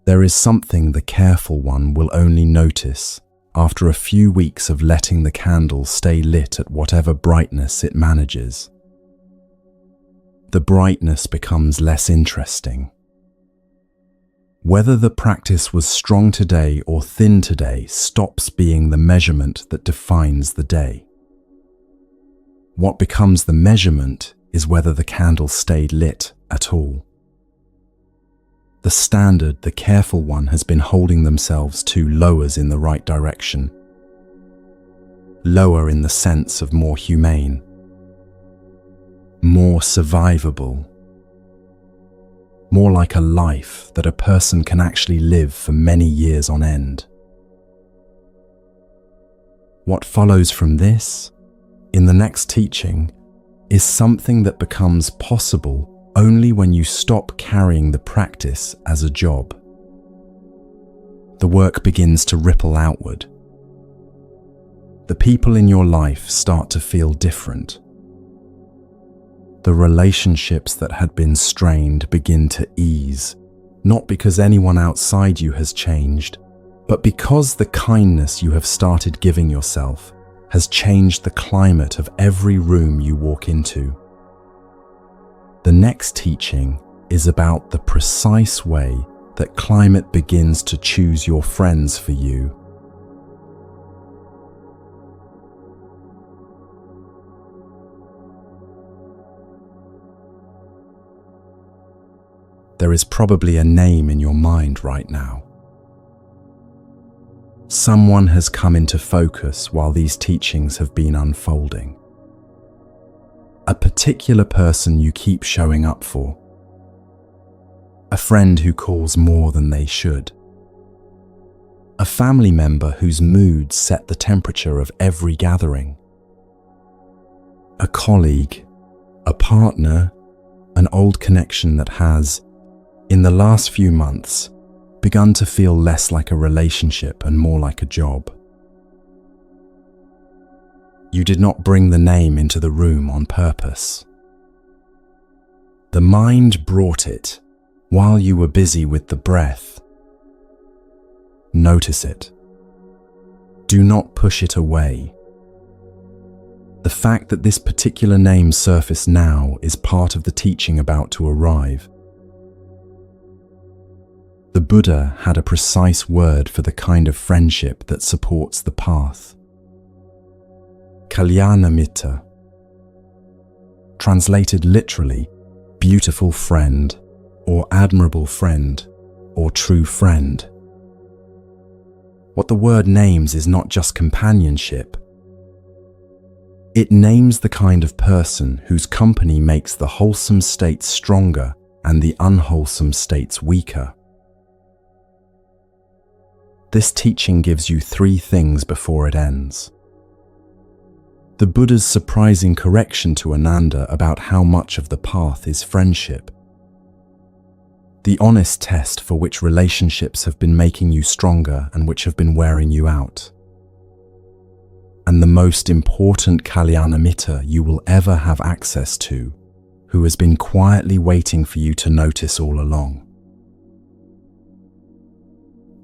There is something the careful one will only notice after a few weeks of letting the candle stay lit at whatever brightness it manages. The brightness becomes less interesting. Whether the practice was strong today or thin today stops being the measurement that defines the day. What becomes the measurement is whether the candle stayed lit at all. The standard the careful one has been holding themselves to lowers in the right direction. Lower in the sense of more humane, more survivable, more like a life that a person can actually live for many years on end. What follows from this, in the next teaching, is something that becomes possible only when you stop carrying the practice as a job. The work begins to ripple outward. The people in your life start to feel different. The relationships that had been strained begin to ease, not because anyone outside you has changed, but because the kindness you have started giving yourself has changed the climate of every room you walk into. The next teaching is about the precise way that climate begins to choose your friends for you. There is probably a name in your mind right now. Someone has come into focus while these teachings have been unfolding. A particular person you keep showing up for. A friend who calls more than they should. A family member whose moods set the temperature of every gathering. A colleague, a partner, an old connection that has, in the last few months, begun to feel less like a relationship and more like a job. You did not bring the name into the room on purpose. The mind brought it while you were busy with the breath. Notice it. Do not push it away. The fact that this particular name surfaced now is part of the teaching about to arrive. The Buddha had a precise word for the kind of friendship that supports the path. Mettā. Translated literally, beautiful friend, or admirable friend, or true friend. What the word names is not just companionship. It names the kind of person whose company makes the wholesome states stronger and the unwholesome states weaker. This teaching gives you 3 things before it ends. The Buddha's surprising correction to Ananda about how much of the path is friendship. The honest test for which relationships have been making you stronger and which have been wearing you out. And the most important Mettā you will ever have access to, who has been quietly waiting for you to notice all along.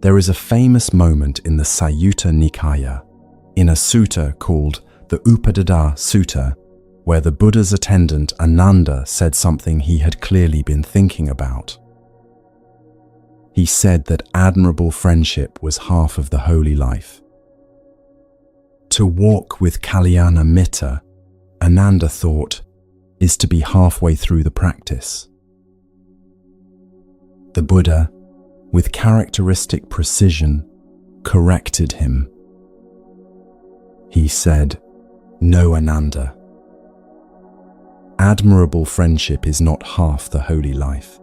There is a famous moment in the Sayutta Nikaya, in a sutta called the Upadada Sutta, where the Buddha's attendant Ananda said something he had clearly been thinking about. He said that admirable friendship was half of the holy life. To walk with Mettā, Ananda thought, is to be halfway through the practice. The Buddha, with characteristic precision, corrected him. He said, "No, Ananda. Admirable friendship is not half the holy life.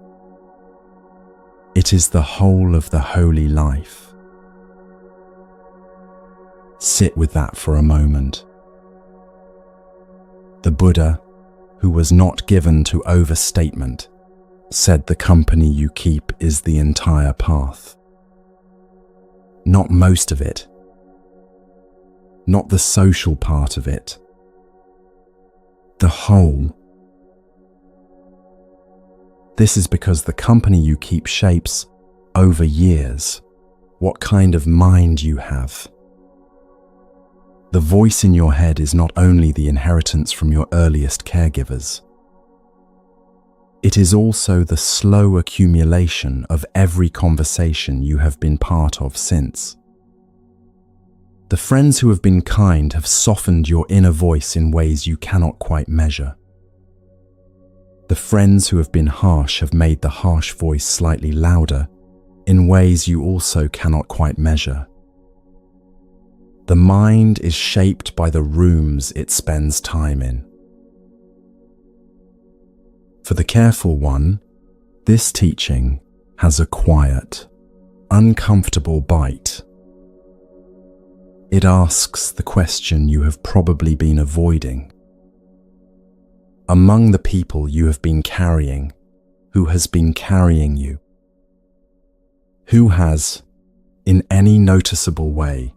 It is the whole of the holy life." Sit with that for a moment. Buddha, who was not given to overstatement, said the company you keep is the entire path. Not most of it. Not the social part of it. The whole. This is because the company you keep shapes, over years, what kind of mind you have. The voice in your head is not only the inheritance from your earliest caregivers. It is also the slow accumulation of every conversation you have been part of since. The friends who have been kind have softened your inner voice in ways you cannot quite measure. The friends who have been harsh have made the harsh voice slightly louder in ways you also cannot quite measure. The mind is shaped by the rooms it spends time in. For the careful one, this teaching has a quiet, uncomfortable bite. It asks the question you have probably been avoiding. Among the people you have been carrying, who has been carrying you? Who has, in any noticeable way,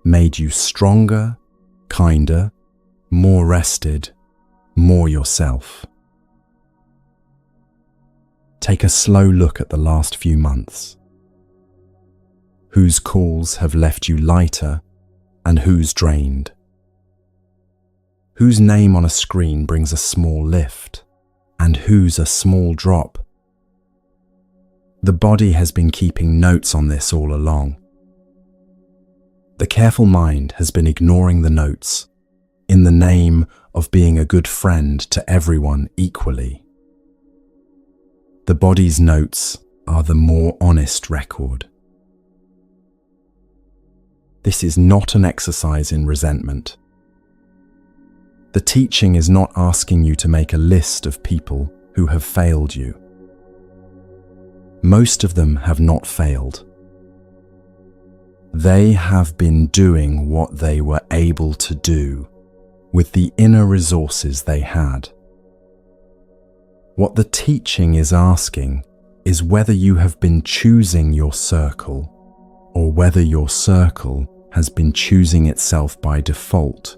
made you stronger, kinder, more rested, more yourself? Take a slow look at the last few months. Whose calls have left you lighter and whose drained? Whose name on a screen brings a small lift and whose a small drop? The body has been keeping notes on this all along. The careful mind has been ignoring the notes in the name of being a good friend to everyone equally. The body's notes are the more honest record. This is not an exercise in resentment. The teaching is not asking you to make a list of people who have failed you. Most of them have not failed. They have been doing what they were able to do with the inner resources they had. What the teaching is asking is whether you have been choosing your circle or whether your circle has been choosing itself by default,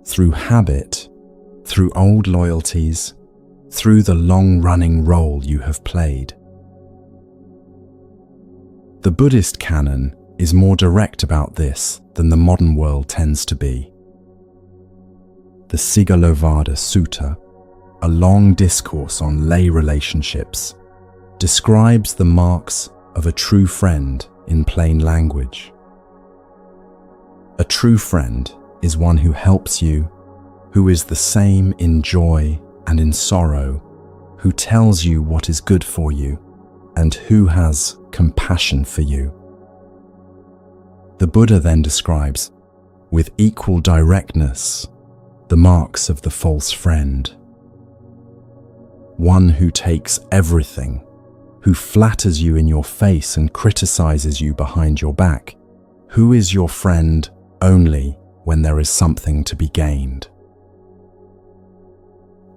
through habit, through old loyalties, through the long-running role you have played. The Buddhist canon is more direct about this than the modern world tends to be. The Sigalovada Sutta, a long discourse on lay relationships, describes the marks of a true friend in plain language. A true friend is one who helps you, who is the same in joy and in sorrow, who tells you what is good for you, and who has compassion for you. The Buddha then describes, with equal directness, the marks of the false friend. One who takes everything, who flatters you in your face and criticizes you behind your back, who is your friend only when there is something to be gained.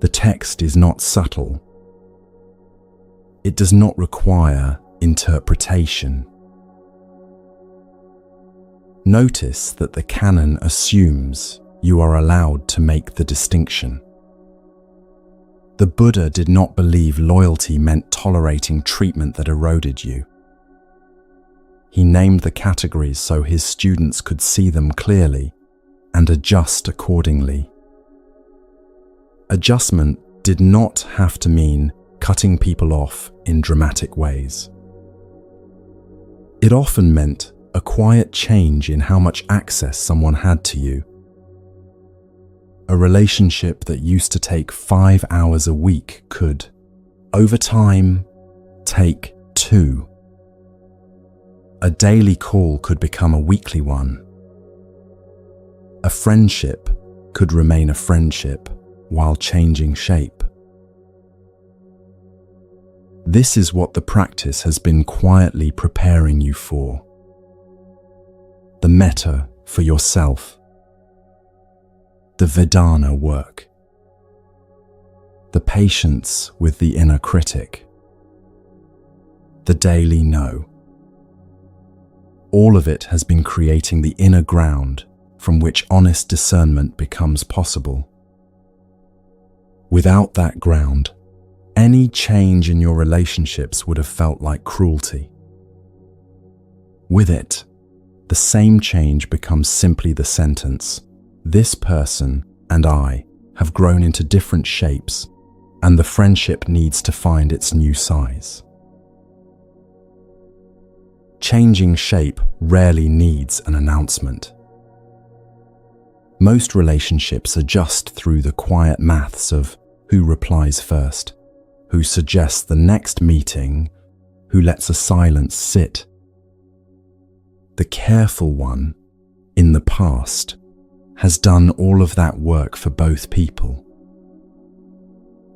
The text is not subtle. It does not require interpretation. Notice that the canon assumes you are allowed to make the distinction. The Buddha did not believe loyalty meant tolerating treatment that eroded you. He named the categories so his students could see them clearly and adjust accordingly. Adjustment did not have to mean cutting people off in dramatic ways. It often meant a quiet change in how much access someone had to you. A relationship that used to take 5 hours a week could, over time, take 2. A daily call could become a weekly one. A friendship could remain a friendship while changing shape. This is what the practice has been quietly preparing you for. The Mettā for yourself. The Vedana work. the patience with the inner critic, the daily no. All of it has been creating the inner ground from which honest discernment becomes possible. Without that ground, any change in your relationships would have felt like cruelty. With it, the same change becomes simply the sentence, "This person and I have grown into different shapes, and the friendship needs to find its new size." Changing shape rarely needs an announcement. Most relationships adjust through the quiet maths of who replies first, who suggests the next meeting, who lets a silence sit. The careful one, in the past, has done all of that work for both people.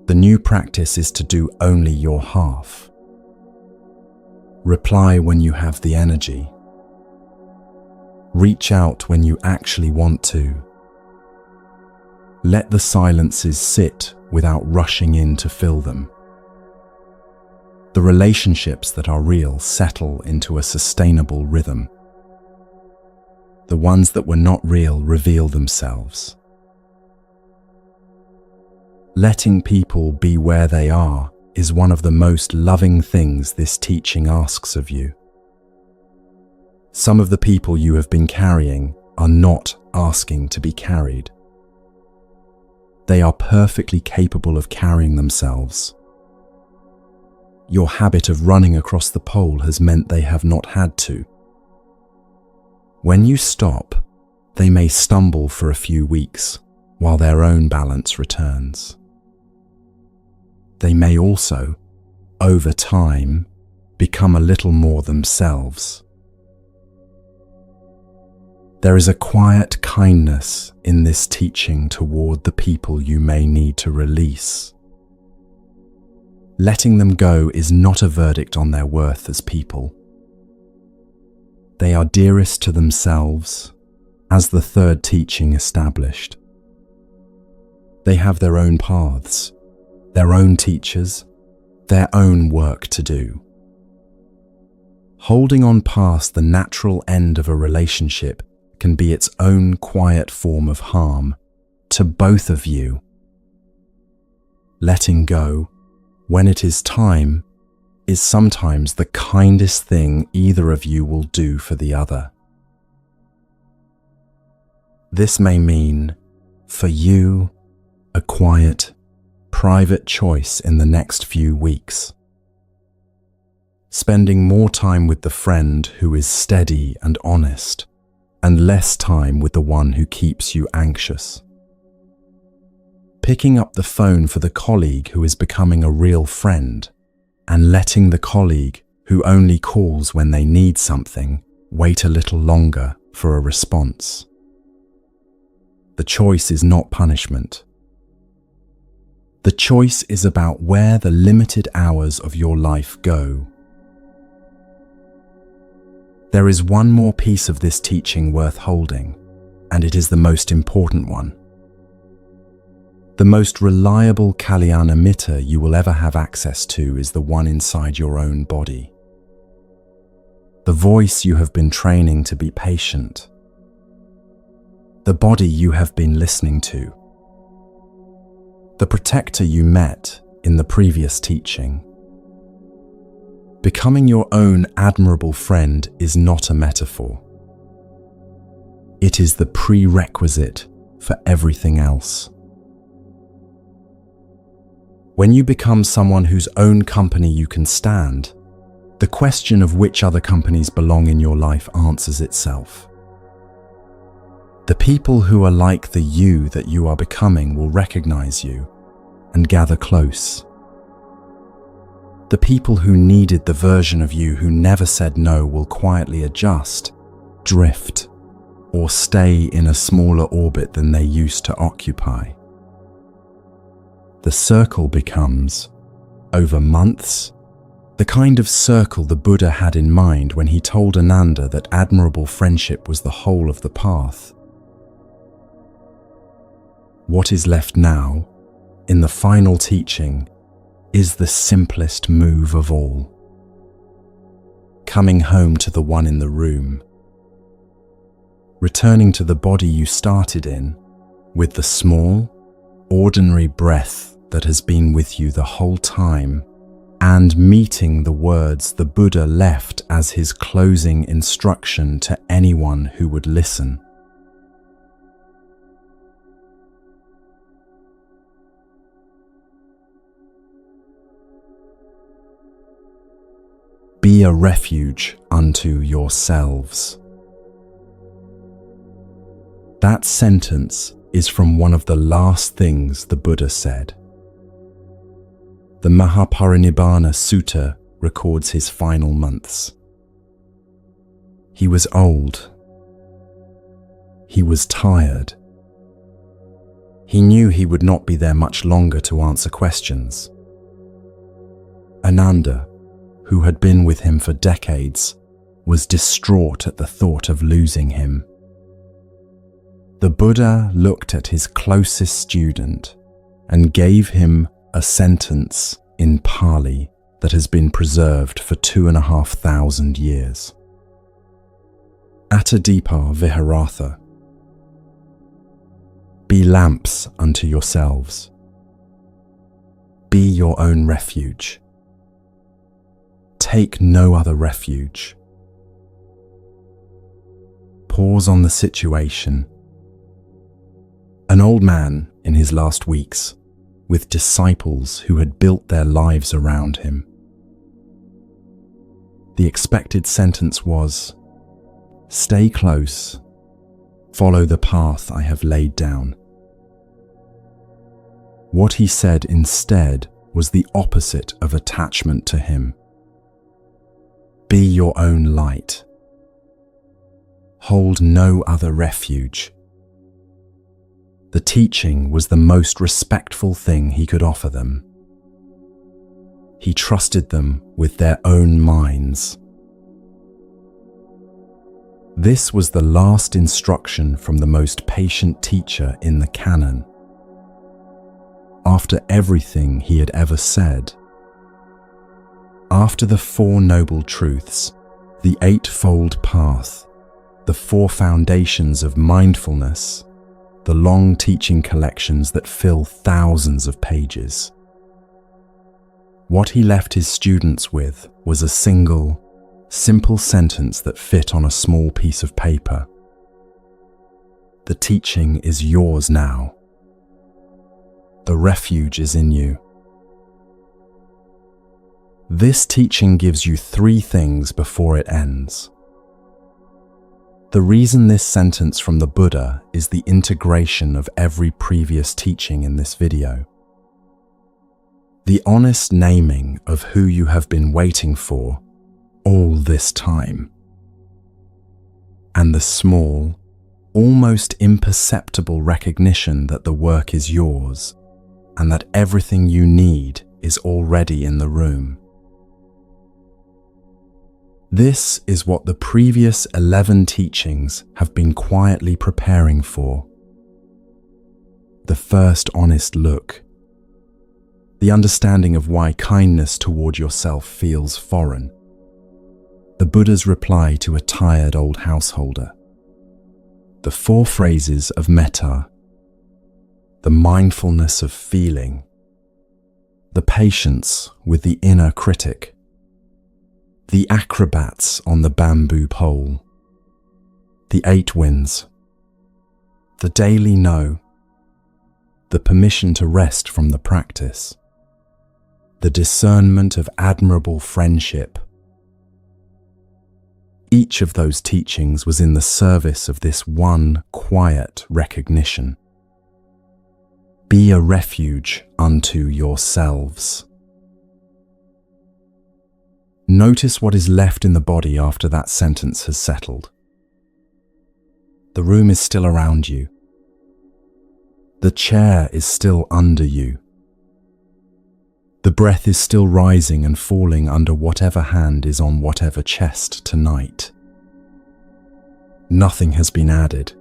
The new practice is to do only your half. Reply when you have the energy. Reach out when you actually want to. Let the silences sit without rushing in to fill them. The relationships that are real settle into a sustainable rhythm. The ones that were not real reveal themselves. Letting people be where they are is one of the most loving things this teaching asks of you. Some of the people you have been carrying are not asking to be carried. They are perfectly capable of carrying themselves. Your habit of running across the pole has meant they have not had to. When you stop, they may stumble for a few weeks while their own balance returns. They may also, over time, become a little more themselves. There is a quiet kindness in this teaching toward the people you may need to release. Letting them go is not a verdict on their worth as people. They are dearest to themselves, as the third teaching established. They have their own paths, their own teachers, their own work to do. Holding on past the natural end of a relationship can be its own quiet form of harm to both of you. Letting go, when it is time, is sometimes the kindest thing either of you will do for the other. This may mean, for you, a quiet, private choice in the next few weeks. Spending more time with the friend who is steady and honest, and less time with the one who keeps you anxious. Picking up the phone for the colleague who is becoming a real friend, and letting the colleague who only calls when they need something wait a little longer for a response. The choice is not punishment. The choice is about where the limited hours of your life go. There is one more piece of this teaching worth holding, and it is the most important one. The most reliable Kalyana Mettā you will ever have access to is the one inside your own body. The voice you have been training to be patient. The body you have been listening to. The protector you met in the previous teaching. Becoming your own admirable friend is not a metaphor. It is the prerequisite for everything else. When you become someone whose own company you can stand, the question of which other companies belong in your life answers itself. The people who are like the you that you are becoming will recognize you and gather close. The people who needed the version of you who never said no will quietly adjust, drift, or stay in a smaller orbit than they used to occupy. The circle becomes, over months, the kind of circle the Buddha had in mind when he told Ananda that admirable friendship was the whole of the path. What is left now in the final teaching is the simplest move of all. Coming home to the one in the room. Returning to the body you started in with the small, ordinary breath that has been with you the whole time, and meeting the words the Buddha left as his closing instruction to anyone who would listen. Be a refuge unto yourselves. That sentence is from one of the last things the Buddha said. The Mahaparinibbana Sutta records his final months. He was old. He was tired. He knew he would not be there much longer to answer questions. Ananda, who had been with him for decades, was distraught at the thought of losing him. The Buddha looked at his closest student and gave him a sentence in Pali that has been preserved for 2,500 years. Attadipa Viharatha. Be lamps unto yourselves. Be your own refuge. Take no other refuge. Pause on the situation. An old man in his last weeks, with disciples who had built their lives around him. The expected sentence was, "Stay close, follow the path I have laid down." What he said instead was the opposite of attachment to him. Be your own light. Hold no other refuge. The teaching was the most respectful thing he could offer them. He trusted them with their own minds. This was the last instruction from the most patient teacher in the canon. After everything he had ever said, after the Four Noble Truths, the Eightfold Path, the Four Foundations of Mindfulness, the long teaching collections that fill thousands of pages, what he left his students with was a single, simple sentence that fit on a small piece of paper. The teaching is yours now. The refuge is in you. This teaching gives you three things before it ends. The reason this sentence from the Buddha is the integration of every previous teaching in this video. The honest naming of who you have been waiting for all this time. And the small, almost imperceptible recognition that the work is yours and that everything you need is already in the room. This is what the previous 11 teachings have been quietly preparing for. The first honest look. The understanding of why kindness toward yourself feels foreign. The Buddha's reply to a tired old householder. The 4 phrases of Mettā. The mindfulness of feeling. The patience with the inner critic. The acrobats on the bamboo pole. The 8 winds. The daily no. The permission to rest from the practice. The discernment of admirable friendship. Each of those teachings was in the service of this one quiet recognition. Be a refuge unto yourselves. Notice what is left in the body after that sentence has settled. The room is still around you. The chair is still under you. The breath is still rising and falling under whatever hand is on whatever chest tonight. Nothing has been added.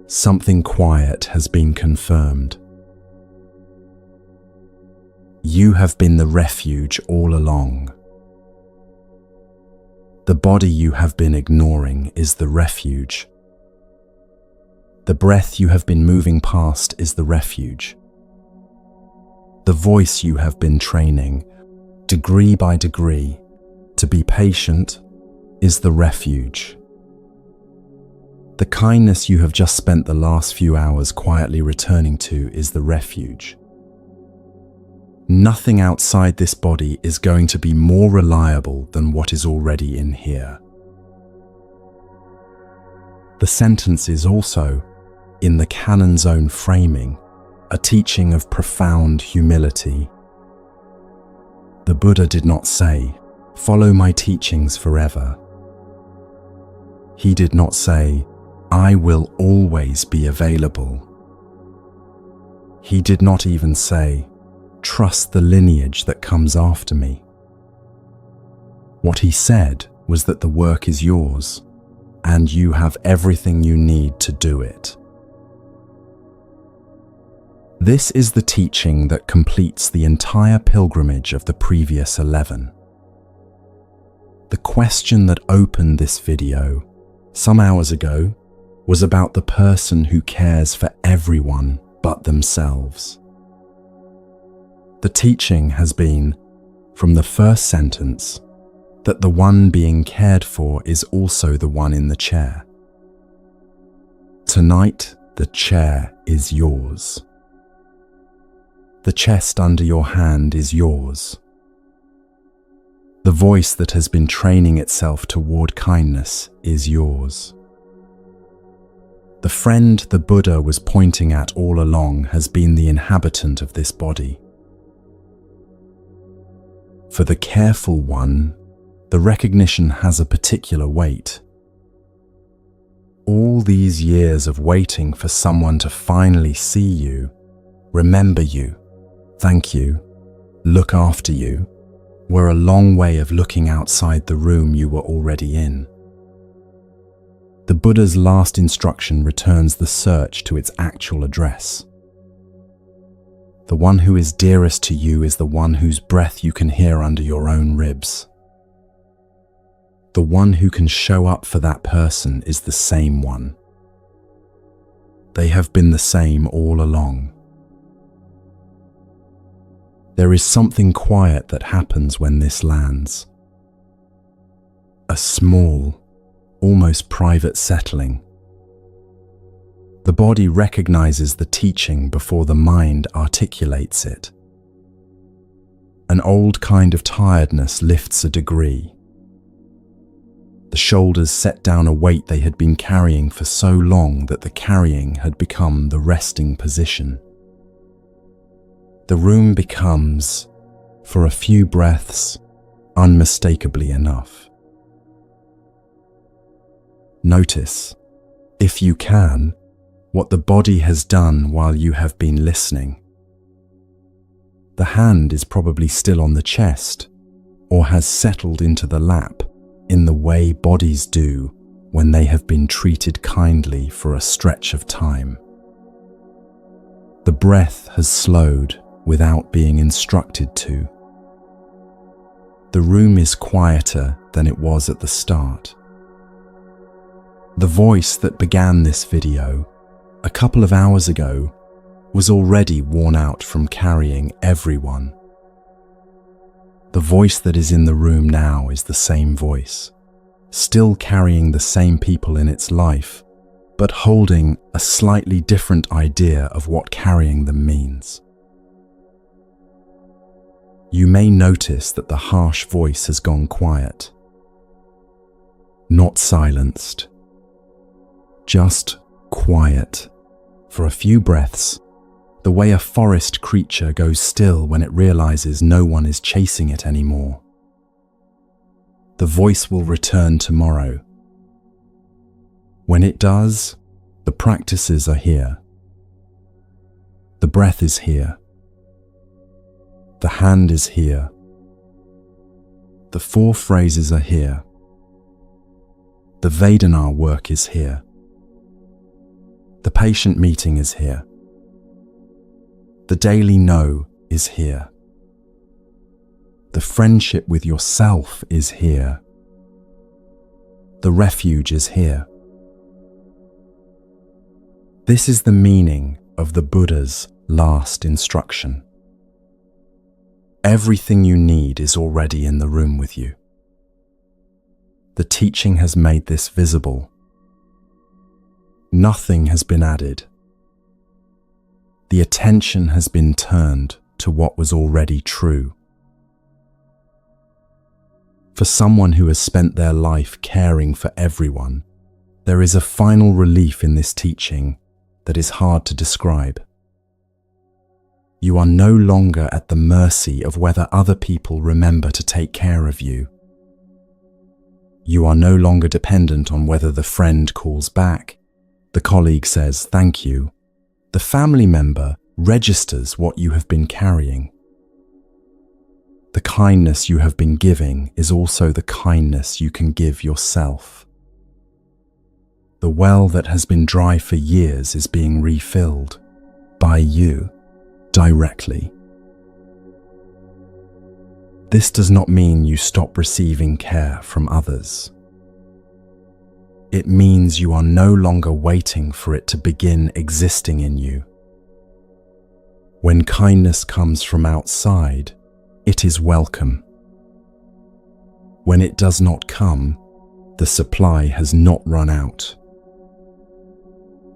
Something quiet has been confirmed. You have been the refuge all along. The body you have been ignoring is the refuge. The breath you have been moving past is the refuge. The voice you have been training, degree by degree, to be patient is the refuge. The kindness you have just spent the last few hours quietly returning to is the refuge. Nothing outside this body is going to be more reliable than what is already in here. The sentence is also, in the canon's own framing, a teaching of profound humility. The Buddha did not say, "Follow my teachings forever." He did not say, "I will always be available." He did not even say, "Trust the lineage that comes after me." What he said was that the work is yours, and you have everything you need to do it. This is the teaching that completes the entire pilgrimage of the previous 11. The question that opened this video some hours ago was about the person who cares for everyone but themselves. The teaching has been, from the first sentence, that the one being cared for is also the one in the chair. Tonight, the chair is yours. The chest under your hand is yours. The voice that has been training itself toward kindness is yours. The friend the Buddha was pointing at all along has been the inhabitant of this body. For the careful one, the recognition has a particular weight. All these years of waiting for someone to finally see you, remember you, thank you, look after you, were a long way of looking outside the room you were already in. The Buddha's last instruction returns the search to its actual address. The one who is dearest to you is the one whose breath you can hear under your own ribs. The one who can show up for that person is the same one. They have been the same all along. There is something quiet that happens when this lands. A small, almost private settling. The body recognizes the teaching before the mind articulates it. An old kind of tiredness lifts a degree. The shoulders set down a weight they had been carrying for so long that the carrying had become the resting position. The room becomes, for a few breaths, unmistakably enough. Notice, if you can, what the body has done while you have been listening. The hand is probably still on the chest, or has settled into the lap in the way bodies do when they have been treated kindly for a stretch of time. The breath has slowed without being instructed to. The room is quieter than it was at the start. The voice that began this video a couple of hours ago was already worn out from carrying everyone. The voice that is in the room now is the same voice, still carrying the same people in its life, but holding a slightly different idea of what carrying them means. You may notice that the harsh voice has gone quiet. Not silenced, just quiet. For a few breaths, the way a forest creature goes still when it realizes no one is chasing it anymore. The voice will return tomorrow. When it does, the practices are here. The breath is here. The hand is here. The 4 phrases are here. The Vedana work is here. The patient meeting is here. The daily no is here. The friendship with yourself is here. The refuge is here. This is the meaning of the Buddha's last instruction. Everything you need is already in the room with you. The teaching has made this visible. Nothing has been added. The attention has been turned to what was already true. For someone who has spent their life caring for everyone, there is a final relief in this teaching that is hard to describe. You are no longer at the mercy of whether other people remember to take care of you. You are no longer dependent on whether the friend calls back, the colleague says thank you, the family member registers what you have been carrying. The kindness you have been giving is also the kindness you can give yourself. The well that has been dry for years is being refilled by you directly. This does not mean you stop receiving care from others. It means you are no longer waiting for it to begin existing in you. When kindness comes from outside, it is welcome. When it does not come, the supply has not run out.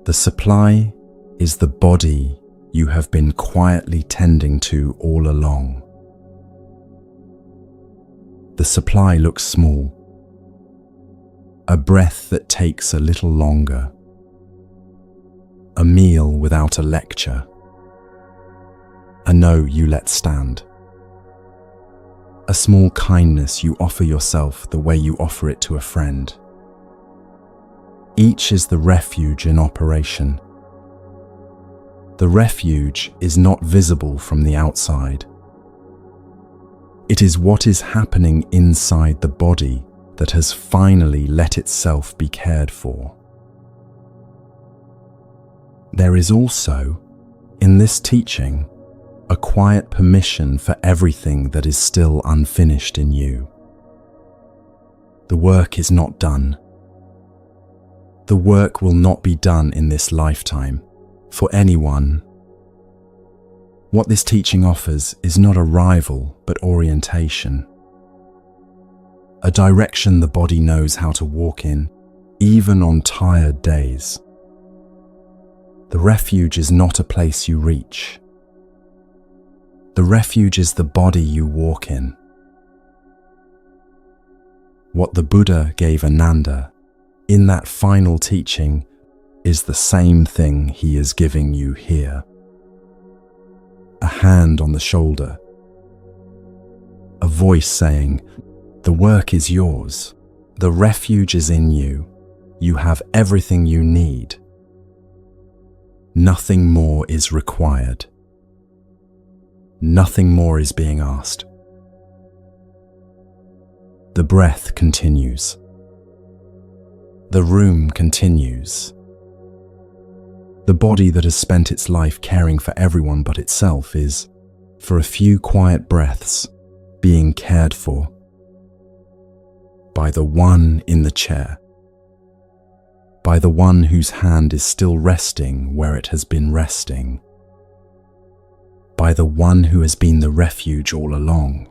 The supply is the body you have been quietly tending to all along. The supply looks small. A breath that takes a little longer. A meal without a lecture. A no you let stand. A small kindness you offer yourself the way you offer it to a friend. Each is the refuge in operation. The refuge is not visible from the outside. It is what is happening inside the body that has finally let itself be cared for. There is also, in this teaching, a quiet permission for everything that is still unfinished in you. The work is not done. The work will not be done in this lifetime, for anyone. What this teaching offers is not arrival, but orientation. A direction the body knows how to walk in, even on tired days. The refuge is not a place you reach. The refuge is the body you walk in. What the Buddha gave Ananda in that final teaching is the same thing he is giving you here. A hand on the shoulder. A voice saying, "The work is yours. The refuge is in you. You have everything you need. Nothing more is required. Nothing more is being asked." The breath continues. The room continues. The body that has spent its life caring for everyone but itself is, for a few quiet breaths, being cared for by the one in the chair, by the one whose hand is still resting where it has been resting, by the one who has been the refuge all along.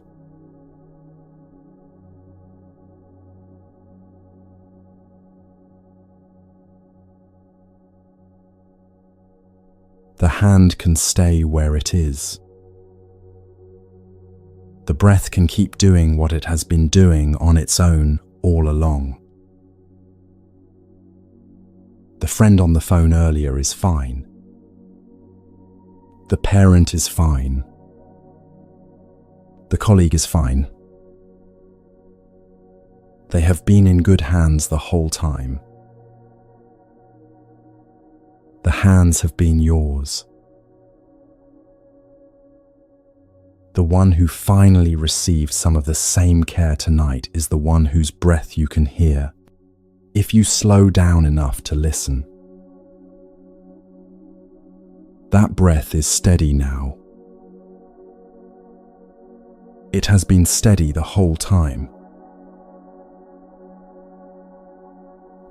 The hand can stay where it is. The breath can keep doing what it has been doing on its own all along. The friend on the phone earlier is fine. The parent is fine. The colleague is fine. They have been in good hands the whole time. The hands have been yours. The one who finally received some of the same care tonight is the one whose breath you can hear, if you slow down enough to listen. That breath is steady now. It has been steady the whole time.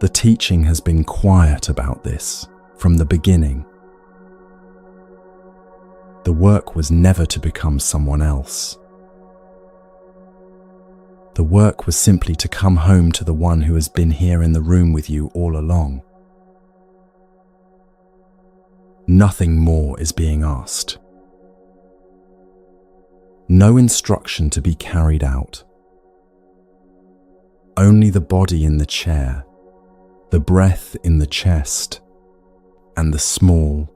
The teaching has been quiet about this from the beginning. The work was never to become someone else. The work was simply to come home to the one who has been here in the room with you all along. Nothing more is being asked. No instruction to be carried out. Only the body in the chair, the breath in the chest, and the small,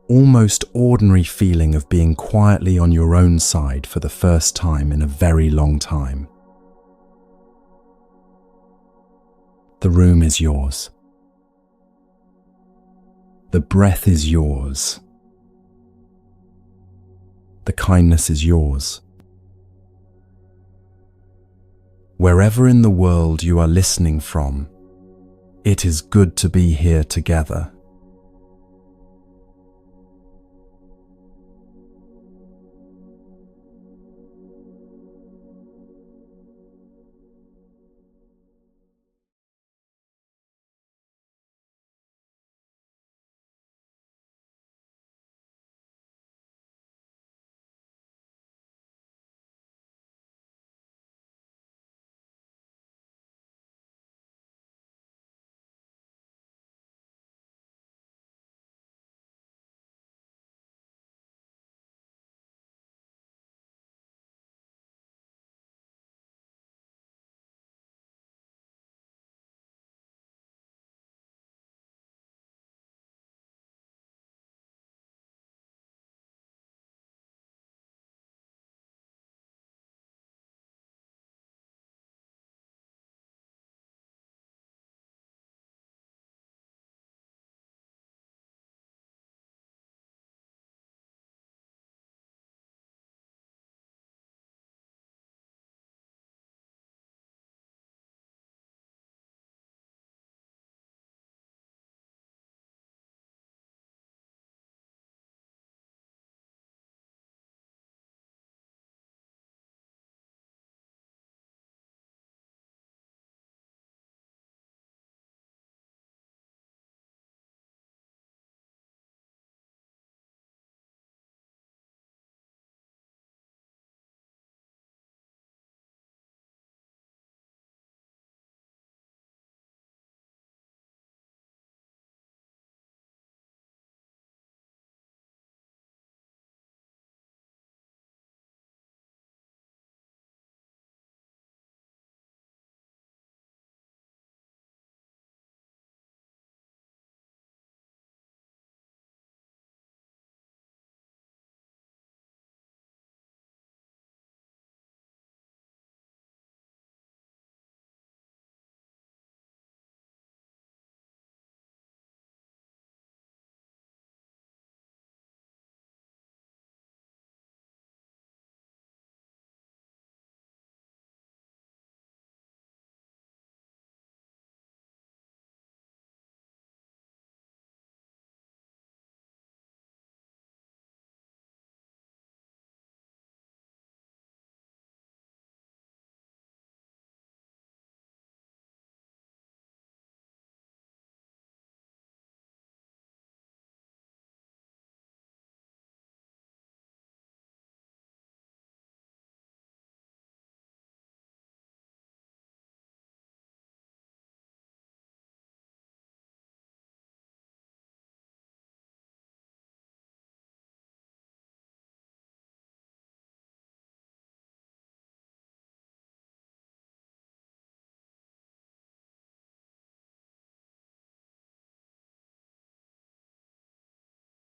almost ordinary feeling of being quietly on your own side for the first time in a very long time. The room is yours. The breath is yours. The kindness is yours. Wherever in the world you are listening from, it is good to be here together